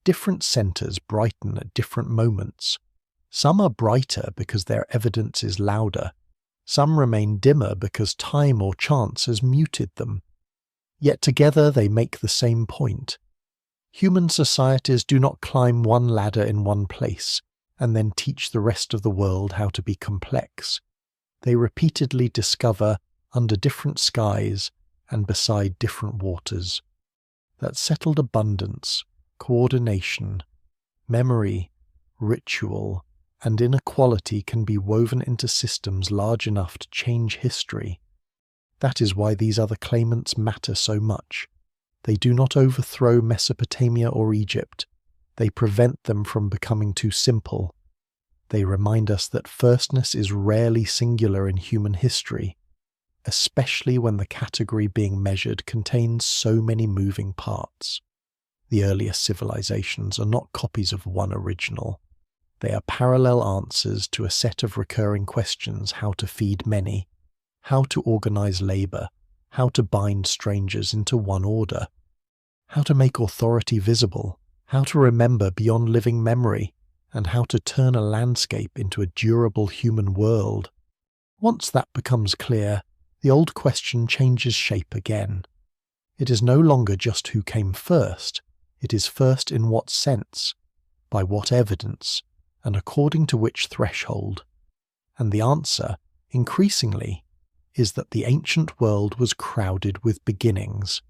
Different centers brighten at different moments. Some are brighter because their evidence is louder. Some remain dimmer because time or chance has muted them. Yet together they make the same point. Human societies do not climb one ladder in one place and then teach the rest of the world how to be complex. They repeatedly discover, under different skies and beside different waters, that settled abundance, coordination, memory, ritual, and inequality can be woven into systems large enough to change history. That is why these other claimants matter so much. They do not overthrow Mesopotamia or Egypt. They prevent them from becoming too simple. They remind us that firstness is rarely singular in human history, especially when the category being measured contains so many moving parts. The earliest civilizations are not copies of one original. They are parallel answers to a set of recurring questions: how to feed many, how to organize labor, how to bind strangers into one order, how to make authority visible, how to remember beyond living memory, and how to turn a landscape into a durable human world. Once that becomes clear, the old question changes shape again. It is no longer just who came first, it is first in what sense, by what evidence, and according to which threshold. And the answer, increasingly, is that the ancient world was crowded with beginnings.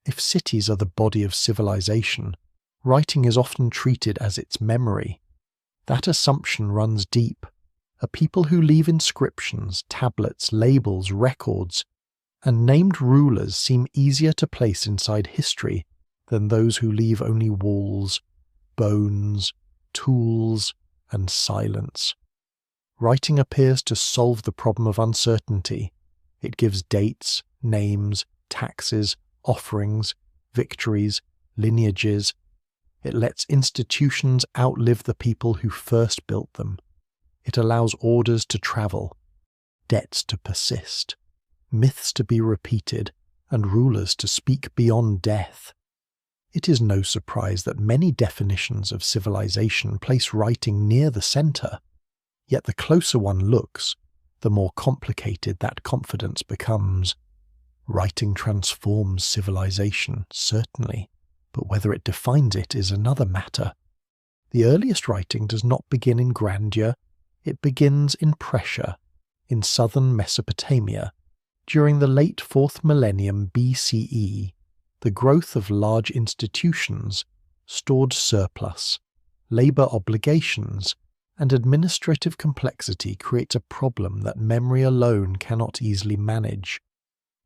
If cities are the body of civilization, writing is often treated as its memory. That assumption runs deep. A people who leave inscriptions, tablets, labels, records, and named rulers seem easier to place inside history than those who leave only walls, bones, tools, and silence. Writing appears to solve the problem of uncertainty. It gives dates, names, taxes, offerings, victories, lineages. It lets institutions outlive the people who first built them. It allows orders to travel, debts to persist, myths to be repeated, and rulers to speak beyond death. It is no surprise that many definitions of civilization place writing near the center. Yet the closer one looks, the more complicated that confidence becomes. Writing transforms civilization, certainly, but whether it defines it is another matter. The earliest writing does not begin in grandeur, it begins in pressure, in southern Mesopotamia. During the late 4th millennium BCE, the growth of large institutions, stored surplus, labor obligations, and administrative complexity creates a problem that memory alone cannot easily manage.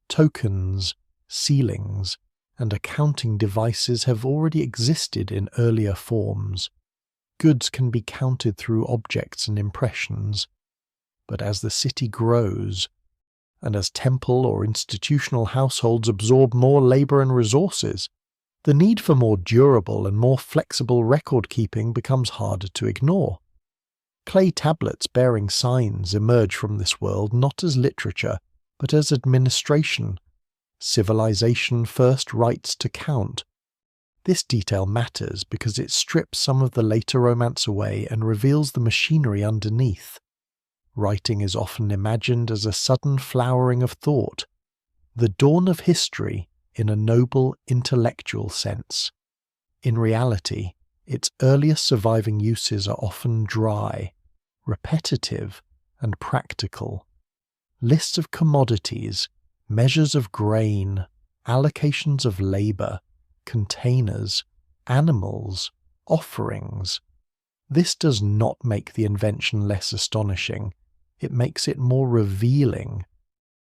Tokens, sealings, and accounting devices have already existed in earlier forms. Goods can be counted through objects and impressions. But as the city grows, and as temple or institutional households absorb more labor and resources, The need for more durable and more flexible record-keeping becomes harder to ignore. Clay tablets bearing signs emerge from this world not as literature, but as administration. Civilization first writes to count. This detail matters because it strips some of the later romance away and reveals the machinery underneath. Writing is often imagined as a sudden flowering of thought, the dawn of history in a noble intellectual sense. In reality, its earliest surviving uses are often dry, repetitive, and practical. Lists of commodities, measures of grain, allocations of labor, containers, animals, offerings. This does not make the invention less astonishing. It makes it more revealing.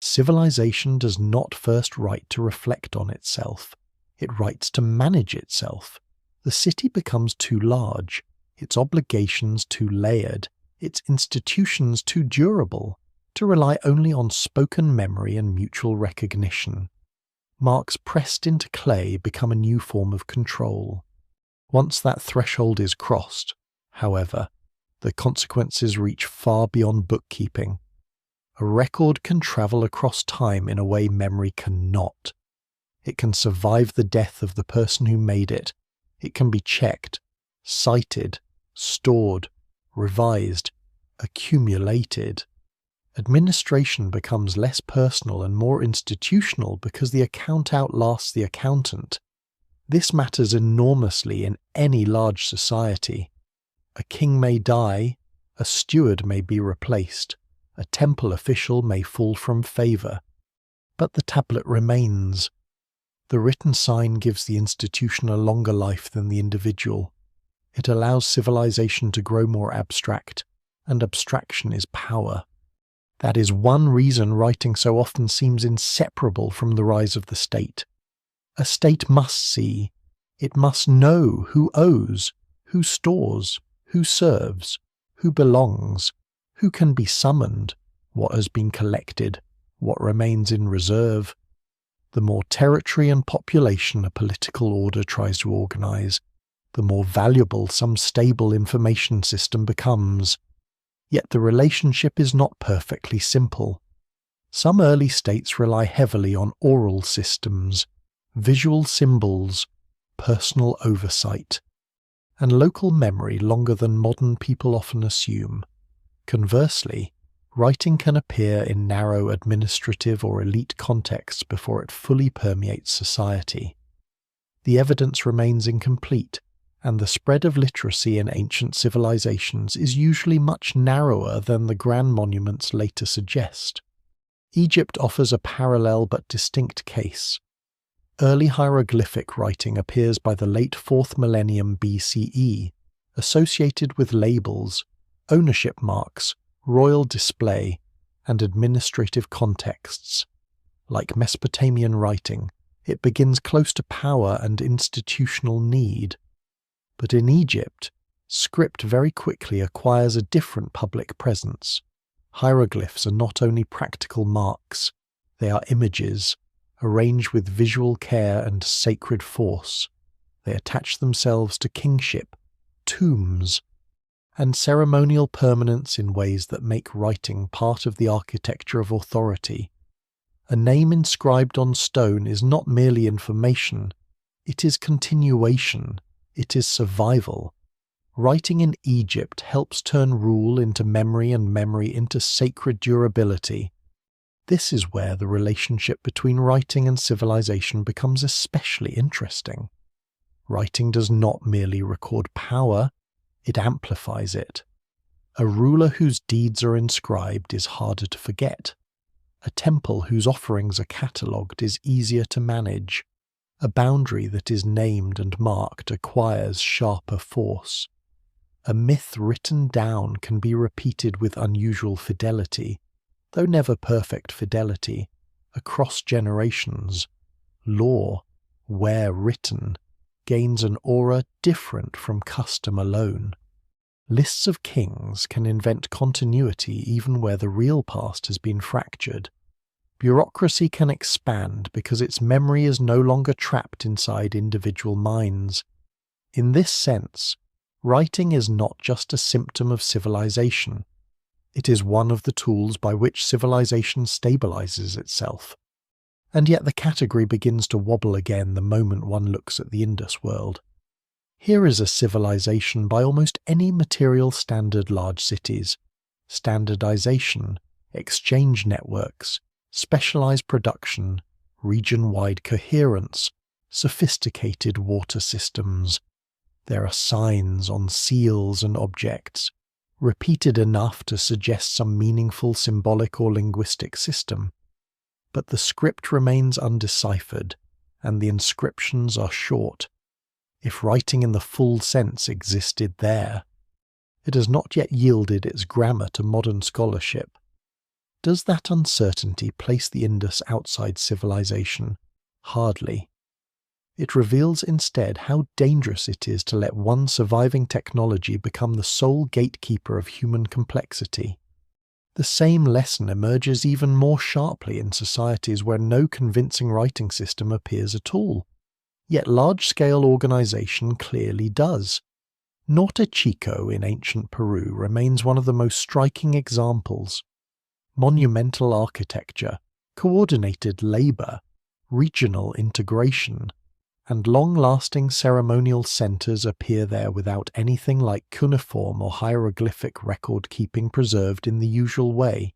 Civilization does not first write to reflect on itself. It writes to manage itself. The city becomes too large, its obligations too layered, its institutions too durable, to rely only on spoken memory and mutual recognition. Marks pressed into clay become a new form of control. Once that threshold is crossed, however, the consequences reach far beyond bookkeeping. A record can travel across time in a way memory cannot. It can survive the death of the person who made it. It can be checked, cited, stored, revised, accumulated. Administration becomes less personal and more institutional because the account outlasts the accountant. This matters enormously in any large society. A king may die, a steward may be replaced, a temple official may fall from favor, but the tablet remains. The written sign gives the institution a longer life than the individual. It allows civilization to grow more abstract, and abstraction is power. That is one reason writing so often seems inseparable from the rise of the state. A state must see, it must know who owes, who stores, who serves, who belongs, who can be summoned, what has been collected, what remains in reserve. The more territory and population a political order tries to organize, the more valuable some stable information system becomes. Yet the relationship is not perfectly simple. Some early states rely heavily on oral systems, visual symbols, personal oversight, and local memory longer than modern people often assume. Conversely, writing can appear in narrow administrative or elite contexts before it fully permeates society. The evidence remains incomplete, and the spread of literacy in ancient civilizations is usually much narrower than the grand monuments later suggest. Egypt offers a parallel but distinct case. Early hieroglyphic writing appears by the late 4th millennium BCE, associated with labels, ownership marks, royal display, and administrative contexts. Like Mesopotamian writing, it begins close to power and institutional need. But in Egypt, script very quickly acquires a different public presence. Hieroglyphs are not only practical marks, they are images, arranged with visual care and sacred force. They attach themselves to kingship, tombs, and ceremonial permanence in ways that make writing part of the architecture of authority. A name inscribed on stone is not merely information, it is continuation. It is survival. Writing in Egypt helps turn rule into memory and memory into sacred durability. This is where the relationship between writing and civilization becomes especially interesting. Writing does not merely record power, it amplifies it. A ruler whose deeds are inscribed is harder to forget. A temple whose offerings are catalogued is easier to manage. A boundary that is named and marked acquires sharper force. A myth written down can be repeated with unusual fidelity, though never perfect fidelity, across generations. Law, where written, gains an aura different from custom alone. Lists of kings can invent continuity even where the real past has been fractured. Bureaucracy can expand because its memory is no longer trapped inside individual minds. In this sense, writing is not just a symptom of civilization. It is one of the tools by which civilization stabilizes itself. And yet the category begins to wobble again the moment one looks at the Indus world. Here is a civilization by almost any material standard large cities. Standardization, exchange networks, specialized production, region-wide coherence, sophisticated water systems. There are signs on seals and objects, repeated enough to suggest some meaningful symbolic or linguistic system. But the script remains undeciphered, and the inscriptions are short. If writing in the full sense existed there, it has not yet yielded its grammar to modern scholarship. Does that uncertainty place the Indus outside civilization? Hardly. It reveals instead how dangerous it is to let one surviving technology become the sole gatekeeper of human complexity. The same lesson emerges even more sharply in societies where no convincing writing system appears at all. Yet large-scale organization clearly does. Norte Chico in ancient Peru remains one of the most striking examples. Monumental architecture, coordinated labor, regional integration, and long-lasting ceremonial centers appear there without anything like cuneiform or hieroglyphic record-keeping preserved in the usual way.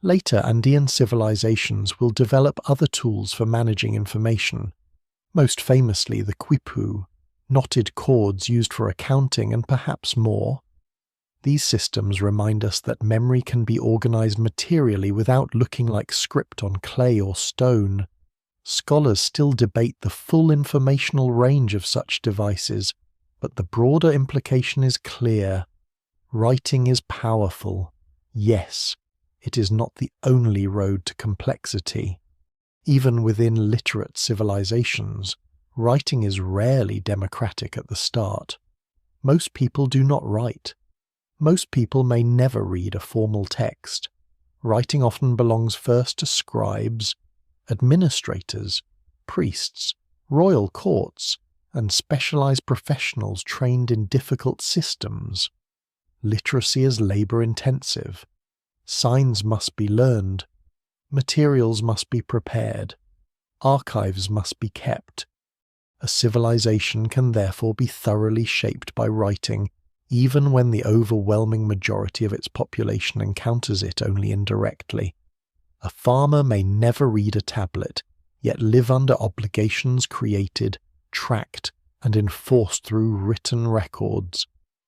Later Andean civilizations will develop other tools for managing information, most famously the quipu, knotted cords used for accounting and perhaps more. These systems remind us that memory can be organized materially without looking like script on clay or stone. Scholars still debate the full informational range of such devices, but the broader implication is clear. Writing is powerful. Yes, it is not the only road to complexity. Even within literate civilizations, writing is rarely democratic at the start. Most people do not write. Most people may never read a formal text. Writing often belongs first to scribes, administrators, priests, royal courts, and specialized professionals trained in difficult systems. Literacy is labor-intensive. Signs must be learned. Materials must be prepared. Archives must be kept. A civilization can therefore be thoroughly shaped by writing, even when the overwhelming majority of its population encounters it only indirectly. A farmer may never read a tablet, yet live under obligations created, tracked, and enforced through written records.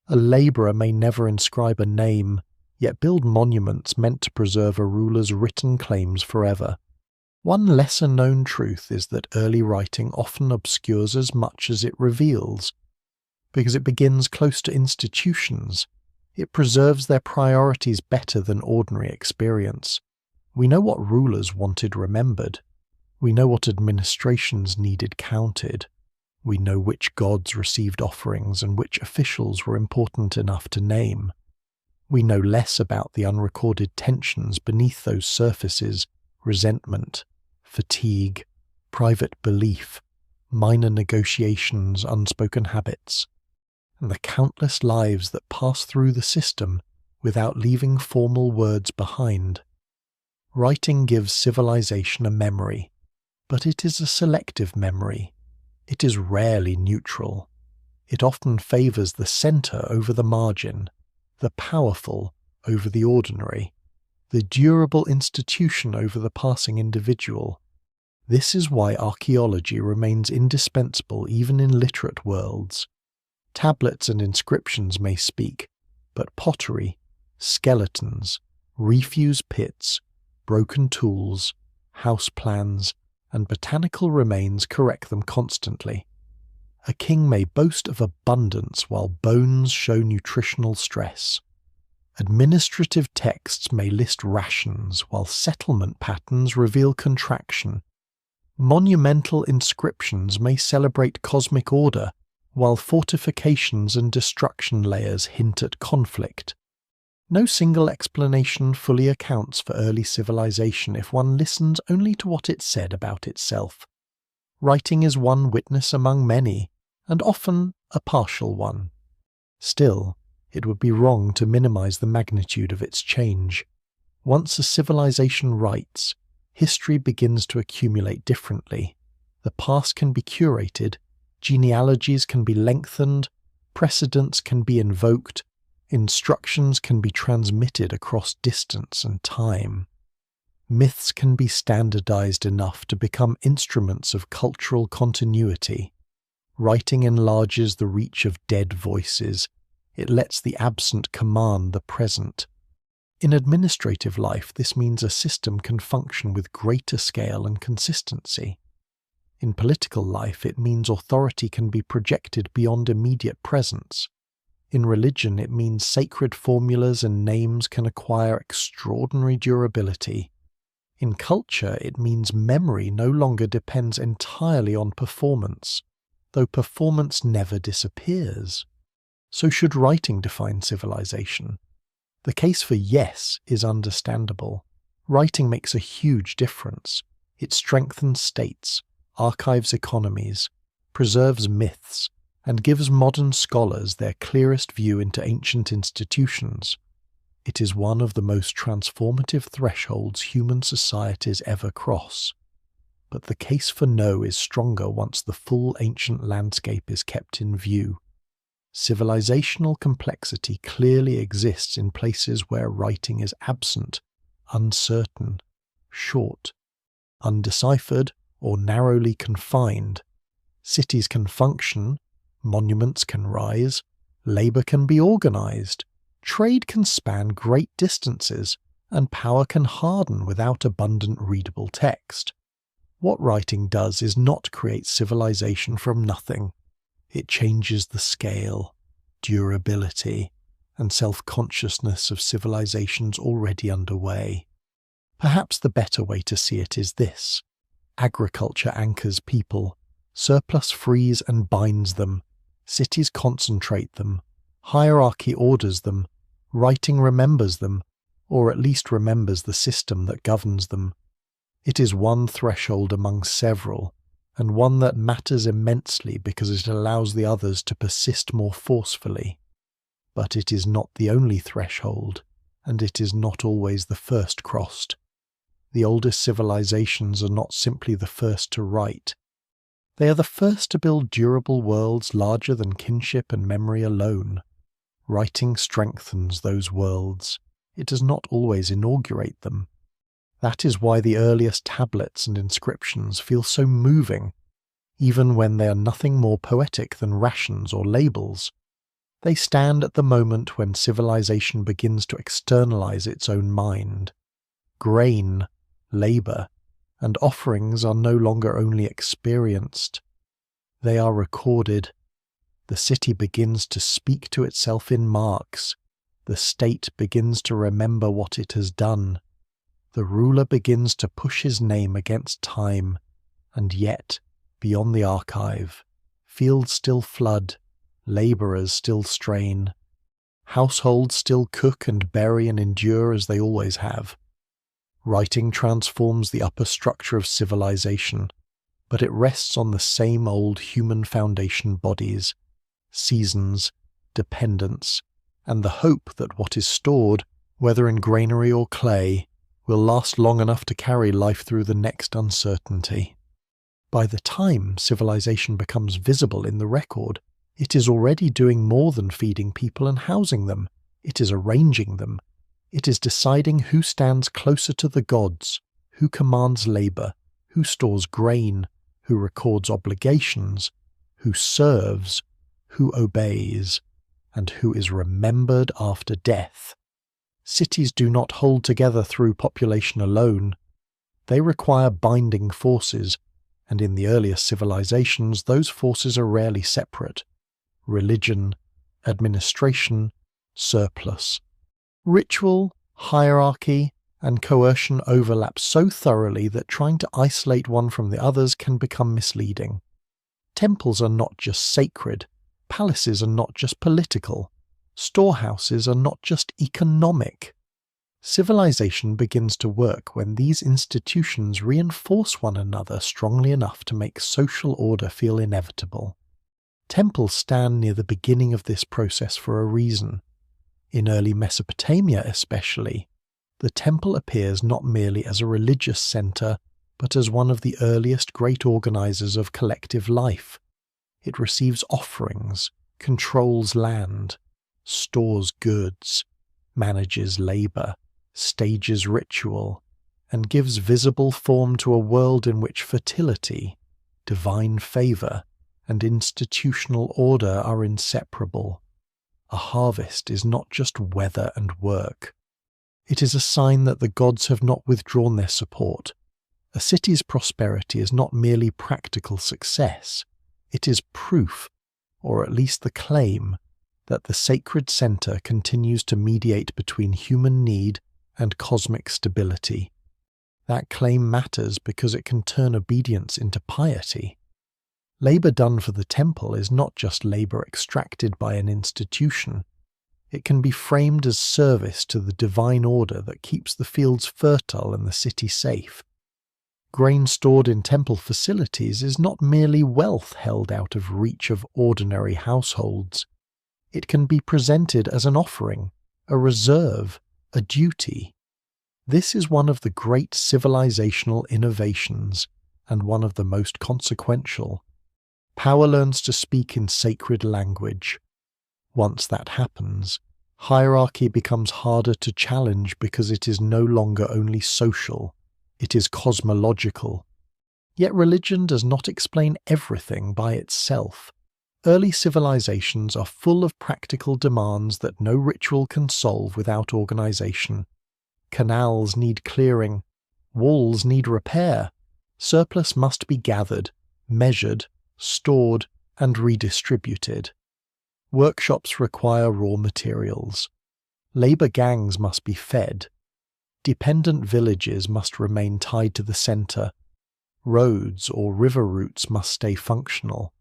A laborer may never inscribe a name, yet build monuments meant to preserve a ruler's written claims forever. One lesser-known truth is that early writing often obscures as much as it reveals. Because it begins close to institutions, it preserves their priorities better than ordinary experience. We know what rulers wanted remembered. We know what administrations needed counted. We know which gods received offerings and which officials were important enough to name. We know less about the unrecorded tensions beneath those surfaces: resentment, fatigue, private belief, minor negotiations, unspoken habits, and the countless lives that pass through the system without leaving formal words behind. Writing gives civilization a memory, but it is a selective memory. It is rarely neutral. It often favors the center over the margin, the powerful over the ordinary, the durable institution over the passing individual. This is why archaeology remains indispensable even in literate worlds. Tablets and inscriptions may speak, but pottery, skeletons, refuse pits, broken tools, house plans, and botanical remains correct them constantly. A king may boast of abundance while bones show nutritional stress. Administrative texts may list rations while settlement patterns reveal contraction. Monumental inscriptions may celebrate cosmic order while fortifications and destruction layers hint at conflict. No single explanation fully accounts for early civilization if one listens only to what it said about itself. Writing is one witness among many, and often a partial one. Still, it would be wrong to minimize the magnitude of its change. Once a civilization writes, history begins to accumulate differently. The past can be curated, genealogies can be lengthened, precedents can be invoked, instructions can be transmitted across distance and time. Myths can be standardized enough to become instruments of cultural continuity. Writing enlarges the reach of dead voices. It lets the absent command the present. In administrative life, this means a system can function with greater scale and consistency. In political life, it means authority can be projected beyond immediate presence. In religion, it means sacred formulas and names can acquire extraordinary durability. In culture, it means memory no longer depends entirely on performance, though performance never disappears. So should writing define civilization? The case for yes is understandable. Writing makes a huge difference. It strengthens states, archives economies, preserves myths, and gives modern scholars their clearest view into ancient institutions. It is one of the most transformative thresholds human societies ever cross. But the case for no is stronger once the full ancient landscape is kept in view. Civilizational complexity clearly exists in places where writing is absent, uncertain, short, undeciphered, or narrowly confined. Cities can function, monuments can rise, labor can be organized, trade can span great distances, and power can harden without abundant readable text. What writing does is not create civilization from nothing. It changes the scale, durability, and self-consciousness of civilizations already underway. Perhaps the better way to see it is this. Agriculture anchors people, surplus frees and binds them, cities concentrate them, hierarchy orders them, writing remembers them, or at least remembers the system that governs them. It is one threshold among several, and one that matters immensely because it allows the others to persist more forcefully. But it is not the only threshold, and it is not always the first crossed. The oldest civilizations are not simply the first to write. They are the first to build durable worlds larger than kinship and memory alone. Writing strengthens those worlds. It does not always inaugurate them. That is why the earliest tablets and inscriptions feel so moving, even when they are nothing more poetic than rations or labels. They stand at the moment when civilization begins to externalize its own mind. Grain, labor, and offerings are no longer only experienced. They are recorded. The city begins to speak to itself in marks. The state begins to remember what it has done. The ruler begins to push his name against time, and yet, beyond the archive, fields still flood, labourers still strain, households still cook and bury and endure as they always have. Writing transforms the upper structure of civilization, but it rests on the same old human foundation bodies, seasons, dependence, and the hope that what is stored, whether in granary or clay, will last long enough to carry life through the next uncertainty. By the time civilization becomes visible in the record, it is already doing more than feeding people and housing them. It is arranging them. It is deciding who stands closer to the gods, who commands labor, who stores grain, who records obligations, who serves, who obeys, and who is remembered after death. Cities do not hold together through population alone. They require binding forces, and in the earliest civilizations those forces are rarely separate. Religion, administration, surplus. Ritual, hierarchy, and coercion overlap so thoroughly that trying to isolate one from the others can become misleading. Temples are not just sacred, palaces are not just political. Storehouses are not just economic. Civilization begins to work when these institutions reinforce one another strongly enough to make social order feel inevitable. Temples stand near the beginning of this process for a reason. In early Mesopotamia especially, the temple appears not merely as a religious center, but as one of the earliest great organizers of collective life. It receives offerings, controls land, stores goods, manages labor, stages ritual, and gives visible form to a world in which fertility, divine favor, and institutional order are inseparable. A harvest is not just weather and work. It is a sign that the gods have not withdrawn their support. A city's prosperity is not merely practical success. It is proof, or at least the claim, that the sacred center continues to mediate between human need and cosmic stability. That claim matters because it can turn obedience into piety. Labor done for the temple is not just labor extracted by an institution. It can be framed as service to the divine order that keeps the fields fertile and the city safe. Grain stored in temple facilities is not merely wealth held out of reach of ordinary households. It can be presented as an offering, a reserve, a duty. This is one of the great civilizational innovations, and one of the most consequential. Power learns to speak in sacred language. Once that happens, hierarchy becomes harder to challenge because it is no longer only social, it is cosmological. Yet religion does not explain everything by itself. Early civilizations are full of practical demands that no ritual can solve without organization. Canals need clearing, walls need repair, surplus must be gathered, measured, stored, and redistributed. Workshops require raw materials. Labor gangs must be fed. Dependent villages must remain tied to the center. Roads or river routes must stay functional.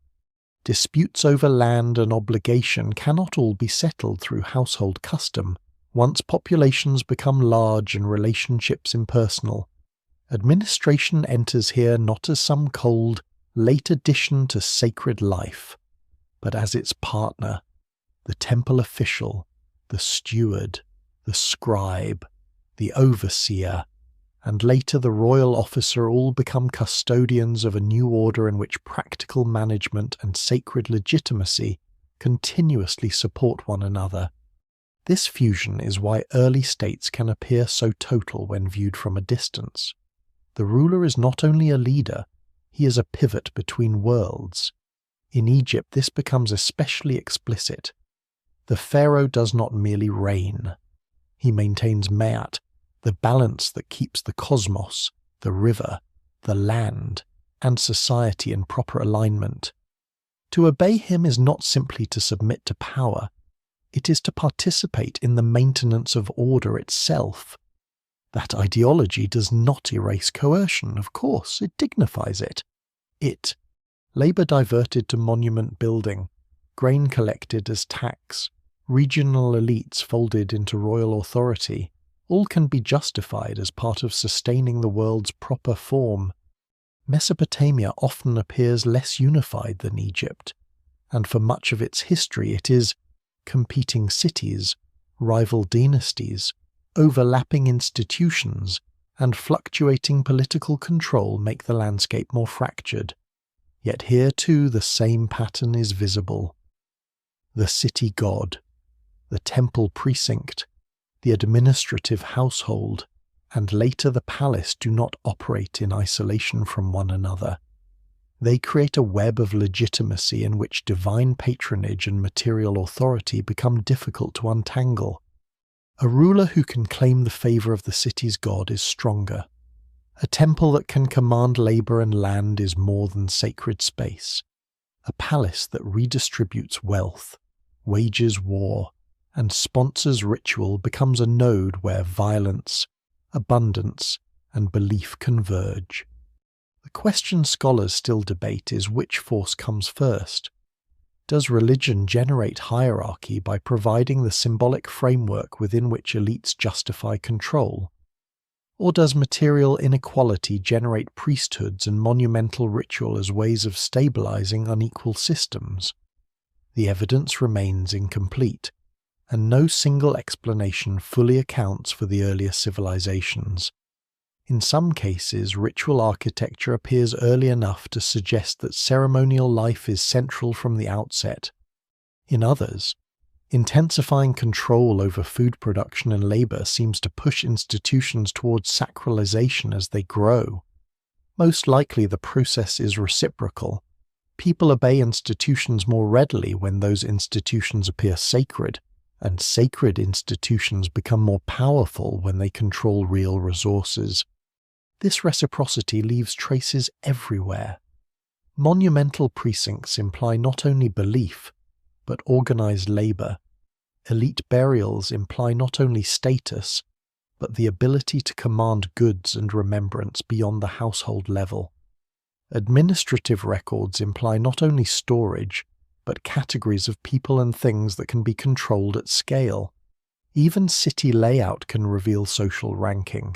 Disputes over land and obligation cannot all be settled through household custom. Once populations become large and relationships impersonal, administration enters here not as some cold, late addition to sacred life, but as its partner, the temple official, the steward, the scribe, the overseer, and later the royal officer all become custodians of a new order in which practical management and sacred legitimacy continuously support one another. This fusion is why early states can appear so total when viewed from a distance. The ruler is not only a leader, he is a pivot between worlds. In Egypt this becomes especially explicit. The pharaoh does not merely reign. He maintains Ma'at, the balance that keeps the cosmos, the river, the land, and society in proper alignment. To obey him is not simply to submit to power, it is to participate in the maintenance of order itself. That ideology does not erase coercion, of course, it dignifies it. Labor diverted to monument building, grain collected as tax, regional elites folded into royal authority, all can be justified as part of sustaining the world's proper form. Mesopotamia often appears less unified than Egypt, and for much of its history it is competing cities, rival dynasties, overlapping institutions, and fluctuating political control make the landscape more fractured. Yet here too the same pattern is visible. The city god, the temple precinct, the administrative household, and later the palace do not operate in isolation from one another. They create a web of legitimacy in which divine patronage and material authority become difficult to untangle. A ruler who can claim the favor of the city's god is stronger. A temple that can command labor and land is more than sacred space. A palace that redistributes wealth, wages war, and sponsors ritual becomes a node where violence, abundance, and belief converge. The question scholars still debate is which force comes first. Does religion generate hierarchy by providing the symbolic framework within which elites justify control? Or does material inequality generate priesthoods and monumental ritual as ways of stabilizing unequal systems? The evidence remains incomplete, and no single explanation fully accounts for the earlier civilizations. In some cases, ritual architecture appears early enough to suggest that ceremonial life is central from the outset. In others, intensifying control over food production and labor seems to push institutions towards sacralization as they grow. Most likely the process is reciprocal. People obey institutions more readily when those institutions appear sacred, and sacred institutions become more powerful when they control real resources. This reciprocity leaves traces everywhere. Monumental precincts imply not only belief, but organized labor. Elite burials imply not only status, but the ability to command goods and remembrance beyond the household level. Administrative records imply not only storage, but categories of people and things that can be controlled at scale. Even city layout can reveal social ranking.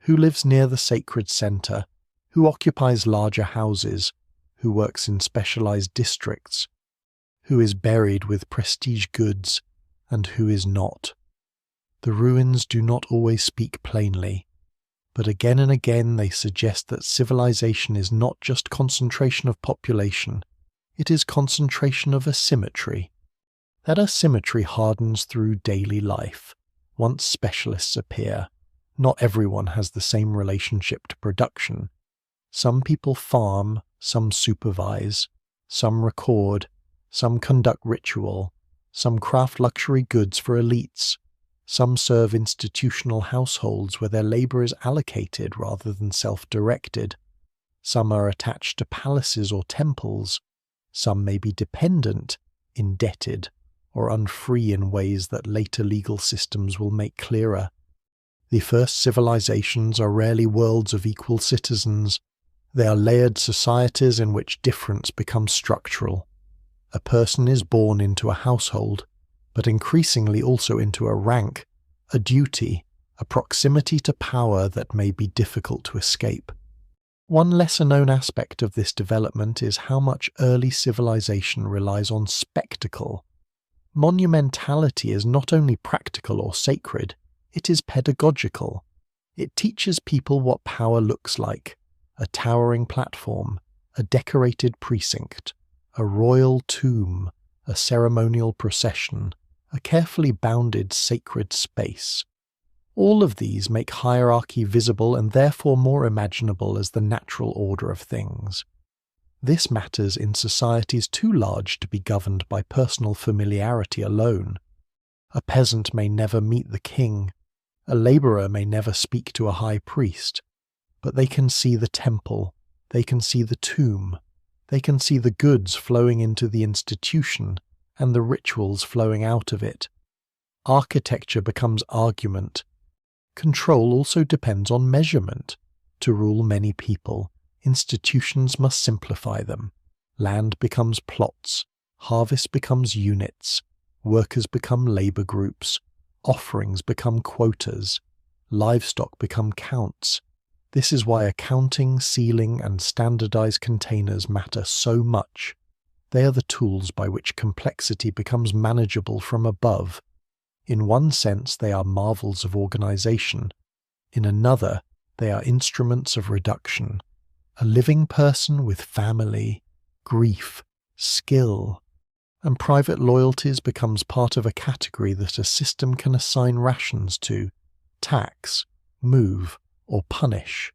Who lives near the sacred center? Who occupies larger houses? Who works in specialized districts? Who is buried with prestige goods, and who is not? The ruins do not always speak plainly, but again and again they suggest that civilization is not just concentration of population, it is concentration of asymmetry. That asymmetry hardens through daily life. Once specialists appear, not everyone has the same relationship to production. Some people farm, some supervise, some record, some conduct ritual, some craft luxury goods for elites, some serve institutional households where their labor is allocated rather than self-directed. Some are attached to palaces or temples. Some may be dependent, indebted, or unfree in ways that later legal systems will make clearer. The first civilizations are rarely worlds of equal citizens. They are layered societies in which difference becomes structural. A person is born into a household, but increasingly also into a rank, a duty, a proximity to power that may be difficult to escape. One lesser-known aspect of this development is how much early civilization relies on spectacle. Monumentality is not only practical or sacred, it is pedagogical. It teaches people what power looks like: a towering platform, a decorated precinct, a royal tomb, a ceremonial procession, a carefully bounded sacred space. All of these make hierarchy visible and therefore more imaginable as the natural order of things. This matters in societies too large to be governed by personal familiarity alone. A peasant may never meet the king, a laborer may never speak to a high priest, but they can see the temple, they can see the tomb, they can see the goods flowing into the institution and the rituals flowing out of it. Architecture becomes argument. Control also depends on measurement. To rule many people, institutions must simplify them. Land becomes plots, harvest becomes units, workers become labor groups, offerings become quotas, livestock become counts. This is why accounting, sealing, and standardized containers matter so much. They are the tools by which complexity becomes manageable from above. In one sense, they are marvels of organization. In another, they are instruments of reduction. A living person with family, grief, skill, and private loyalties becomes part of a category that a system can assign rations to, tax, move, or punish.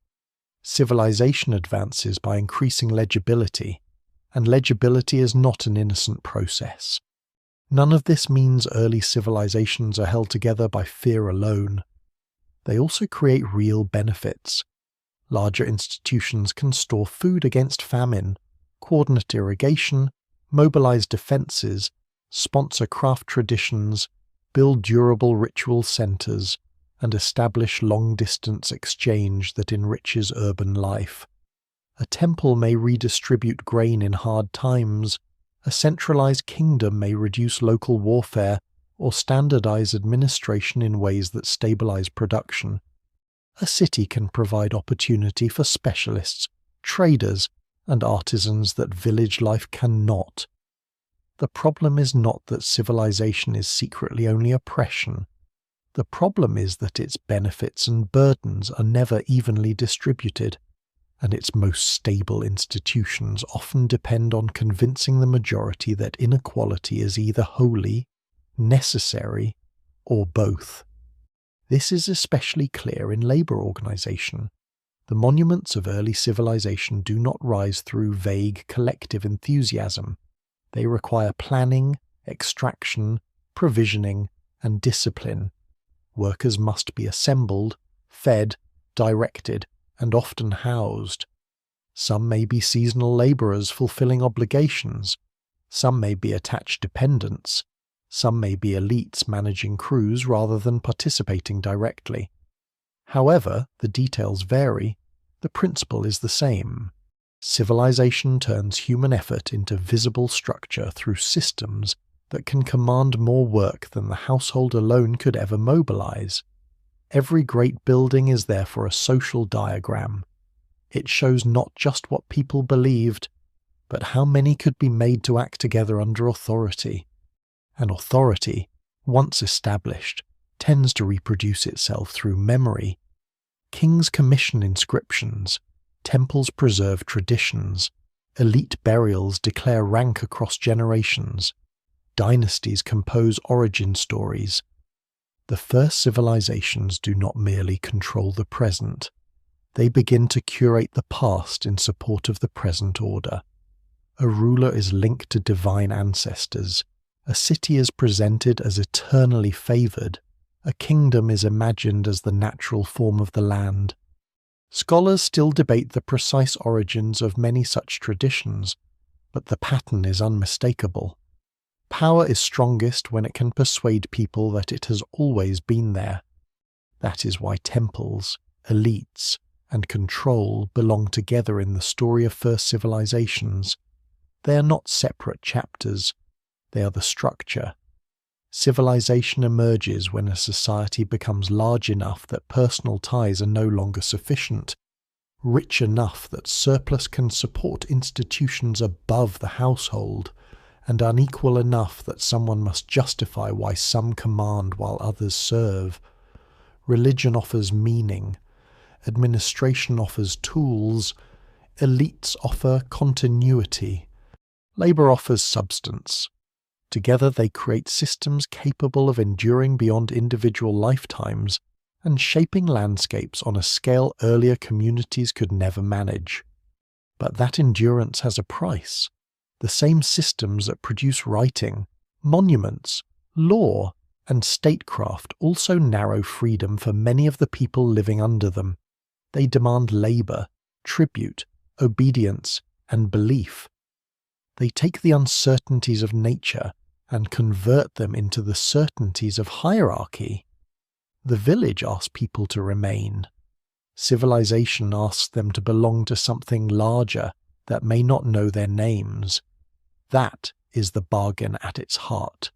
Civilization advances by increasing legibility, and legibility is not an innocent process. None of this means early civilizations are held together by fear alone. They also create real benefits. Larger institutions can store food against famine, coordinate irrigation, mobilize defenses, sponsor craft traditions, build durable ritual centers, and establish long-distance exchange that enriches urban life. A temple may redistribute grain in hard times, A centralized kingdom may reduce local warfare or standardize administration in ways that stabilize production. A city can provide opportunity for specialists, traders, and artisans that village life cannot. The problem is not that civilization is secretly only oppression. The problem is that its benefits and burdens are never evenly distributed, and its most stable institutions often depend on convincing the majority that inequality is either wholly, necessary, or both. This is especially clear in labor organization. The monuments of early civilization do not rise through vague collective enthusiasm. They require planning, extraction, provisioning, and discipline. Workers must be assembled, fed, directed, and often housed. Some may be seasonal laborers fulfilling obligations. Some may be attached dependents. Some may be elites managing crews rather than participating directly. However, the details vary. The principle is the same. Civilization turns human effort into visible structure through systems that can command more work than the household alone could ever mobilize. Every great building is therefore a social diagram. It shows not just what people believed, but how many could be made to act together under authority. And authority, once established, tends to reproduce itself through memory. Kings commission inscriptions, temples preserve traditions, elite burials declare rank across generations, dynasties compose origin stories. The first civilizations do not merely control the present. They begin to curate the past in support of the present order. A ruler is linked to divine ancestors. A city is presented as eternally favored. A kingdom is imagined as the natural form of the land. Scholars still debate the precise origins of many such traditions, but the pattern is unmistakable. Power is strongest when it can persuade people that it has always been there. That is why temples, elites, and control belong together in the story of first civilizations. They are not separate chapters. They are the structure. Civilization emerges when a society becomes large enough that personal ties are no longer sufficient, rich enough that surplus can support institutions above the household, and unequal enough that someone must justify why some command while others serve. Religion offers meaning. Administration offers tools. Elites offer continuity. Labor offers substance. Together they create systems capable of enduring beyond individual lifetimes and shaping landscapes on a scale earlier communities could never manage. But that endurance has a price. The same systems that produce writing, monuments, law, and statecraft also narrow freedom for many of the people living under them. They demand labor, tribute, obedience, and belief. They take the uncertainties of nature and convert them into the certainties of hierarchy. The village asks people to remain. Civilization asks them to belong to something larger that may not know their names. That is the bargain at its heart.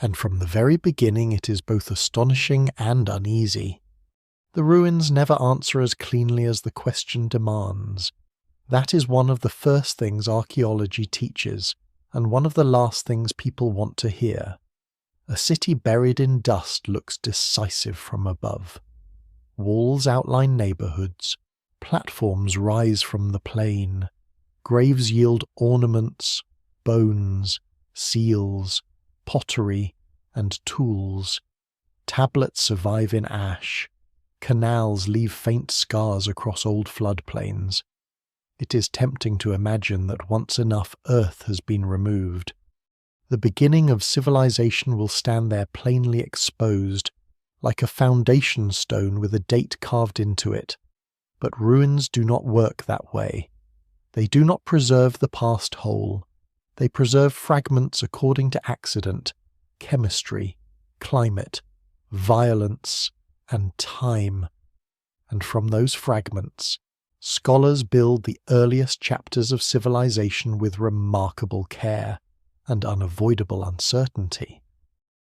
And from the very beginning it is both astonishing and uneasy. The ruins never answer as cleanly as the question demands. That is one of the first things archaeology teaches, and one of the last things people want to hear. A city buried in dust looks decisive from above. Walls outline neighborhoods, platforms rise from the plain, graves yield ornaments, bones, seals, pottery, and tools. Tablets survive in ash. Canals leave faint scars across old floodplains. It is tempting to imagine that once enough earth has been removed, the beginning of civilization will stand there plainly exposed, like a foundation stone with a date carved into it. But ruins do not work that way. They do not preserve the past whole. They preserve fragments according to accident, chemistry, climate, violence, and time. And from those fragments, scholars build the earliest chapters of civilization with remarkable care. and unavoidable uncertainty.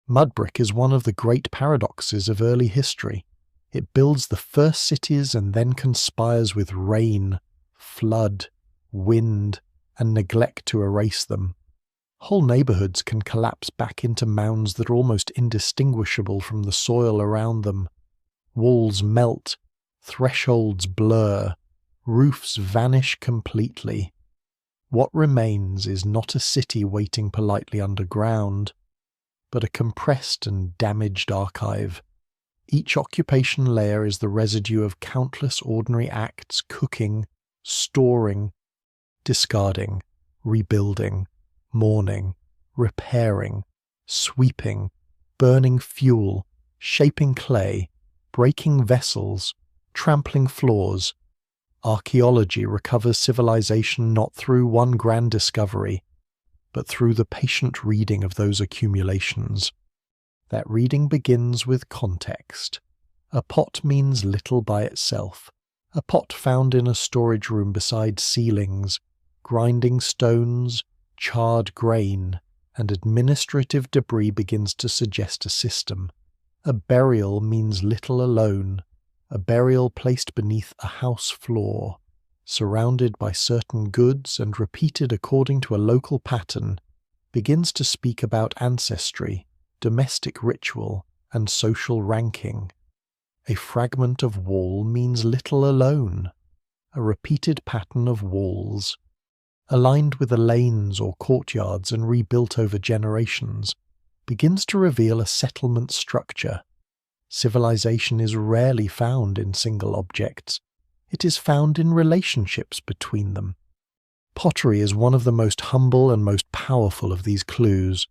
Mudbrick is one of the great paradoxes of early history. It builds the first cities and then conspires with rain, flood, wind, and neglect to erase them. Whole neighborhoods can collapse back into mounds that are almost indistinguishable from the soil around them. Walls melt, thresholds blur, roofs vanish completely. What remains is not a city waiting politely underground, but a compressed and damaged archive. Each occupation layer is the residue of countless ordinary acts cooking, storing, discarding, rebuilding, mourning, repairing, sweeping, burning fuel, shaping clay, breaking vessels, trampling floors. Archaeology recovers civilization not through one grand discovery, but through the patient reading of those accumulations. That reading begins with context. A pot means little by itself. A pot found in a storage room beside ceilings, grinding stones, charred grain, and administrative debris begins to suggest a system. A burial means little alone. A burial placed beneath a house floor, surrounded by certain goods and repeated according to a local pattern, begins to speak about ancestry, domestic ritual, and social ranking. A fragment of wall means little alone. A repeated pattern of walls, aligned with the lanes or courtyards and rebuilt over generations, begins to reveal a settlement structure. Civilization is rarely found in single objects. It is found in relationships between them. Pottery is one of the most humble and most powerful of these clues.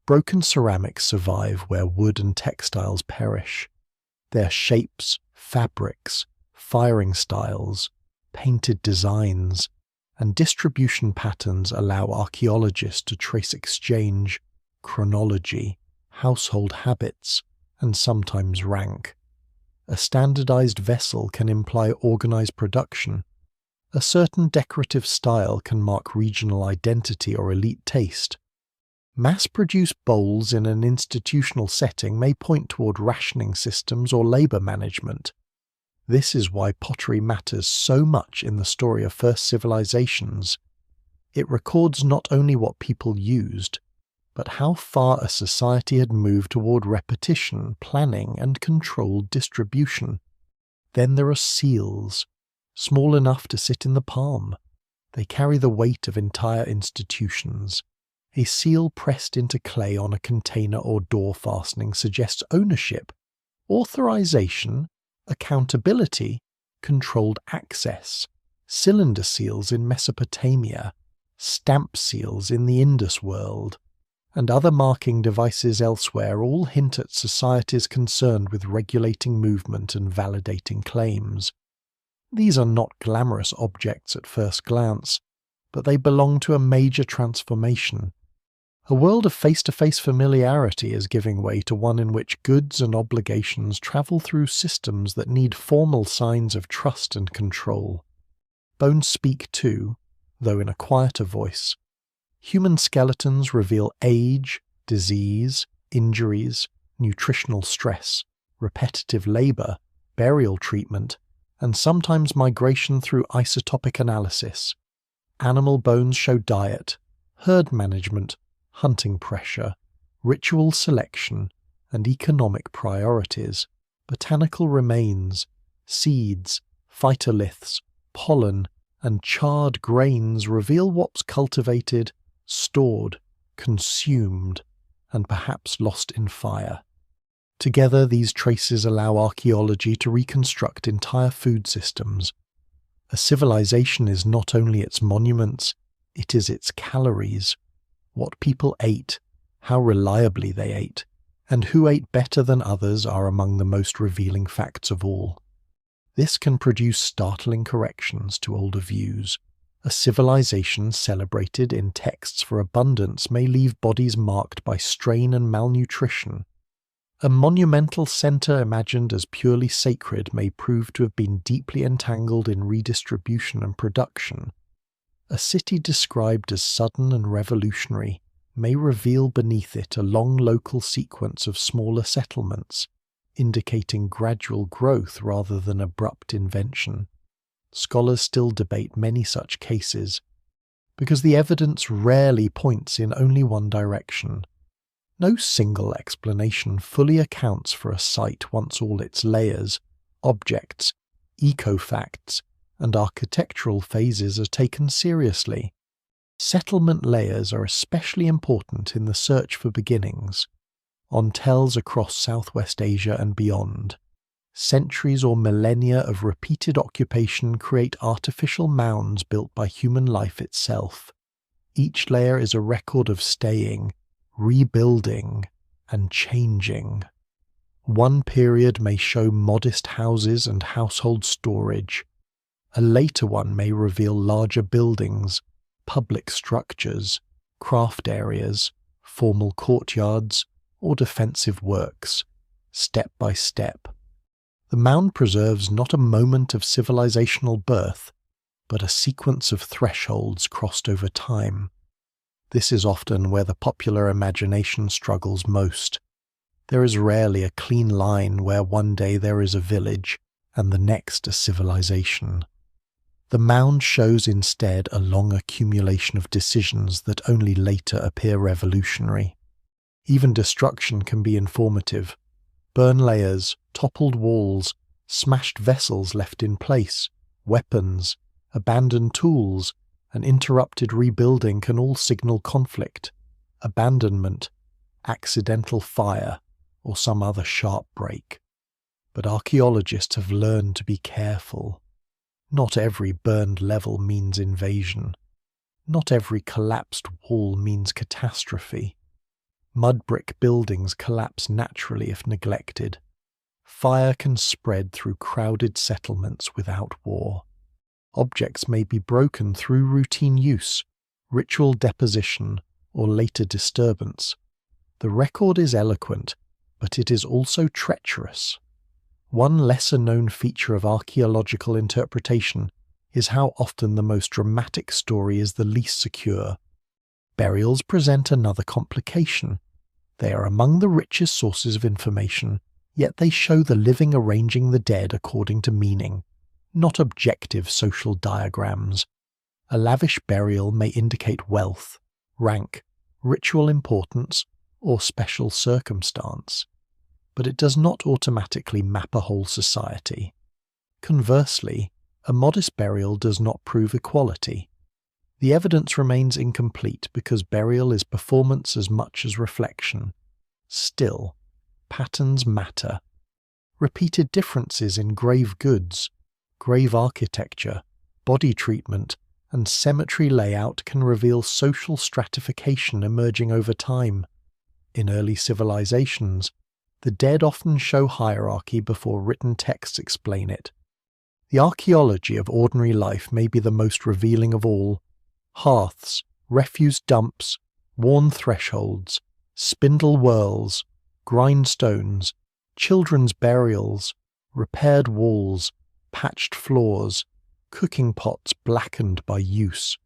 Broken ceramics survive where wood and textiles perish. Their shapes, fabrics, firing styles, painted designs, and distribution patterns allow archaeologists to trace exchange, chronology, household habits, and sometimes rank. A standardized vessel can imply organized production. A certain decorative style can mark regional identity or elite taste. Mass-produced bowls in an institutional setting may point toward rationing systems or labor management. This is why pottery matters so much in the story of first civilizations. It records not only what people used, but how far a society had moved toward repetition, planning, and controlled distribution. Then there are seals, small enough to sit in the palm. They carry the weight of entire institutions. A seal pressed into clay on a container or door fastening suggests ownership, authorization, accountability, controlled access. Cylinder seals in Mesopotamia, stamp seals in the Indus world, and other marking devices elsewhere all hint at societies concerned with regulating movement and validating claims. These are not glamorous objects at first glance, but they belong to a major transformation. A world of face-to-face familiarity is giving way to one in which goods and obligations travel through systems that need formal signs of trust and control. Bones speak too, though in a quieter voice. Human skeletons reveal age, disease, injuries, nutritional stress, repetitive labor, burial treatment, and sometimes migration through isotopic analysis. Animal bones show diet, herd management, hunting pressure, ritual selection, and economic priorities. Botanical remains, seeds, phytoliths, pollen, and charred grains reveal what's cultivated, stored, consumed, and perhaps lost in fire. Together, these traces allow archaeology to reconstruct entire food systems. A civilization is not only its monuments, it is its calories. What people ate, how reliably they ate, and who ate better than others are among the most revealing facts of all. This can produce startling corrections to older views. A civilization celebrated in texts for abundance may leave bodies marked by strain and malnutrition. A monumental center imagined as purely sacred may prove to have been deeply entangled in redistribution and production. A city described as sudden and revolutionary may reveal beneath it a long local sequence of smaller settlements, indicating gradual growth rather than abrupt invention. Scholars still debate many such cases, because the evidence rarely points in only one direction. No single explanation fully accounts for a site once all its layers, objects, eco-facts, and architectural phases are taken seriously. Settlement layers are especially important in the search for beginnings. On tells across Southwest Asia and beyond, centuries or millennia of repeated occupation create artificial mounds built by human life itself. Each layer is a record of staying, rebuilding, and changing. One period may show modest houses and household storage. A later one may reveal larger buildings, public structures, craft areas, formal courtyards, or defensive works, step by step. The mound preserves not a moment of civilizational birth, but a sequence of thresholds crossed over time. This is often where the popular imagination struggles most. There is rarely a clean line where one day there is a village and the next a civilization. The mound shows instead a long accumulation of decisions that only later appear revolutionary. Even destruction can be informative. Burn layers, toppled walls, smashed vessels left in place, weapons, abandoned tools, and interrupted rebuilding can all signal conflict, abandonment, accidental fire, or some other sharp break. But archaeologists have learned to be careful. Not every burned level means invasion. Not every collapsed wall means catastrophe. Mud brick buildings collapse naturally if neglected. Fire can spread through crowded settlements without war. Objects may be broken through routine use, ritual deposition, or later disturbance. The record is eloquent, but it is also treacherous. One lesser-known feature of archaeological interpretation is how often the most dramatic story is the least secure. Burials present another complication. They are among the richest sources of information, yet they show the living arranging the dead according to meaning, not objective social diagrams. A lavish burial may indicate wealth, rank, ritual importance, or special circumstance, but it does not automatically map a whole society. Conversely, a modest burial does not prove equality. The evidence remains incomplete because burial is performance as much as reflection. Still, patterns matter. Repeated differences in grave goods, grave architecture, body treatment, and cemetery layout can reveal social stratification emerging over time. In early civilizations, the dead often show hierarchy before written texts explain it. The archaeology of ordinary life may be the most revealing of all. Hearths, refuse dumps, worn thresholds, spindle whirls, grindstones, children's burials, repaired walls, patched floors, cooking pots blackened by use.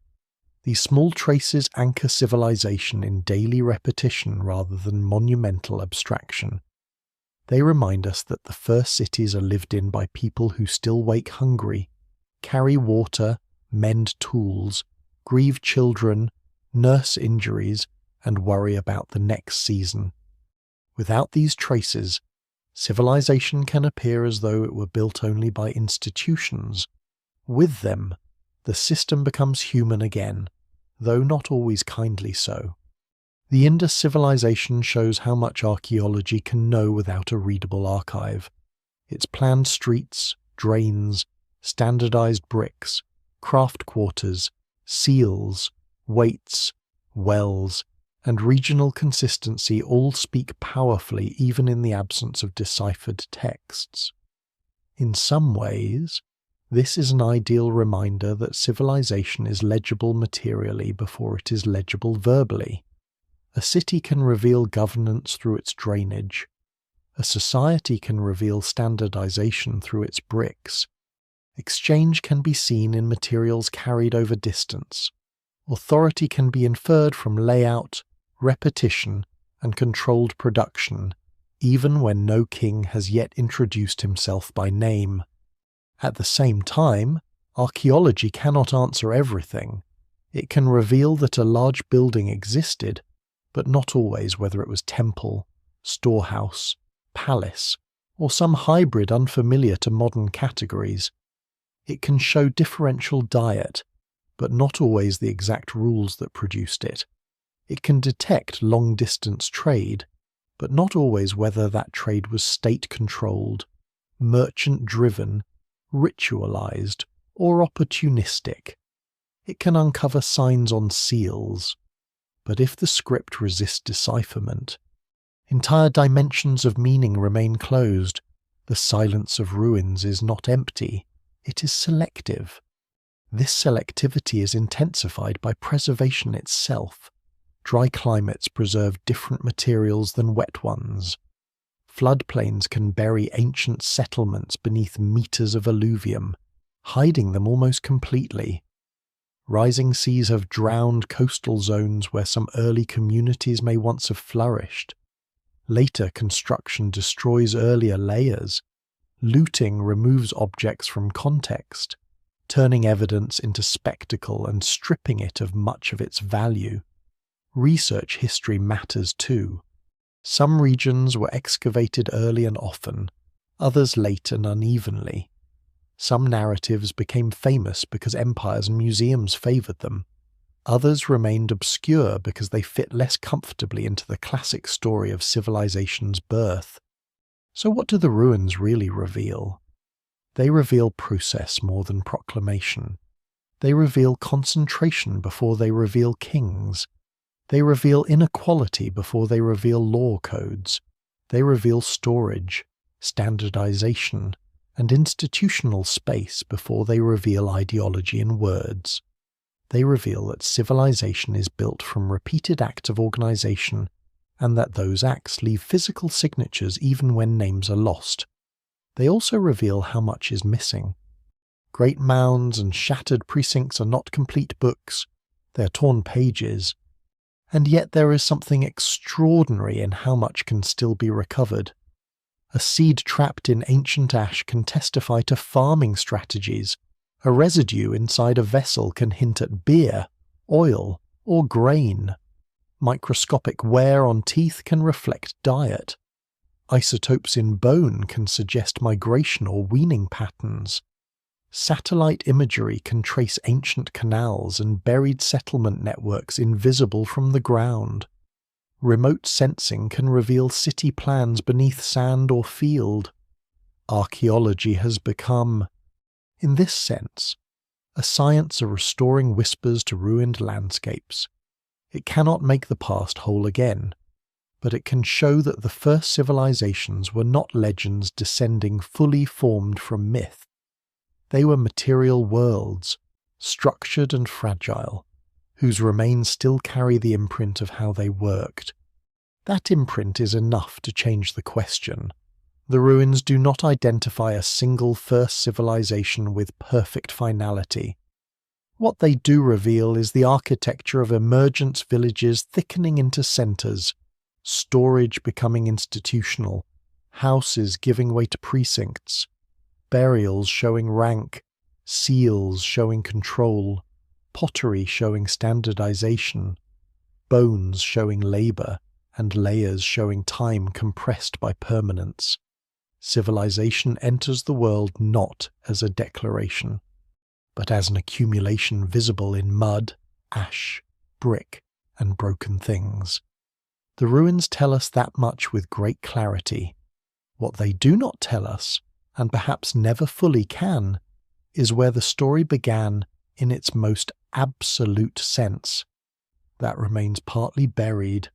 These small traces anchor civilization in daily repetition rather than monumental abstraction. They remind us that the first cities are lived in by people who still wake hungry, carry water, mend tools, grieve children, nurse injuries, and worry about the next season. Without these traces, civilization can appear as though it were built only by institutions. With them, the system becomes human again, though not always kindly so. The Indus civilization shows how much archaeology can know without a readable archive. Its planned streets, drains, standardized bricks, craft quarters, seals, weights, wells, and regional consistency all speak powerfully even in the absence of deciphered texts. In some ways, this is an ideal reminder that civilization is legible materially before it is legible verbally. A city can reveal governance through its drainage. A society can reveal standardization through its bricks. Exchange can be seen in materials carried over distance. Authority can be inferred from layout, repetition, and controlled production, even when no king has yet introduced himself by name. At the same time, archaeology cannot answer everything. It can reveal that a large building existed, but not always whether it was temple, storehouse, palace, or some hybrid unfamiliar to modern categories. It can show differential diet, but not always the exact rules that produced it. It can detect long-distance trade, but not always whether that trade was state-controlled, merchant-driven, ritualized, or opportunistic. It can uncover signs on seals, but if the script resists decipherment, entire dimensions of meaning remain closed. The silence of ruins is not empty, it is selective. This selectivity is intensified by preservation itself. Dry climates preserve different materials than wet ones. Floodplains can bury ancient settlements beneath meters of alluvium, hiding them almost completely. Rising seas have drowned coastal zones where some early communities may once have flourished. Later construction destroys earlier layers. Looting removes objects from context, turning evidence into spectacle and stripping it of much of its value. Research history matters too. Some regions were excavated early and often, others late and unevenly. Some narratives became famous because empires and museums favoured them. Others remained obscure because they fit less comfortably into the classic story of civilization's birth. So what do the ruins really reveal? They reveal process more than proclamation. They reveal concentration before they reveal kings. They reveal inequality before they reveal law codes. They reveal storage, standardization, and institutional space before they reveal ideology in words. They reveal that civilization is built from repeated acts of organization, and that those acts leave physical signatures even when names are lost. They also reveal how much is missing. Great mounds and shattered precincts are not complete books, they are torn pages. And yet there is something extraordinary in how much can still be recovered. A seed trapped in ancient ash can testify to farming strategies. A residue inside a vessel can hint at beer, oil, or grain. Microscopic wear on teeth can reflect diet. Isotopes in bone can suggest migration or weaning patterns. Satellite imagery can trace ancient canals and buried settlement networks invisible from the ground. Remote sensing can reveal city plans beneath sand or field. Archaeology has become, in this sense, a science of restoring whispers to ruined landscapes. It cannot make the past whole again, but it can show that the first civilizations were not legends descending fully formed from myth. They were material worlds, structured and fragile, whose remains still carry the imprint of how they worked. That imprint is enough to change the question. The ruins do not identify a single first civilization with perfect finality. What they do reveal is the architecture of emergent villages thickening into centres, storage becoming institutional, houses giving way to precincts, burials showing rank, seals showing control, pottery showing standardization, bones showing labour, and layers showing time compressed by permanence. Civilization enters the world not as a declaration, but as an accumulation visible in mud, ash, brick, and broken things. The ruins tell us that much with great clarity. What they do not tell us, and perhaps never fully can, is where the story began in its most absolute sense. That remains partly buried,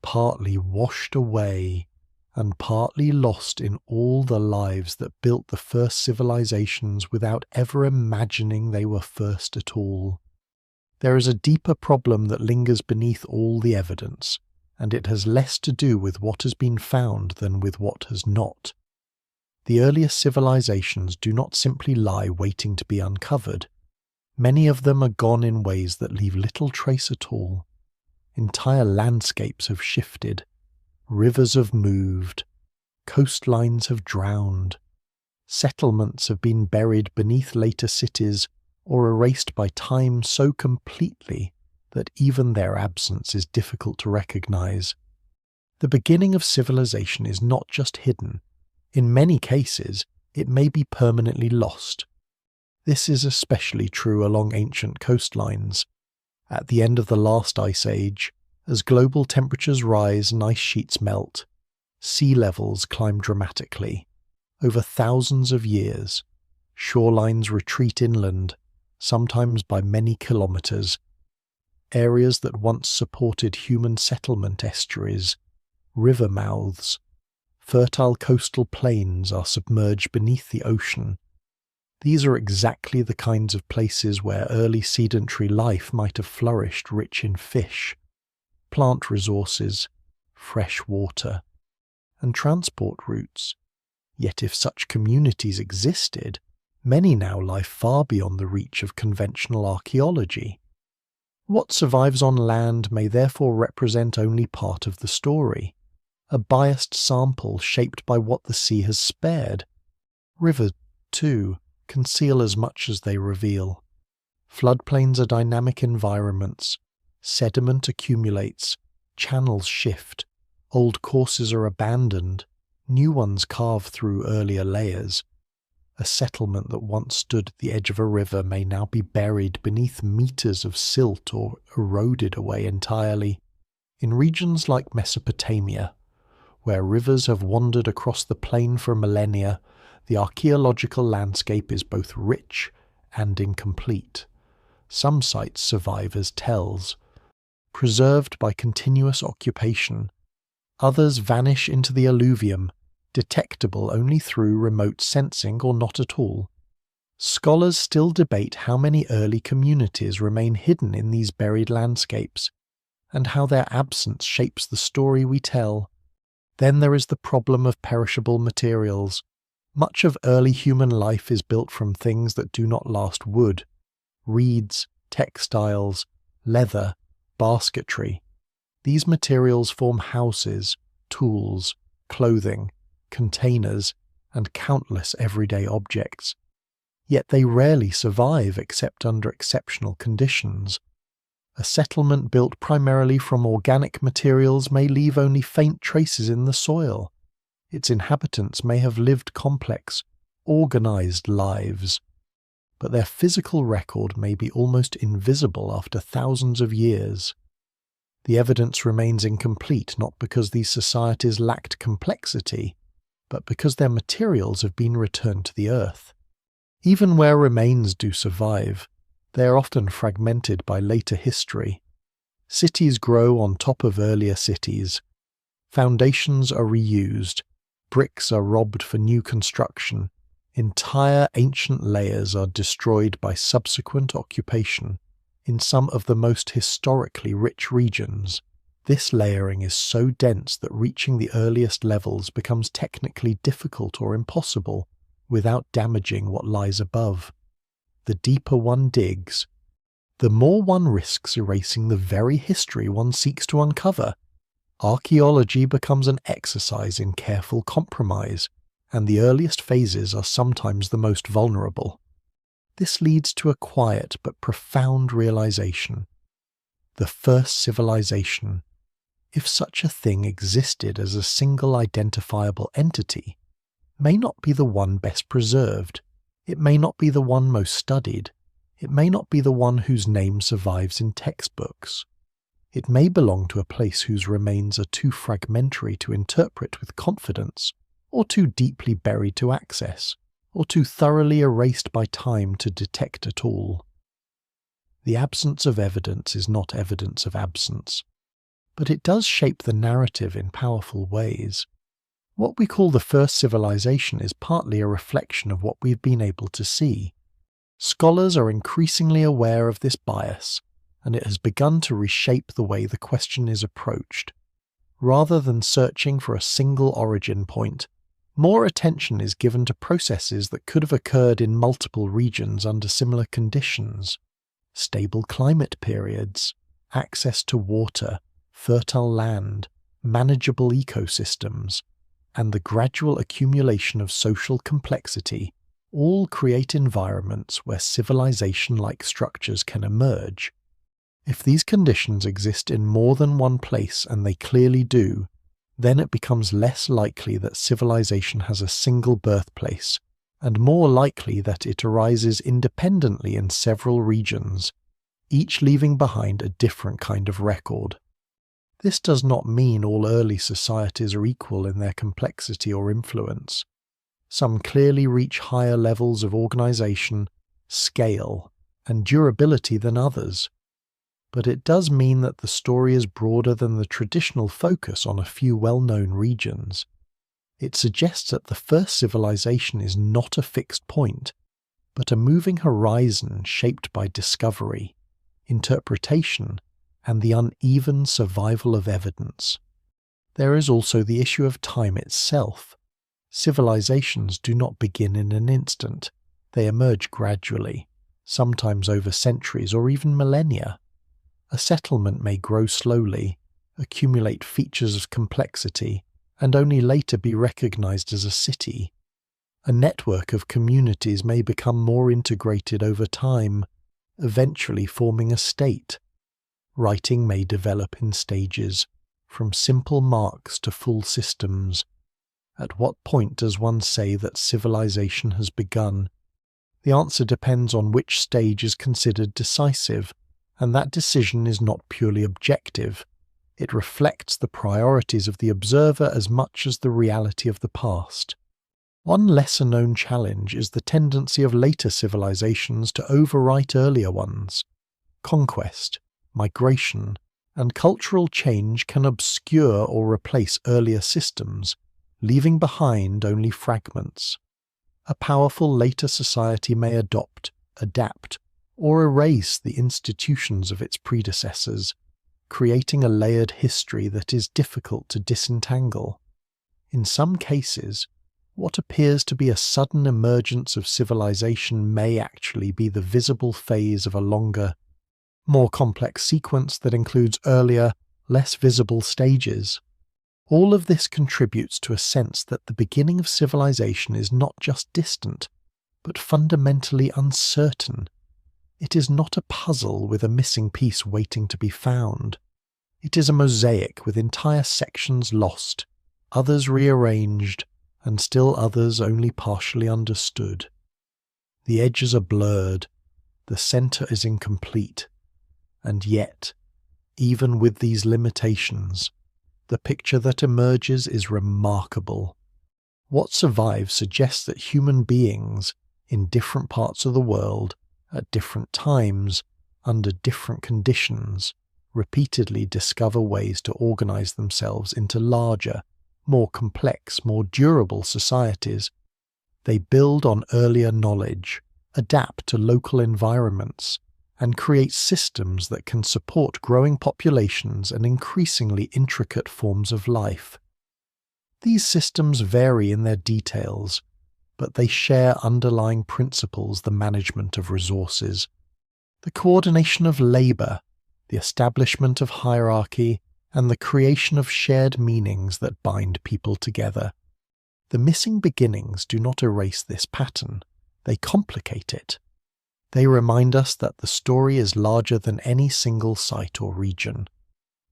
partly washed away, and partly lost in all the lives that built the first civilizations without ever imagining they were first at all. There is a deeper problem that lingers beneath all the evidence, and it has less to do with what has been found than with what has not. The earliest civilizations do not simply lie waiting to be uncovered. Many of them are gone in ways that leave little trace at all. Entire landscapes have shifted. Rivers have moved. Coastlines have drowned. Settlements have been buried beneath later cities or erased by time so completely that even their absence is difficult to recognize. The beginning of civilization is not just hidden. In many cases, it may be permanently lost. This is especially true along ancient coastlines. At the end of the last ice age, as global temperatures rise and ice sheets melt, sea levels climb dramatically. Over thousands of years, shorelines retreat inland, sometimes by many kilometers. Areas that once supported human settlement estuaries, river mouths, fertile coastal plains are submerged beneath the ocean. These are exactly the kinds of places where early sedentary life might have flourished, rich in fish, plant resources, fresh water, and transport routes. Yet if such communities existed, many now lie far beyond the reach of conventional archaeology. What survives on land may therefore represent only part of the story, a biased sample shaped by what the sea has spared. Rivers, too, conceal as much as they reveal. Floodplains are dynamic environments. Sediment accumulates, channels shift, old courses are abandoned, new ones carve through earlier layers. A settlement that once stood at the edge of a river may now be buried beneath meters of silt or eroded away entirely. In regions like Mesopotamia, where rivers have wandered across the plain for millennia, the archaeological landscape is both rich and incomplete. Some sites survive as tells, preserved by continuous occupation. Others vanish into the alluvium, detectable only through remote sensing or not at all. Scholars still debate how many early communities remain hidden in these buried landscapes, and how their absence shapes the story we tell. Then there is the problem of perishable materials. Much of early human life is built from things that do not last: wood, reeds, textiles, leather, basketry. These materials form houses, tools, clothing, containers, and countless everyday objects. Yet they rarely survive except under exceptional conditions. A settlement built primarily from organic materials may leave only faint traces in the soil. Its inhabitants may have lived complex, organized lives, but their physical record may be almost invisible after thousands of years. The evidence remains incomplete not because these societies lacked complexity, but because their materials have been returned to the earth. Even where remains do survive, they are often fragmented by later history. Cities grow on top of earlier cities. Foundations are reused. Bricks are robbed for new construction. Entire ancient layers are destroyed by subsequent occupation. In some of the most historically rich regions, this layering is so dense that reaching the earliest levels becomes technically difficult or impossible without damaging what lies above. The deeper one digs, the more one risks erasing the very history one seeks to uncover. Archaeology becomes an exercise in careful compromise, and the earliest phases are sometimes the most vulnerable. This leads to a quiet but profound realization. The first civilization, if such a thing existed as a single identifiable entity, may not be the one best preserved. It may not be the one most studied. It may not be the one whose name survives in textbooks. It may belong to a place whose remains are too fragmentary to interpret with confidence, or too deeply buried to access, or too thoroughly erased by time to detect at all. The absence of evidence is not evidence of absence, but it does shape the narrative in powerful ways. What we call the first civilization is partly a reflection of what we've been able to see. Scholars are increasingly aware of this bias, and it has begun to reshape the way the question is approached. Rather than searching for a single origin point, more attention is given to processes that could have occurred in multiple regions under similar conditions. Stable climate periods, access to water, fertile land, manageable ecosystems, and the gradual accumulation of social complexity all create environments where civilization-like structures can emerge. If these conditions exist in more than one place, and they clearly do, then it becomes less likely that civilization has a single birthplace, and more likely that it arises independently in several regions, each leaving behind a different kind of record. This does not mean all early societies are equal in their complexity or influence. Some clearly reach higher levels of organization, scale, and durability than others. But it does mean that the story is broader than the traditional focus on a few well-known regions. It suggests that the first civilization is not a fixed point, but a moving horizon shaped by discovery, interpretation, and the uneven survival of evidence. There is also the issue of time itself. Civilizations do not begin in an instant. They emerge gradually, sometimes over centuries or even millennia. A settlement may grow slowly, accumulate features of complexity, and only later be recognized as a city. A network of communities may become more integrated over time, eventually forming a state. Writing may develop in stages, from simple marks to full systems. At what point does one say that civilization has begun? The answer depends on which stage is considered decisive, and that decision is not purely objective. It reflects the priorities of the observer as much as the reality of the past. One lesser-known challenge is the tendency of later civilizations to overwrite earlier ones. Conquest, migration, and cultural change can obscure or replace earlier systems, leaving behind only fragments. A powerful later society may adopt, adapt, or erase the institutions of its predecessors, creating a layered history that is difficult to disentangle. In some cases, what appears to be a sudden emergence of civilization may actually be the visible phase of a longer, more complex sequence that includes earlier, less visible stages. All of this contributes to a sense that the beginning of civilization is not just distant, but fundamentally uncertain. It is not a puzzle with a missing piece waiting to be found. It is a mosaic with entire sections lost, others rearranged, and still others only partially understood. The edges are blurred, the center is incomplete, and yet, even with these limitations, the picture that emerges is remarkable. What survives suggests that human beings, in different parts of the world, at different times, under different conditions, repeatedly discover ways to organize themselves into larger, more complex, more durable societies. They build on earlier knowledge, adapt to local environments, and create systems that can support growing populations and increasingly intricate forms of life. These systems vary in their details, but they share underlying principles: the management of resources, the coordination of labor, the establishment of hierarchy, and the creation of shared meanings that bind people together. The missing beginnings do not erase this pattern, they complicate it. They remind us that the story is larger than any single site or region.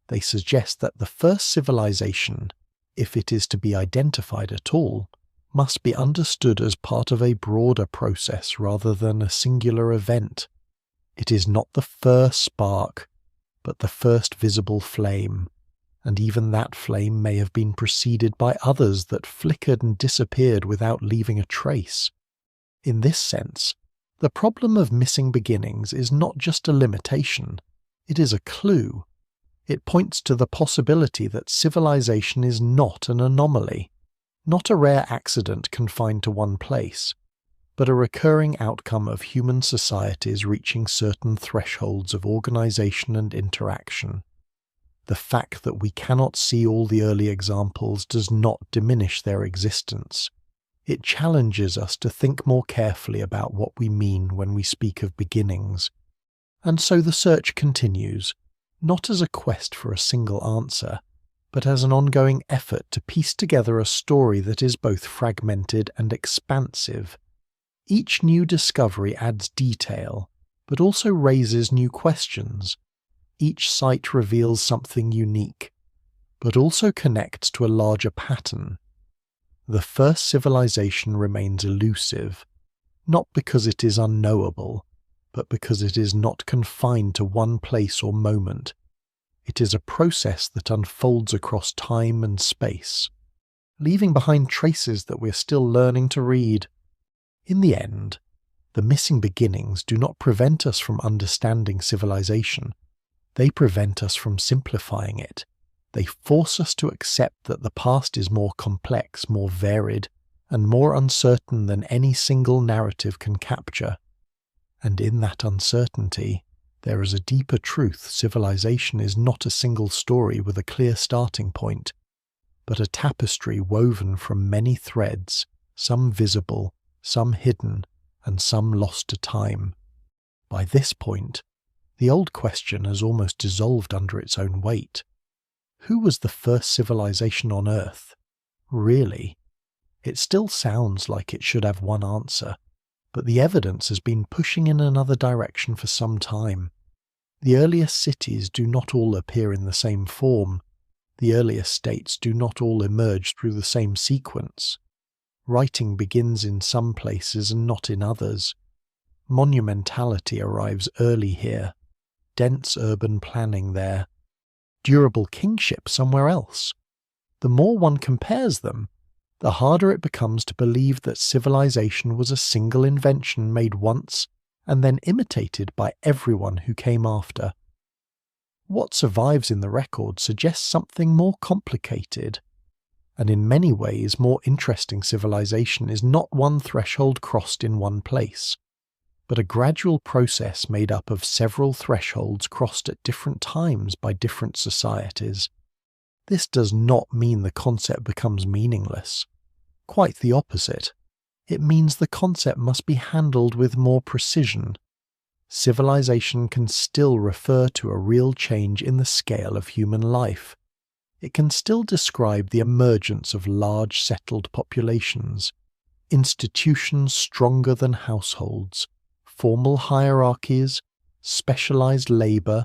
They suggest that the first civilization, if it is to be identified at all, must be understood as part of a broader process rather than a singular event. It is not the first spark, but the first visible flame, and even that flame may have been preceded by others that flickered and disappeared without leaving a trace. In this sense, the problem of missing beginnings is not just a limitation, it is a clue. It points to the possibility that civilization is not an anomaly, not a rare accident confined to one place, but a recurring outcome of human societies reaching certain thresholds of organization and interaction. The fact that we cannot see all the early examples does not diminish their existence. It challenges us to think more carefully about what we mean when we speak of beginnings. And so the search continues, not as a quest for a single answer, but as an ongoing effort to piece together a story that is both fragmented and expansive. Each new discovery adds detail, but also raises new questions. Each site reveals something unique, but also connects to a larger pattern. The first civilization remains elusive, not because it is unknowable, but because it is not confined to one place or moment. It is a process that unfolds across time and space, leaving behind traces that we're still learning to read. In the end, the missing beginnings do not prevent us from understanding civilization. They prevent us from simplifying it. They force us to accept that the past is more complex, more varied, and more uncertain than any single narrative can capture. And in that uncertainty, there is a deeper truth. Civilization is not a single story with a clear starting point, but a tapestry woven from many threads, some visible, some hidden, and some lost to time. By this point, the old question has almost dissolved under its own weight. Who was the first civilization on Earth? Really? It still sounds like it should have one answer, but the evidence has been pushing in another direction for some time. The earliest cities do not all appear in the same form. The earliest states do not all emerge through the same sequence. Writing begins in some places and not in others. Monumentality arrives early here, dense urban planning there, durable kingship somewhere else. The more one compares them, the harder it becomes to believe that civilization was a single invention made once and then imitated by everyone who came after. What survives in the record suggests something more complicated, and in many ways more interesting civilization is not one threshold crossed in one place, but a gradual process made up of several thresholds crossed at different times by different societies. This does not mean the concept becomes meaningless. Quite the opposite. It means the concept must be handled with more precision. Civilization can still refer to a real change in the scale of human life. It can still describe the emergence of large settled populations, institutions stronger than households, formal hierarchies, specialized labor,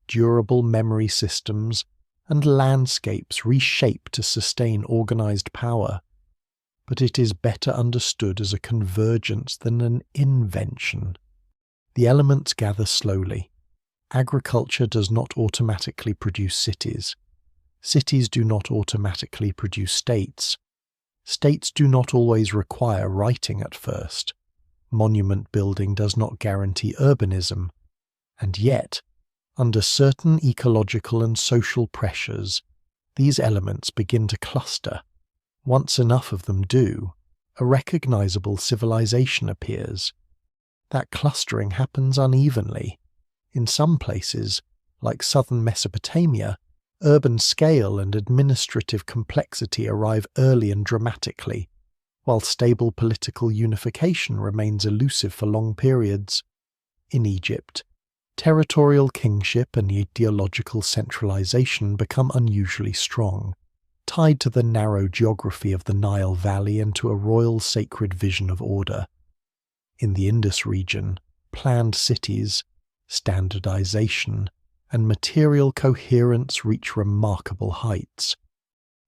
durable memory systems, and landscapes reshaped to sustain organized power. But it is better understood as a convergence than an invention. The elements gather slowly. Agriculture does not automatically produce cities. Cities do not automatically produce states. States do not always require writing at first. Monument building does not guarantee urbanism. And yet, under certain ecological and social pressures, these elements begin to cluster. Once enough of them do, a recognizable civilization appears. That clustering happens unevenly. In some places, like southern Mesopotamia, urban scale and administrative complexity arrive early and dramatically, while stable political unification remains elusive for long periods. In Egypt, territorial kingship and ideological centralization become unusually strong, tied to the narrow geography of the Nile Valley and to a royal sacred vision of order. In the Indus region, planned cities, standardization, and material coherence reach remarkable heights.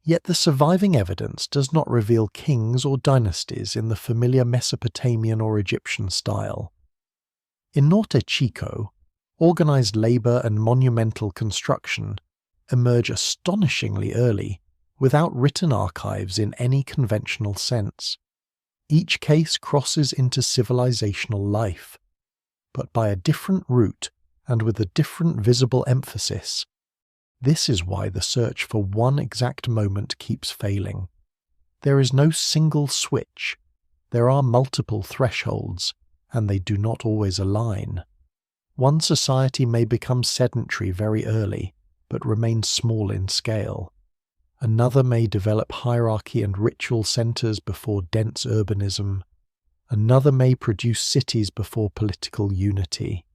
Yet the surviving evidence does not reveal kings or dynasties in the familiar Mesopotamian or Egyptian style. In Norte Chico, organized labor and monumental construction emerge astonishingly early, without written archives in any conventional sense. Each case crosses into civilizational life, but by a different route and with a different visible emphasis. This is why the search for one exact moment keeps failing. There is no single switch. There are multiple thresholds, and they do not always align. One society may become sedentary very early, but remain small in scale. Another may develop hierarchy and ritual centers before dense urbanism. Another may produce cities before political unity.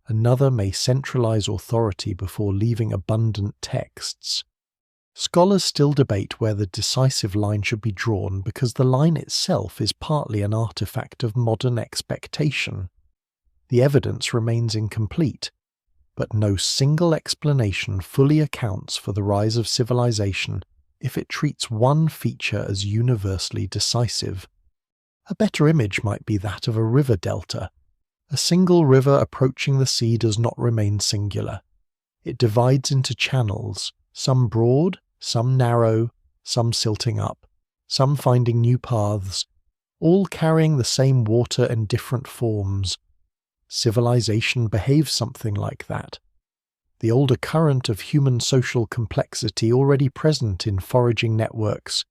Another may centralize authority before leaving abundant texts. Scholars still debate where the decisive line should be drawn because the line itself is partly an artifact of modern expectation. The evidence remains incomplete, but no single explanation fully accounts for the rise of civilization if it treats one feature as universally decisive. A better image might be that of a river delta. A single river approaching the sea does not remain singular. It divides into channels, some broad, some narrow, some silting up, some finding new paths, all carrying the same water in different forms. Civilization behaves something like that. The older current of human social complexity already present in foraging networks,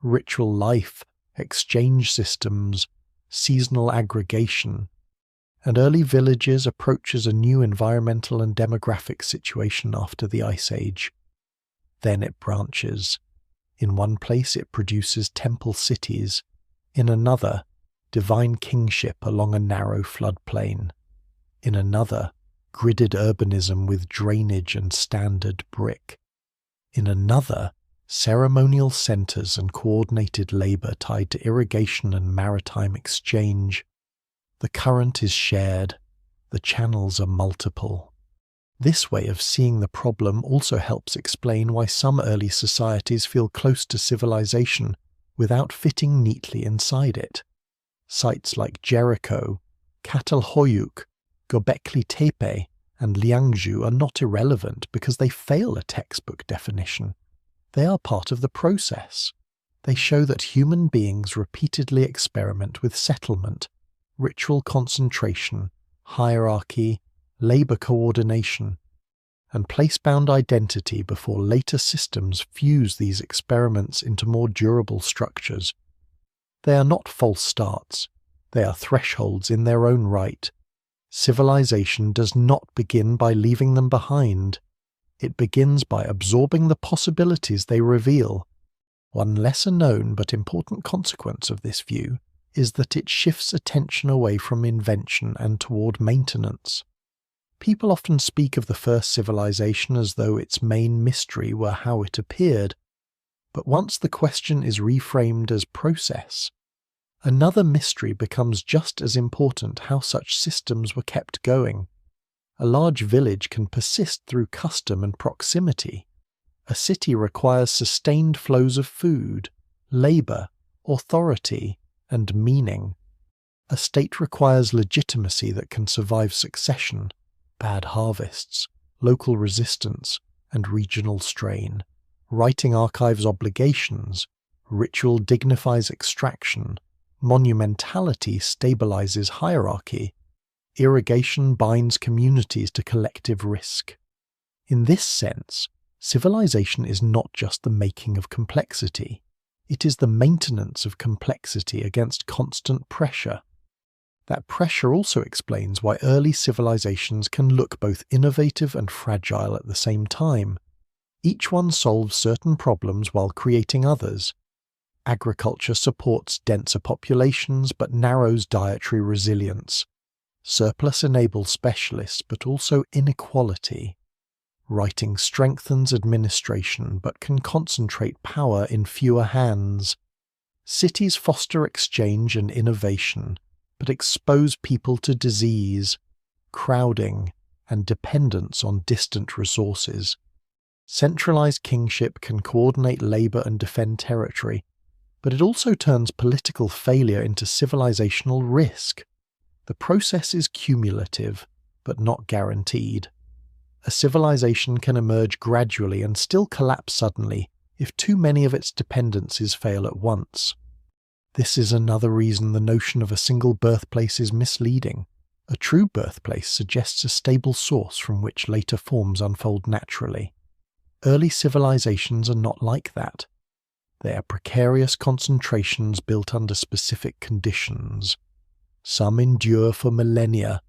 ritual life, exchange systems, seasonal aggregation, and early villages approaches a new environmental and demographic situation after the Ice Age. Then it branches. In one place it produces temple cities, in another, divine kingship along a narrow floodplain, in another, gridded urbanism with drainage and standard brick, in another, ceremonial centres and coordinated labour tied to irrigation and maritime exchange. The current is shared, the channels are multiple. This way of seeing the problem also helps explain why some early societies feel close to civilization without fitting neatly inside it. Sites like Jericho, Catalhoyuk, Göbekli Tepe, and Liangzhu are not irrelevant because they fail a textbook definition. They are part of the process. They show that human beings repeatedly experiment with settlement, ritual concentration, hierarchy, labour coordination, and place-bound identity before later systems fuse these experiments into more durable structures. They are not false starts. They are thresholds in their own right. Civilization does not begin by leaving them behind. It begins by absorbing the possibilities they reveal. One lesser known but important consequence of this view is that it shifts attention away from invention and toward maintenance. People often speak of the first civilization as though its main mystery were how it appeared, but once the question is reframed as process, another mystery becomes just as important: how such systems were kept going. A large village can persist through custom and proximity. A city requires sustained flows of food, labour, authority, and meaning. A state requires legitimacy that can survive succession, bad harvests, local resistance, and regional strain. Writing archives obligations, ritual dignifies extraction, monumentality stabilizes hierarchy, irrigation binds communities to collective risk. In this sense, civilization is not just the making of complexity, it is the maintenance of complexity against constant pressure. That pressure also explains why early civilizations can look both innovative and fragile at the same time. Each one solves certain problems while creating others. Agriculture supports denser populations but narrows dietary resilience. Surplus enables specialists but also inequality. Writing strengthens administration but can concentrate power in fewer hands. Cities foster exchange and innovation, but expose people to disease, crowding, and dependence on distant resources. Centralized kingship can coordinate labor and defend territory, but it also turns political failure into civilizational risk. The process is cumulative, but not guaranteed. A civilization can emerge gradually and still collapse suddenly if too many of its dependencies fail at once. This is another reason the notion of a single birthplace is misleading. A true birthplace suggests a stable source from which later forms unfold naturally. Early civilizations are not like that. They are precarious concentrations built under specific conditions. Some endure for millennia,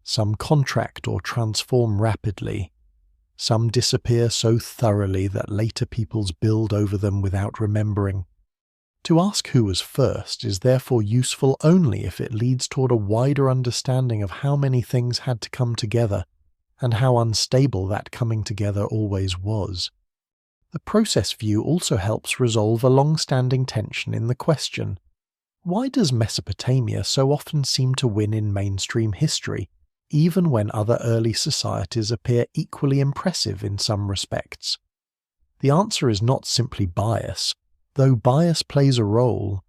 some contract or transform rapidly, some disappear so thoroughly that later peoples build over them without remembering. To ask who was first is therefore useful only if it leads toward a wider understanding of how many things had to come together, and how unstable that coming together always was. The process view also helps resolve a long-standing tension in the question, why does Mesopotamia so often seem to win in mainstream history, even when other early societies appear equally impressive in some respects? The answer is not simply bias, though bias plays a role.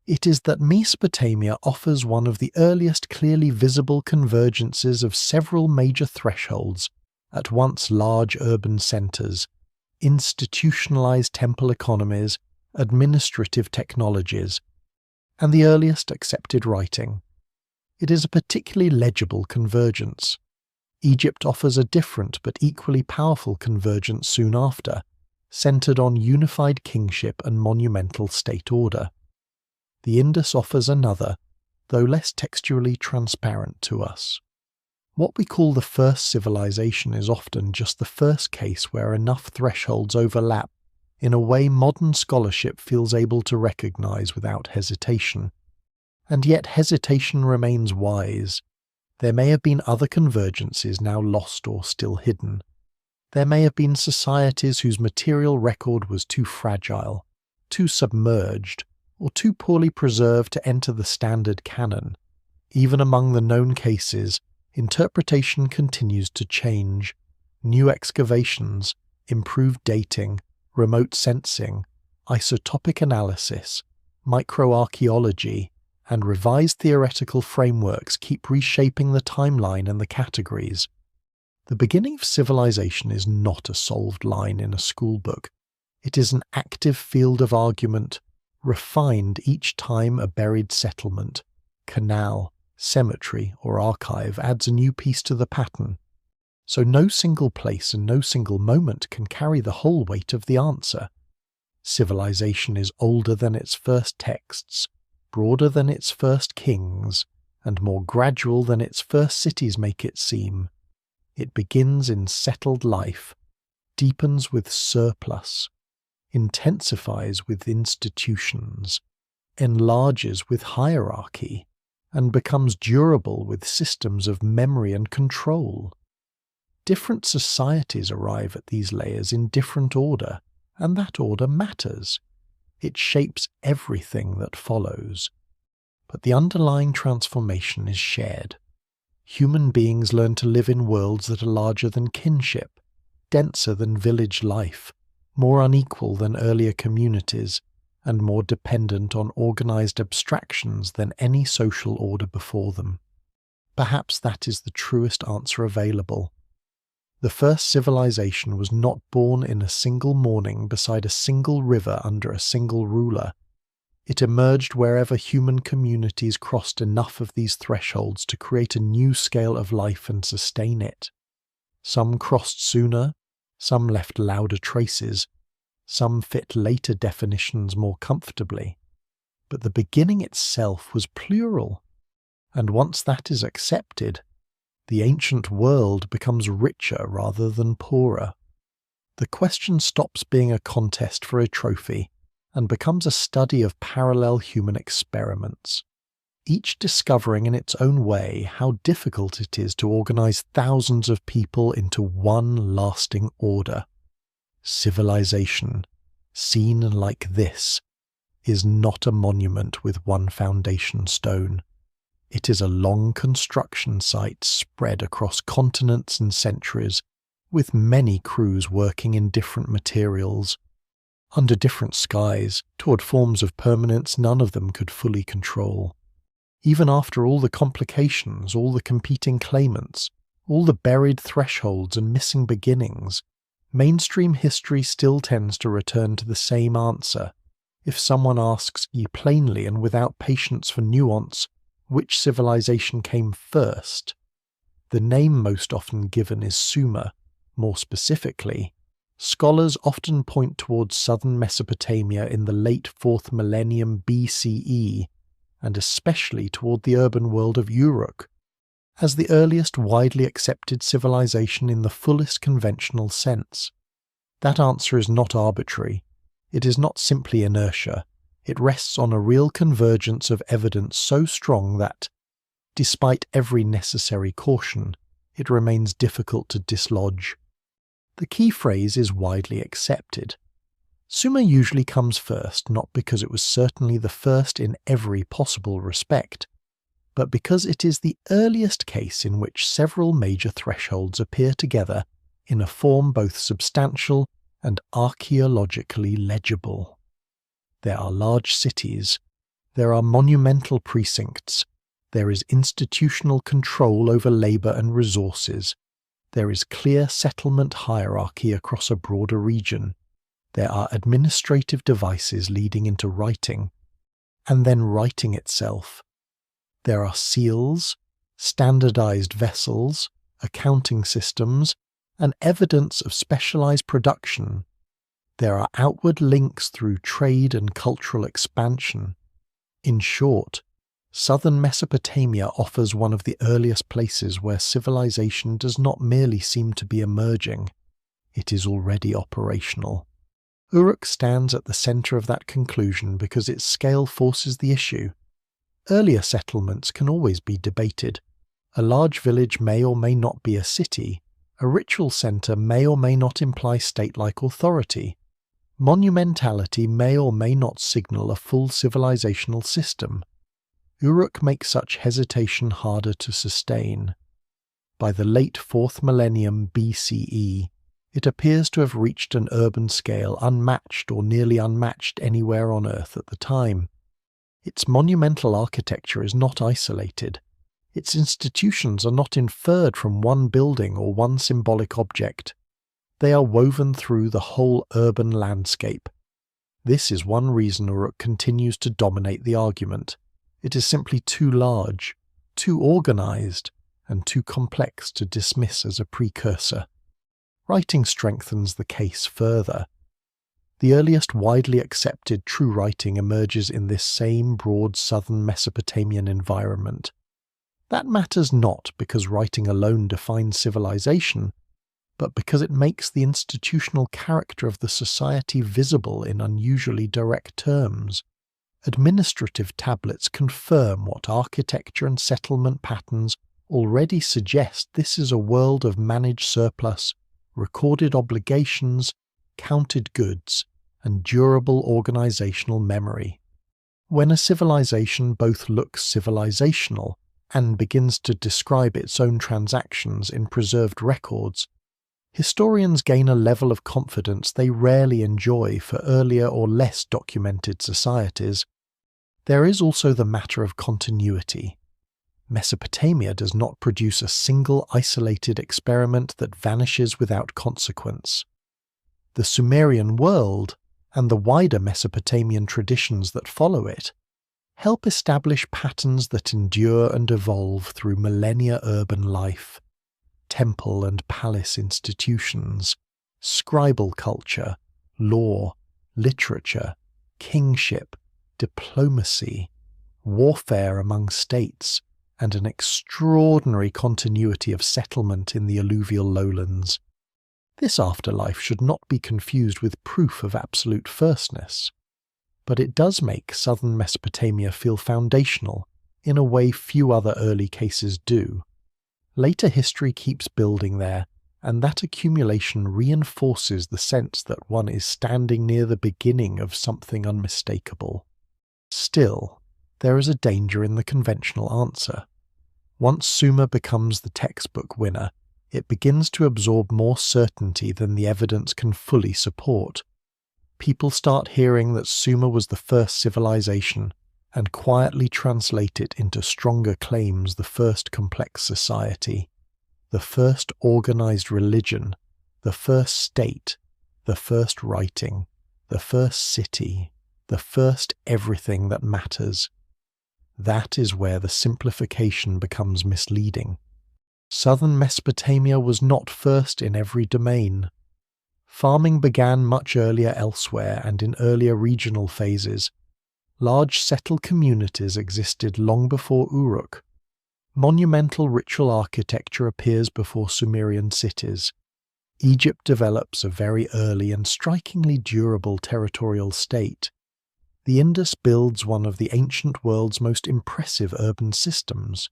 It is that Mesopotamia offers one of the earliest clearly visible convergences of several major thresholds at once large urban centres, institutionalized temple economies, administrative technologies, and the earliest accepted writing. It is a particularly legible convergence. Egypt offers a different but equally powerful convergence soon after, centred on unified kingship and monumental state order. The Indus offers another, though less textually transparent to us. What we call the first civilization is often just the first case where enough thresholds overlap in a way modern scholarship feels able to recognize without hesitation. And yet hesitation remains wise. There may have been other convergences now lost or still hidden. There may have been societies whose material record was too fragile, too submerged, or too poorly preserved to enter the standard canon. Even among the known cases, interpretation continues to change. New excavations, improved dating, remote sensing, isotopic analysis, microarchaeology, and revised theoretical frameworks keep reshaping the timeline and the categories. The beginning of civilization is not a solved line in a schoolbook. It is an active field of argument, refined each time a buried settlement, canal, cemetery, or archive adds a new piece to the pattern. So no single place and no single moment can carry the whole weight of the answer. Civilization is older than its first texts, broader than its first kings, and more gradual than its first cities make it seem. It begins in settled life, deepens with surplus, intensifies with institutions, enlarges with hierarchy, and becomes durable with systems of memory and control. Different societies arrive at these layers in different order, and that order matters. It shapes everything that follows. But the underlying transformation is shared. Human beings learn to live in worlds that are larger than kinship, denser than village life, more unequal than earlier communities, and more dependent on organized abstractions than any social order before them. Perhaps that is the truest answer available. The first civilization was not born in a single morning beside a single river under a single ruler. It emerged wherever human communities crossed enough of these thresholds to create a new scale of life and sustain it. Some crossed sooner, some left louder traces, some fit later definitions more comfortably. But the beginning itself was plural, and once that is accepted, the ancient world becomes richer rather than poorer. The question stops being a contest for a trophy and becomes a study of parallel human experiments, each discovering in its own way how difficult it is to organize thousands of people into one lasting order. Civilization, seen like this, is not a monument with one foundation stone. It is a long construction site spread across continents and centuries, with many crews working in different materials, under different skies, toward forms of permanence none of them could fully control. Even after all the complications, all the competing claimants, all the buried thresholds and missing beginnings, mainstream history still tends to return to the same answer. If someone asks ye plainly and without patience for nuance, which civilization came first, the name most often given is Sumer. More specifically, scholars often point towards southern Mesopotamia in the late 4th millennium BCE, and especially toward the urban world of Uruk, as the earliest widely accepted civilization in the fullest conventional sense. That answer is not arbitrary. It is not simply inertia. It rests on a real convergence of evidence so strong that, despite every necessary caution, it remains difficult to dislodge. The key phrase is widely accepted. Sumer usually comes first, not because it was certainly the first in every possible respect, but because it is the earliest case in which several major thresholds appear together in a form both substantial and archaeologically legible. There are large cities, there are monumental precincts, there is institutional control over labour and resources, there is clear settlement hierarchy across a broader region, there are administrative devices leading into writing, and then writing itself. There are seals, standardized vessels, accounting systems, and evidence of specialized production. There are outward links through trade and cultural expansion. In short, southern Mesopotamia offers one of the earliest places where civilization does not merely seem to be emerging, it is already operational. Uruk stands at the center of that conclusion because its scale forces the issue. Earlier settlements can always be debated. A large village may or may not be a city. A ritual center may or may not imply state-like authority. Monumentality may or may not signal a full civilizational system. Uruk makes such hesitation harder to sustain. By the late 4th millennium BCE, it appears to have reached an urban scale unmatched or nearly unmatched anywhere on Earth at the time. Its monumental architecture is not isolated. Its institutions are not inferred from one building or one symbolic object. They are woven through the whole urban landscape. This is one reason Uruk continues to dominate the argument. It is simply too large, too organized, and too complex to dismiss as a precursor. Writing strengthens the case further. The earliest widely accepted true writing emerges in this same broad southern Mesopotamian environment. That matters not because writing alone defines civilization, but because it makes the institutional character of the society visible in unusually direct terms. Administrative tablets confirm what architecture and settlement patterns already suggest. This is a world of managed surplus, recorded obligations, counted goods, and durable organizational memory. When a civilization both looks civilizational and begins to describe its own transactions in preserved records, historians gain a level of confidence they rarely enjoy for earlier or less documented societies. There is also the matter of continuity. Mesopotamia does not produce a single isolated experiment that vanishes without consequence. The Sumerian world, and the wider Mesopotamian traditions that follow it, help establish patterns that endure and evolve through millennia urban life. Temple and palace institutions, scribal culture, law, literature, kingship, diplomacy, warfare among states, and an extraordinary continuity of settlement in the alluvial lowlands. This afterlife should not be confused with proof of absolute firstness, but it does make southern Mesopotamia feel foundational in a way few other early cases do. Later history keeps building there, and that accumulation reinforces the sense that one is standing near the beginning of something unmistakable. Still, there is a danger in the conventional answer. Once Sumer becomes the textbook winner, it begins to absorb more certainty than the evidence can fully support. People start hearing that Sumer was the first civilization, and quietly translate it into stronger claims: the first complex society, the first organized religion, the first state, the first writing, the first city, the first everything that matters. That is where the simplification becomes misleading. Southern Mesopotamia was not first in every domain. Farming began much earlier elsewhere and in earlier regional phases. Large settled communities existed long before Uruk. Monumental ritual architecture appears before Sumerian cities. Egypt develops a very early and strikingly durable territorial state. the Indus builds one of the ancient world's most impressive urban systems.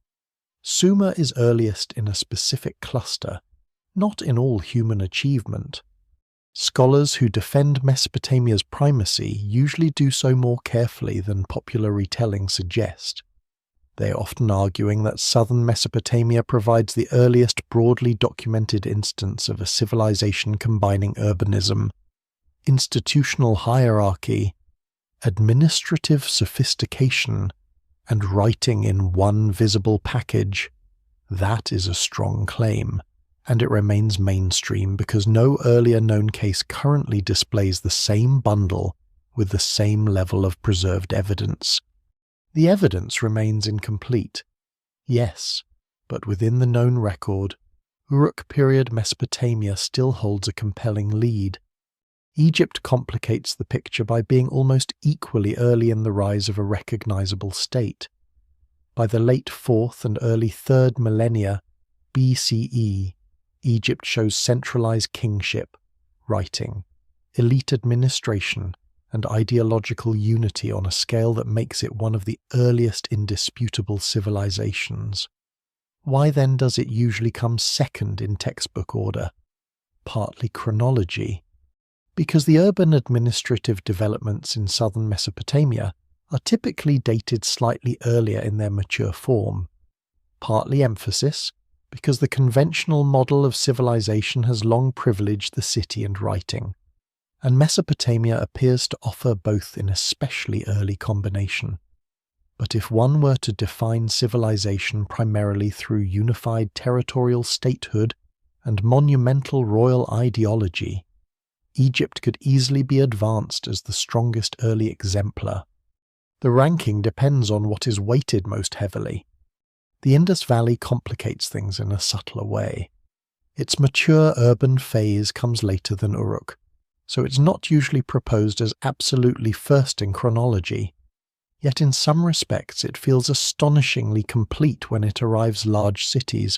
Sumer is earliest in a specific cluster, not in all human achievement. Scholars who defend Mesopotamia's primacy usually do so more carefully than popular retelling suggest. They are often arguing that southern Mesopotamia provides the earliest broadly documented instance of a civilization combining urbanism, institutional hierarchy, administrative sophistication, and writing in one visible package. That is a strong claim, and it remains mainstream because no earlier known case currently displays the same bundle with the same level of preserved evidence. The evidence remains incomplete, yes, but within the known record, Uruk period Mesopotamia still holds a compelling lead. Egypt complicates the picture by being almost equally early in the rise of a recognizable state. By the late 4th and early 3rd millennia BCE, Egypt shows centralized kingship, writing, elite administration, and ideological unity on a scale that makes it one of the earliest indisputable civilizations. Why then does it usually come second in textbook order? Partly chronology. Because the urban administrative developments in southern Mesopotamia are typically dated slightly earlier in their mature form. Partly emphasis, because the conventional model of civilization has long privileged the city and writing, and Mesopotamia appears to offer both in especially early combination. But if one were to define civilization primarily through unified territorial statehood and monumental royal ideology, Egypt could easily be advanced as the strongest early exemplar. The ranking depends on what is weighted most heavily. The Indus Valley complicates things in a subtler way. Its mature urban phase comes later than Uruk, so it's not usually proposed as absolutely first in chronology. Yet in some respects it feels astonishingly complete when it arrives large cities,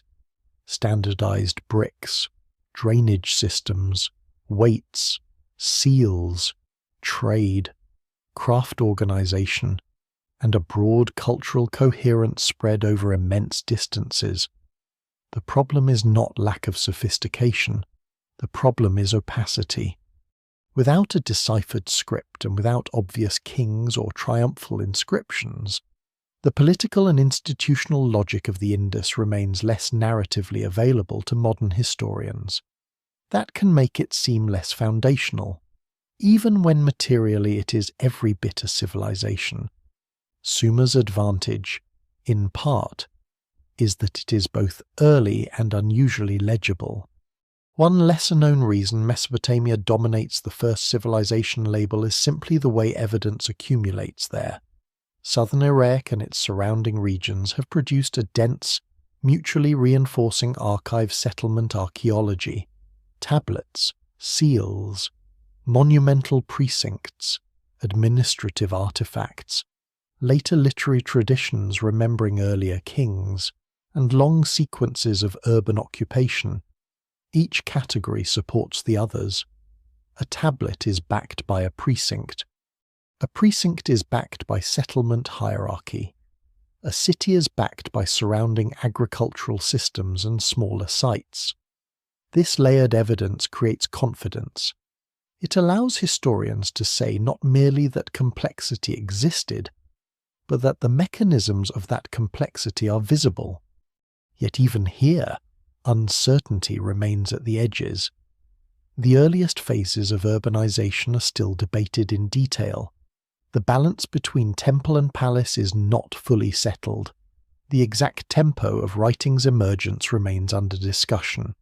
standardized bricks, drainage systems, weights, seals, trade, craft organization, and a broad cultural coherence spread over immense distances. The problem is not lack of sophistication. The problem is opacity. Without a deciphered script and without obvious kings or triumphal inscriptions, the political and institutional logic of the Indus remains less narratively available to modern historians. That can make it seem less foundational, even when materially it is every bit a civilization. Sumer's advantage, in part, is that it is both early and unusually legible. One lesser-known reason Mesopotamia dominates the first civilization label is simply the way evidence accumulates there. Southern Iraq and its surrounding regions have produced a dense, mutually reinforcing archive settlement archaeology, tablets, seals, monumental precincts, administrative artifacts, later literary traditions remembering earlier kings, and long sequences of urban occupation. Each category supports the others. A tablet is backed by a precinct. A precinct is backed by settlement hierarchy. A city is backed by surrounding agricultural systems and smaller sites. This layered evidence creates confidence. It allows historians to say not merely that complexity existed, but that the mechanisms of that complexity are visible. Yet even here, uncertainty remains at the edges. The earliest phases of urbanization are still debated in detail. The balance between temple and palace is not fully settled. The exact tempo of writing's emergence remains under discussion.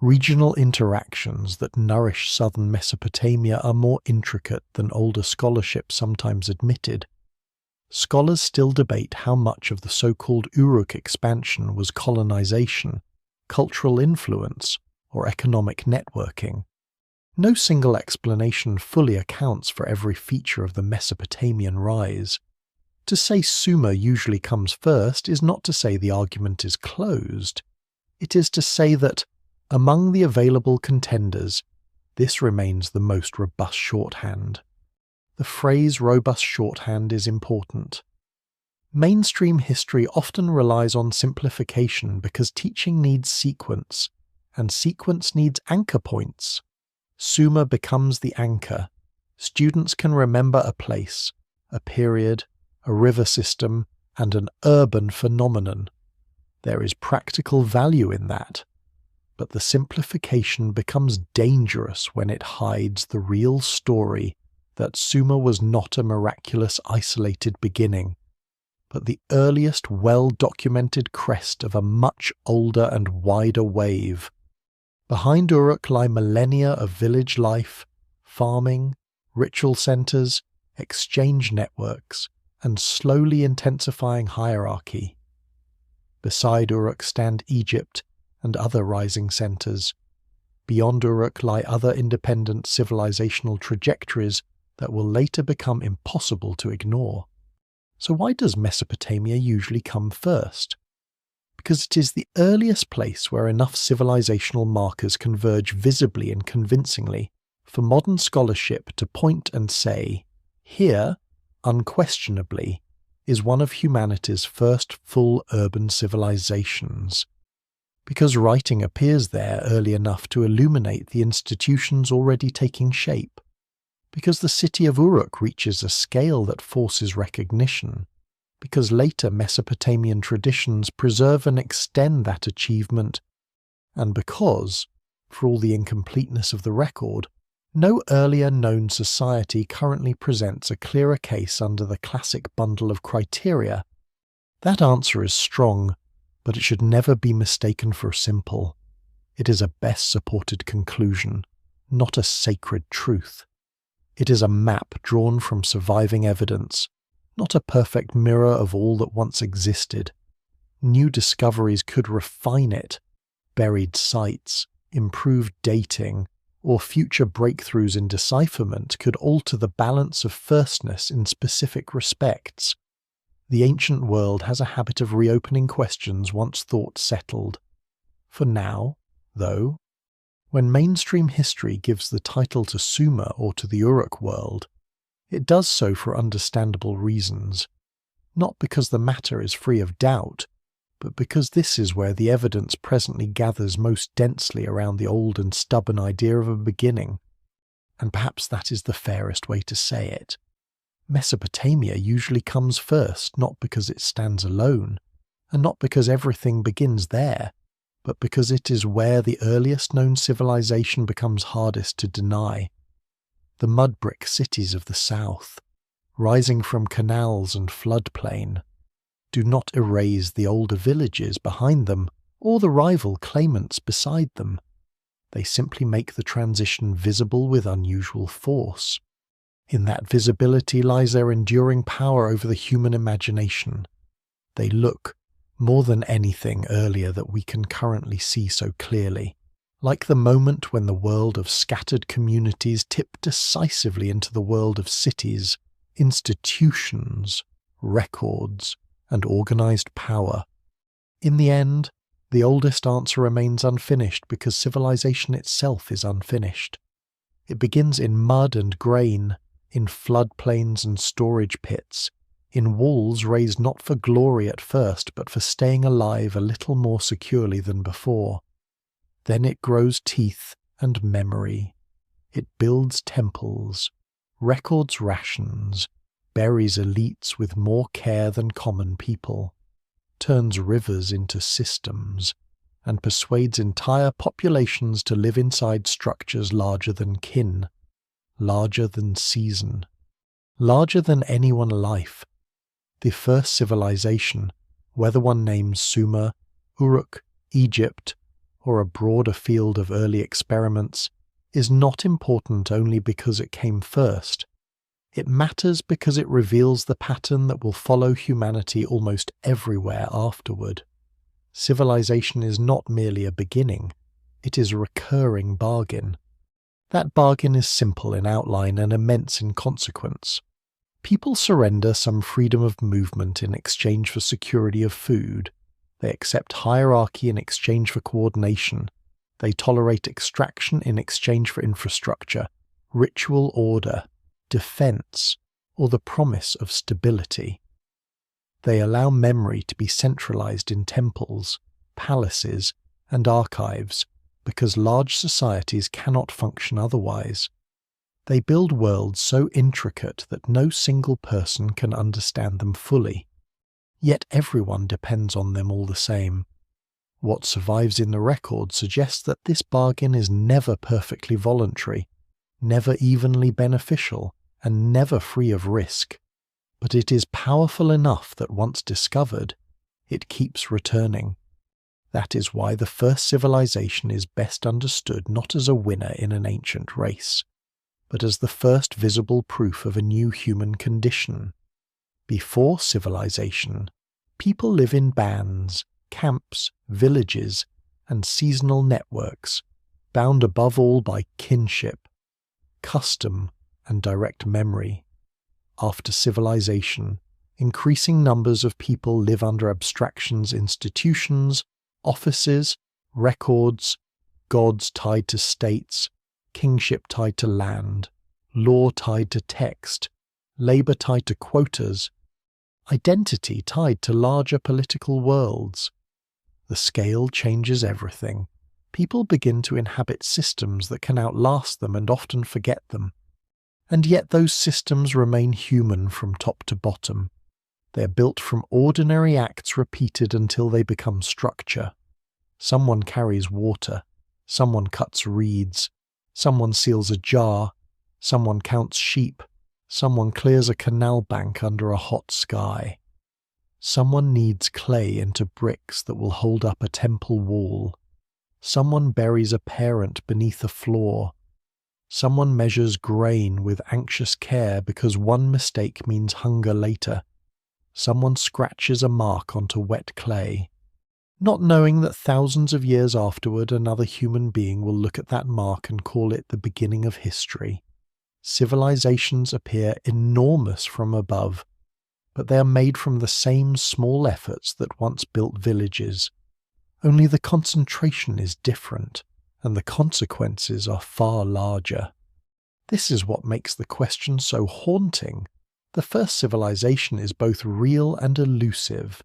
Regional interactions that nourish southern Mesopotamia are more intricate than older scholarship sometimes admitted. Scholars still debate how much of the so-called Uruk expansion was colonization, cultural influence, or economic networking. No single explanation fully accounts for every feature of the Mesopotamian rise. To say Sumer usually comes first is not to say the argument is closed. It is to say that, among the available contenders, this remains the most robust shorthand. the phrase robust shorthand is important. Mainstream history often relies on simplification because teaching needs sequence, and sequence needs anchor points. Sumer becomes the anchor. Students can remember a place, a period, a river system, and an urban phenomenon. There is practical value in that. But the simplification becomes dangerous when it hides the real story that Sumer was not a miraculous isolated beginning, but the earliest well-documented crest of a much older and wider wave. Behind Uruk lie millennia of village life, farming, ritual centres, exchange networks, and slowly intensifying hierarchy. Beside Uruk stand Egypt and other rising centres. Beyond Uruk lie other independent civilizational trajectories that will later become impossible to ignore. So why does Mesopotamia usually come first? Because it is the earliest place where enough civilizational markers converge visibly and convincingly for modern scholarship to point and say, here, unquestionably, is one of humanity's first full urban civilizations. Because writing appears there early enough to illuminate the institutions already taking shape. Because the city of Uruk reaches a scale that forces recognition. Because later Mesopotamian traditions preserve and extend that achievement. And because, for all the incompleteness of the record, no earlier known society currently presents a clearer case under the classic bundle of criteria. That answer is strong, but it should never be mistaken for simple. It is a best supported conclusion, not a sacred truth. It is a map drawn from surviving evidence, not a perfect mirror of all that once existed. New discoveries could refine it. Buried sites, improved dating, or future breakthroughs in decipherment could alter the balance of firstness in specific respects. The ancient world has a habit of reopening questions once thought settled. For now, though, when mainstream history gives the title to Sumer or to the Uruk world, it does so for understandable reasons, not because the matter is free of doubt, but because this is where the evidence presently gathers most densely around the old and stubborn idea of a beginning, and perhaps that is the fairest way to say it. Mesopotamia usually comes first, not because it stands alone, and not because everything begins there, but because it is where the earliest known civilization becomes hardest to deny. The mud brick cities of the south, rising from canals and floodplain, do not erase the older villages behind them or the rival claimants beside them. They simply make the transition visible with unusual force. In that visibility lies their enduring power over the human imagination. They look, more than anything earlier that we can currently see so clearly, like the moment when the world of scattered communities tipped decisively into the world of cities, institutions, records, and organized power. In the end, the oldest answer remains unfinished because civilization itself is unfinished. It begins in mud and grain, in floodplains and storage pits, in walls raised not for glory at first, but for staying alive a little more securely than before. Then it grows teeth and memory. It builds temples, records rations, buries elites with more care than common people, turns rivers into systems, and persuades entire populations to live inside structures larger than kin, larger than season, larger than any one life. The first civilization, whether one names Sumer, Uruk, Egypt, or a broader field of early experiments, is not important only because it came first. It matters because it reveals the pattern that will follow humanity almost everywhere afterward. Civilization is not merely a beginning, it is a recurring bargain. That bargain is simple in outline and immense in consequence. People surrender some freedom of movement in exchange for security of food. They accept hierarchy in exchange for coordination. They tolerate extraction in exchange for infrastructure, ritual order, defense, or the promise of stability. They allow memory to be centralized in temples, palaces, and archives because large societies cannot function otherwise. They build worlds so intricate that no single person can understand them fully, yet everyone depends on them all the same. What survives in the record suggests that this bargain is never perfectly voluntary, never evenly beneficial, and never free of risk. But it is powerful enough that once discovered, it keeps returning. That is why the first civilization is best understood not as a winner in an ancient race, but as the first visible proof of a new human condition. Before civilization, people live in bands, camps, villages, and seasonal networks, bound above all by kinship, custom, and direct memory. After civilization, increasing numbers of people live under abstractions, institutions, offices, records, gods tied to states, kingship tied to land, law tied to text, labor tied to quotas, identity tied to larger political worlds. The scale changes everything. People begin to inhabit systems that can outlast them and often forget them. And yet those systems remain human from top to bottom. They are built from ordinary acts repeated until they become structure. Someone carries water, someone cuts reeds, someone seals a jar, someone counts sheep, someone clears a canal bank under a hot sky. Someone kneads clay into bricks that will hold up a temple wall. Someone buries a parent beneath a floor. Someone measures grain with anxious care because one mistake means hunger later. Someone scratches a mark onto wet clay, not knowing that thousands of years afterward another human being will look at that mark and call it the beginning of history. Civilizations appear enormous from above, but they are made from the same small efforts that once built villages. Only the concentration is different, and the consequences are far larger. This is what makes the question so haunting. The first civilization is both real and elusive.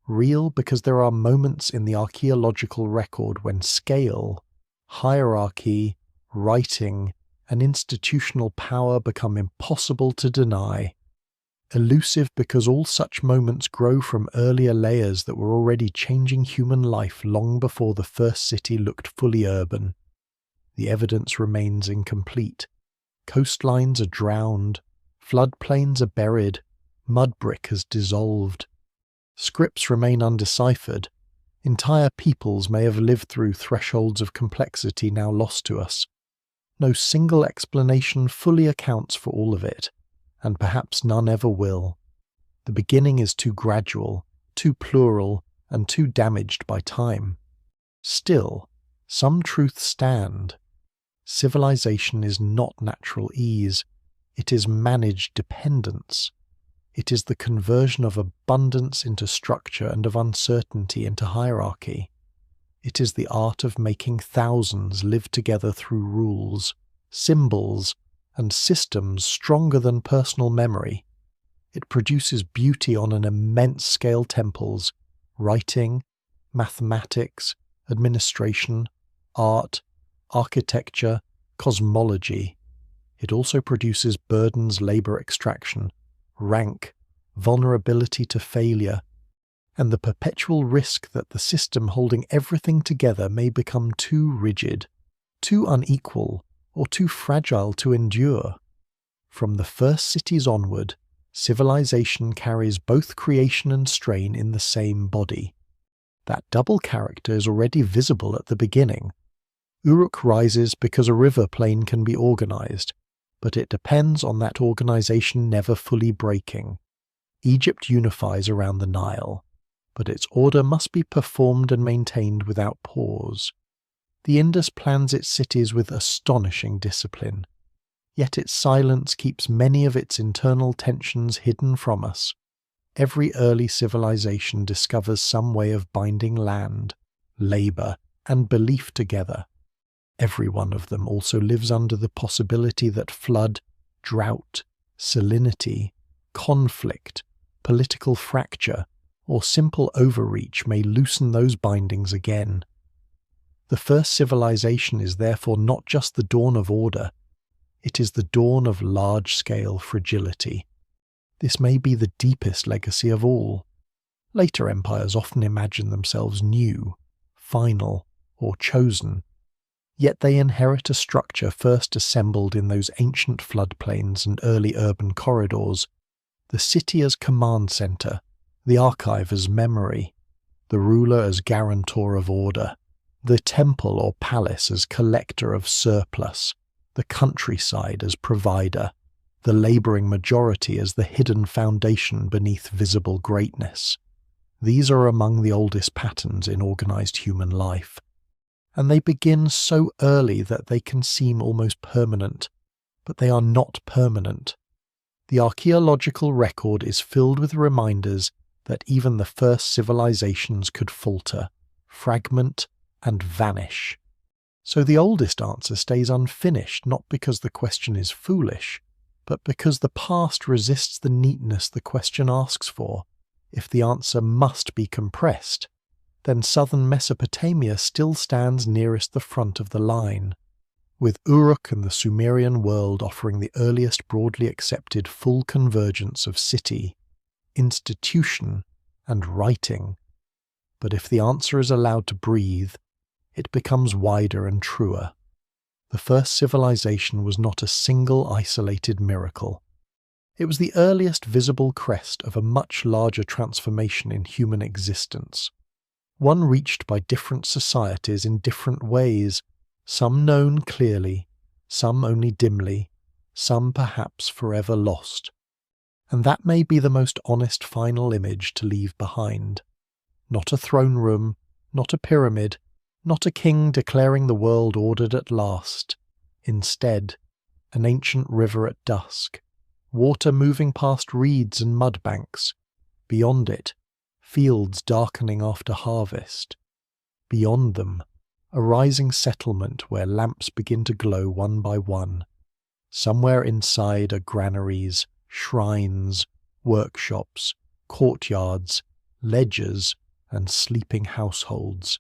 Real because there are moments in the archaeological record when scale, hierarchy, writing, and institutional power become impossible to deny. Elusive because all such moments grow from earlier layers that were already changing human life long before the first city looked fully urban. The evidence remains incomplete. Coastlines are drowned, floodplains are buried, mud brick has dissolved. Scripts remain undeciphered. Entire peoples may have lived through thresholds of complexity now lost to us. No single explanation fully accounts for all of it, and perhaps none ever will. The beginning is too gradual, too plural, and too damaged by time. Still, some truths stand. Civilization is not natural ease. It is managed dependence. It is the conversion of abundance into structure and of uncertainty into hierarchy. It is the art of making thousands live together through rules, symbols, and systems stronger than personal memory. It produces beauty on an immense scale: temples, writing, mathematics, administration, art, architecture, cosmology. It also produces burdens, labor extraction, rank, vulnerability to failure, and the perpetual risk that the system holding everything together may become too rigid, too unequal, or too fragile to endure. From the first cities onward, civilization carries both creation and strain in the same body. That double character is already visible at the beginning. Uruk rises because a river plain can be organized, but it depends on that organization never fully breaking. Egypt unifies around the Nile, but its order must be performed and maintained without pause. The Indus plans its cities with astonishing discipline, yet its silence keeps many of its internal tensions hidden from us. Every early civilization discovers some way of binding land, labor, and belief together. Every one of them also lives under the possibility that flood, drought, salinity, conflict, political fracture, or simple overreach may loosen those bindings again. The first civilization is therefore not just the dawn of order, it is the dawn of large-scale fragility. This may be the deepest legacy of all. Later empires often imagine themselves new, final, or chosen, yet they inherit a structure first assembled in those ancient floodplains and early urban corridors, the city as command center, the archive as memory, the ruler as guarantor of order, the temple or palace as collector of surplus, the countryside as provider, the labouring majority as the hidden foundation beneath visible greatness. These are among the oldest patterns in organised human life, and they begin so early that they can seem almost permanent, but they are not permanent. The archaeological record is filled with reminders that even the first civilizations could falter, fragment, and vanish. So the oldest answer stays unfinished, not because the question is foolish, but because the past resists the neatness the question asks for. If the answer must be compressed, then southern Mesopotamia still stands nearest the front of the line, with Uruk and the Sumerian world offering the earliest broadly accepted full convergence of city, institution, and writing. But if the answer is allowed to breathe, it becomes wider and truer. The first civilization was not a single isolated miracle. It was the earliest visible crest of a much larger transformation in human existence, one reached by different societies in different ways, some known clearly, some only dimly, some perhaps forever lost. And that may be the most honest final image to leave behind. Not a throne room, not a pyramid, not a king declaring the world ordered at last. Instead, an ancient river at dusk, water moving past reeds and mud banks. Beyond it, fields darkening after harvest. Beyond them, a rising settlement where lamps begin to glow one by one. Somewhere inside are granaries, shrines, workshops, courtyards, ledgers, and sleeping households.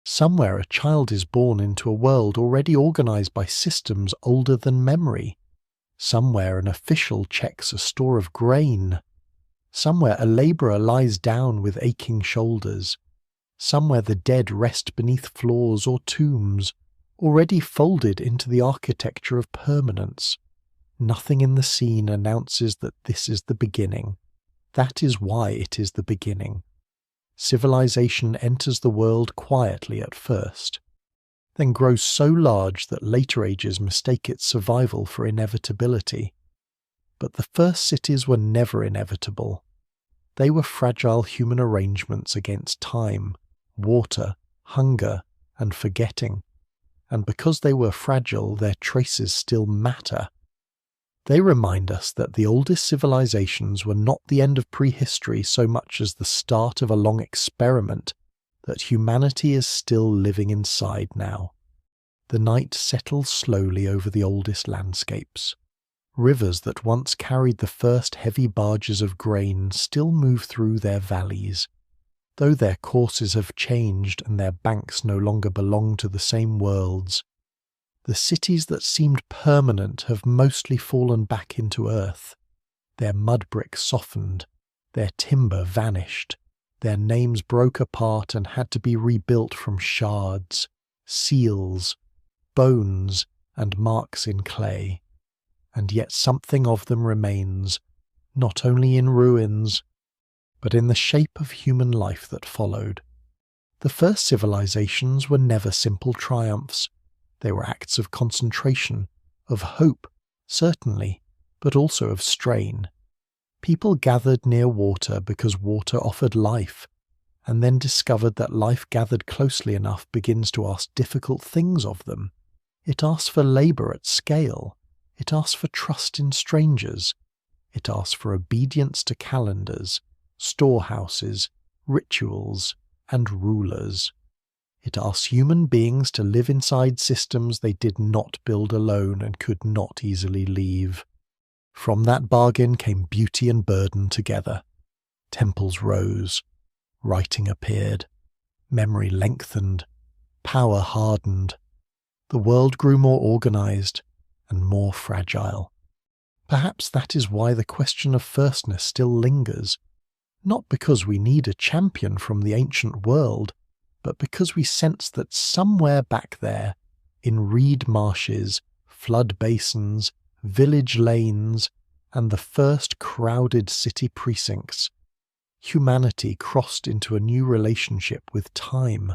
Somewhere a child is born into a world already organized by systems older than memory. Somewhere an official checks a store of grain. Somewhere a labourer lies down with aching shoulders. Somewhere the dead rest beneath floors or tombs, already folded into the architecture of permanence. Nothing in the scene announces that this is the beginning. That is why it is the beginning. Civilization enters the world quietly at first, then grows so large that later ages mistake its survival for inevitability. But the first cities were never inevitable. They were fragile human arrangements against time, water, hunger, and forgetting, and because they were fragile, their traces still matter. They remind us that the oldest civilizations were not the end of prehistory so much as the start of a long experiment that humanity is still living inside now. The night settles slowly over the oldest landscapes. Rivers that once carried the first heavy barges of grain still move through their valleys, though their courses have changed and their banks no longer belong to the same worlds. The cities that seemed permanent have mostly fallen back into earth. Their mud bricks softened, their timber vanished, their names broke apart and had to be rebuilt from shards, seals, bones, and marks in clay. And yet something of them remains, not only in ruins, but in the shape of human life that followed. The first civilizations were never simple triumphs. They were acts of concentration, of hope, certainly, but also of strain. People gathered near water because water offered life, and then discovered that life gathered closely enough begins to ask difficult things of them. It asks for labour at scale. It asks for trust in strangers. It asks for obedience to calendars, storehouses, rituals, and rulers. It asks human beings to live inside systems they did not build alone and could not easily leave. From that bargain came beauty and burden together. Temples rose, writing appeared, memory lengthened, power hardened. The world grew more organized and more fragile. Perhaps that is why the question of firstness still lingers, not because we need a champion from the ancient world, but because we sense that somewhere back there, in reed marshes, flood basins, village lanes, and the first crowded city precincts, humanity crossed into a new relationship with time.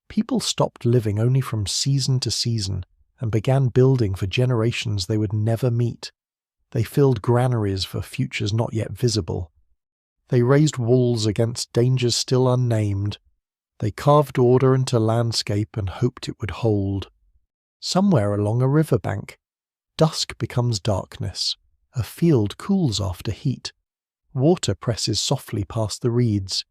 People stopped living only from season to season and began building for generations they would never meet. They filled granaries for futures not yet visible. They raised walls against dangers still unnamed. They carved order into landscape and hoped it would hold. Somewhere along a riverbank, dusk becomes darkness. A field cools after heat. Water presses softly past the reeds.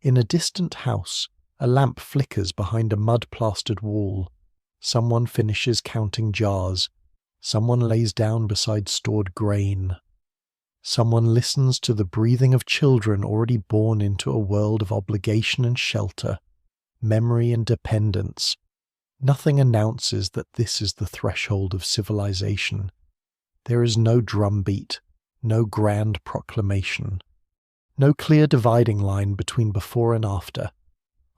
In a distant house, a lamp flickers behind a mud-plastered wall. Someone finishes counting jars. Someone lays down beside stored grain. Someone listens to the breathing of children already born into a world of obligation and shelter, memory and dependence. Nothing announces that this is the threshold of civilization. There is no drumbeat, no grand proclamation, no clear dividing line between before and after,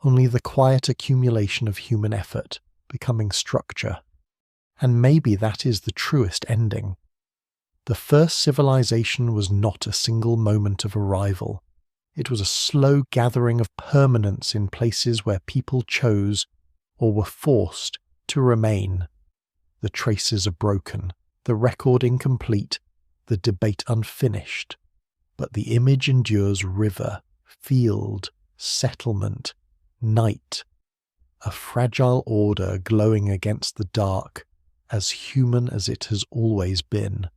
only the quiet accumulation of human effort becoming structure. And maybe that is the truest ending. The first civilization was not a single moment of arrival. It was a slow gathering of permanence in places where people chose, or were forced, to remain. The traces are broken, the record incomplete, the debate unfinished, but the image endures river, field, settlement, night, a fragile order glowing against the dark, as human as it has always been.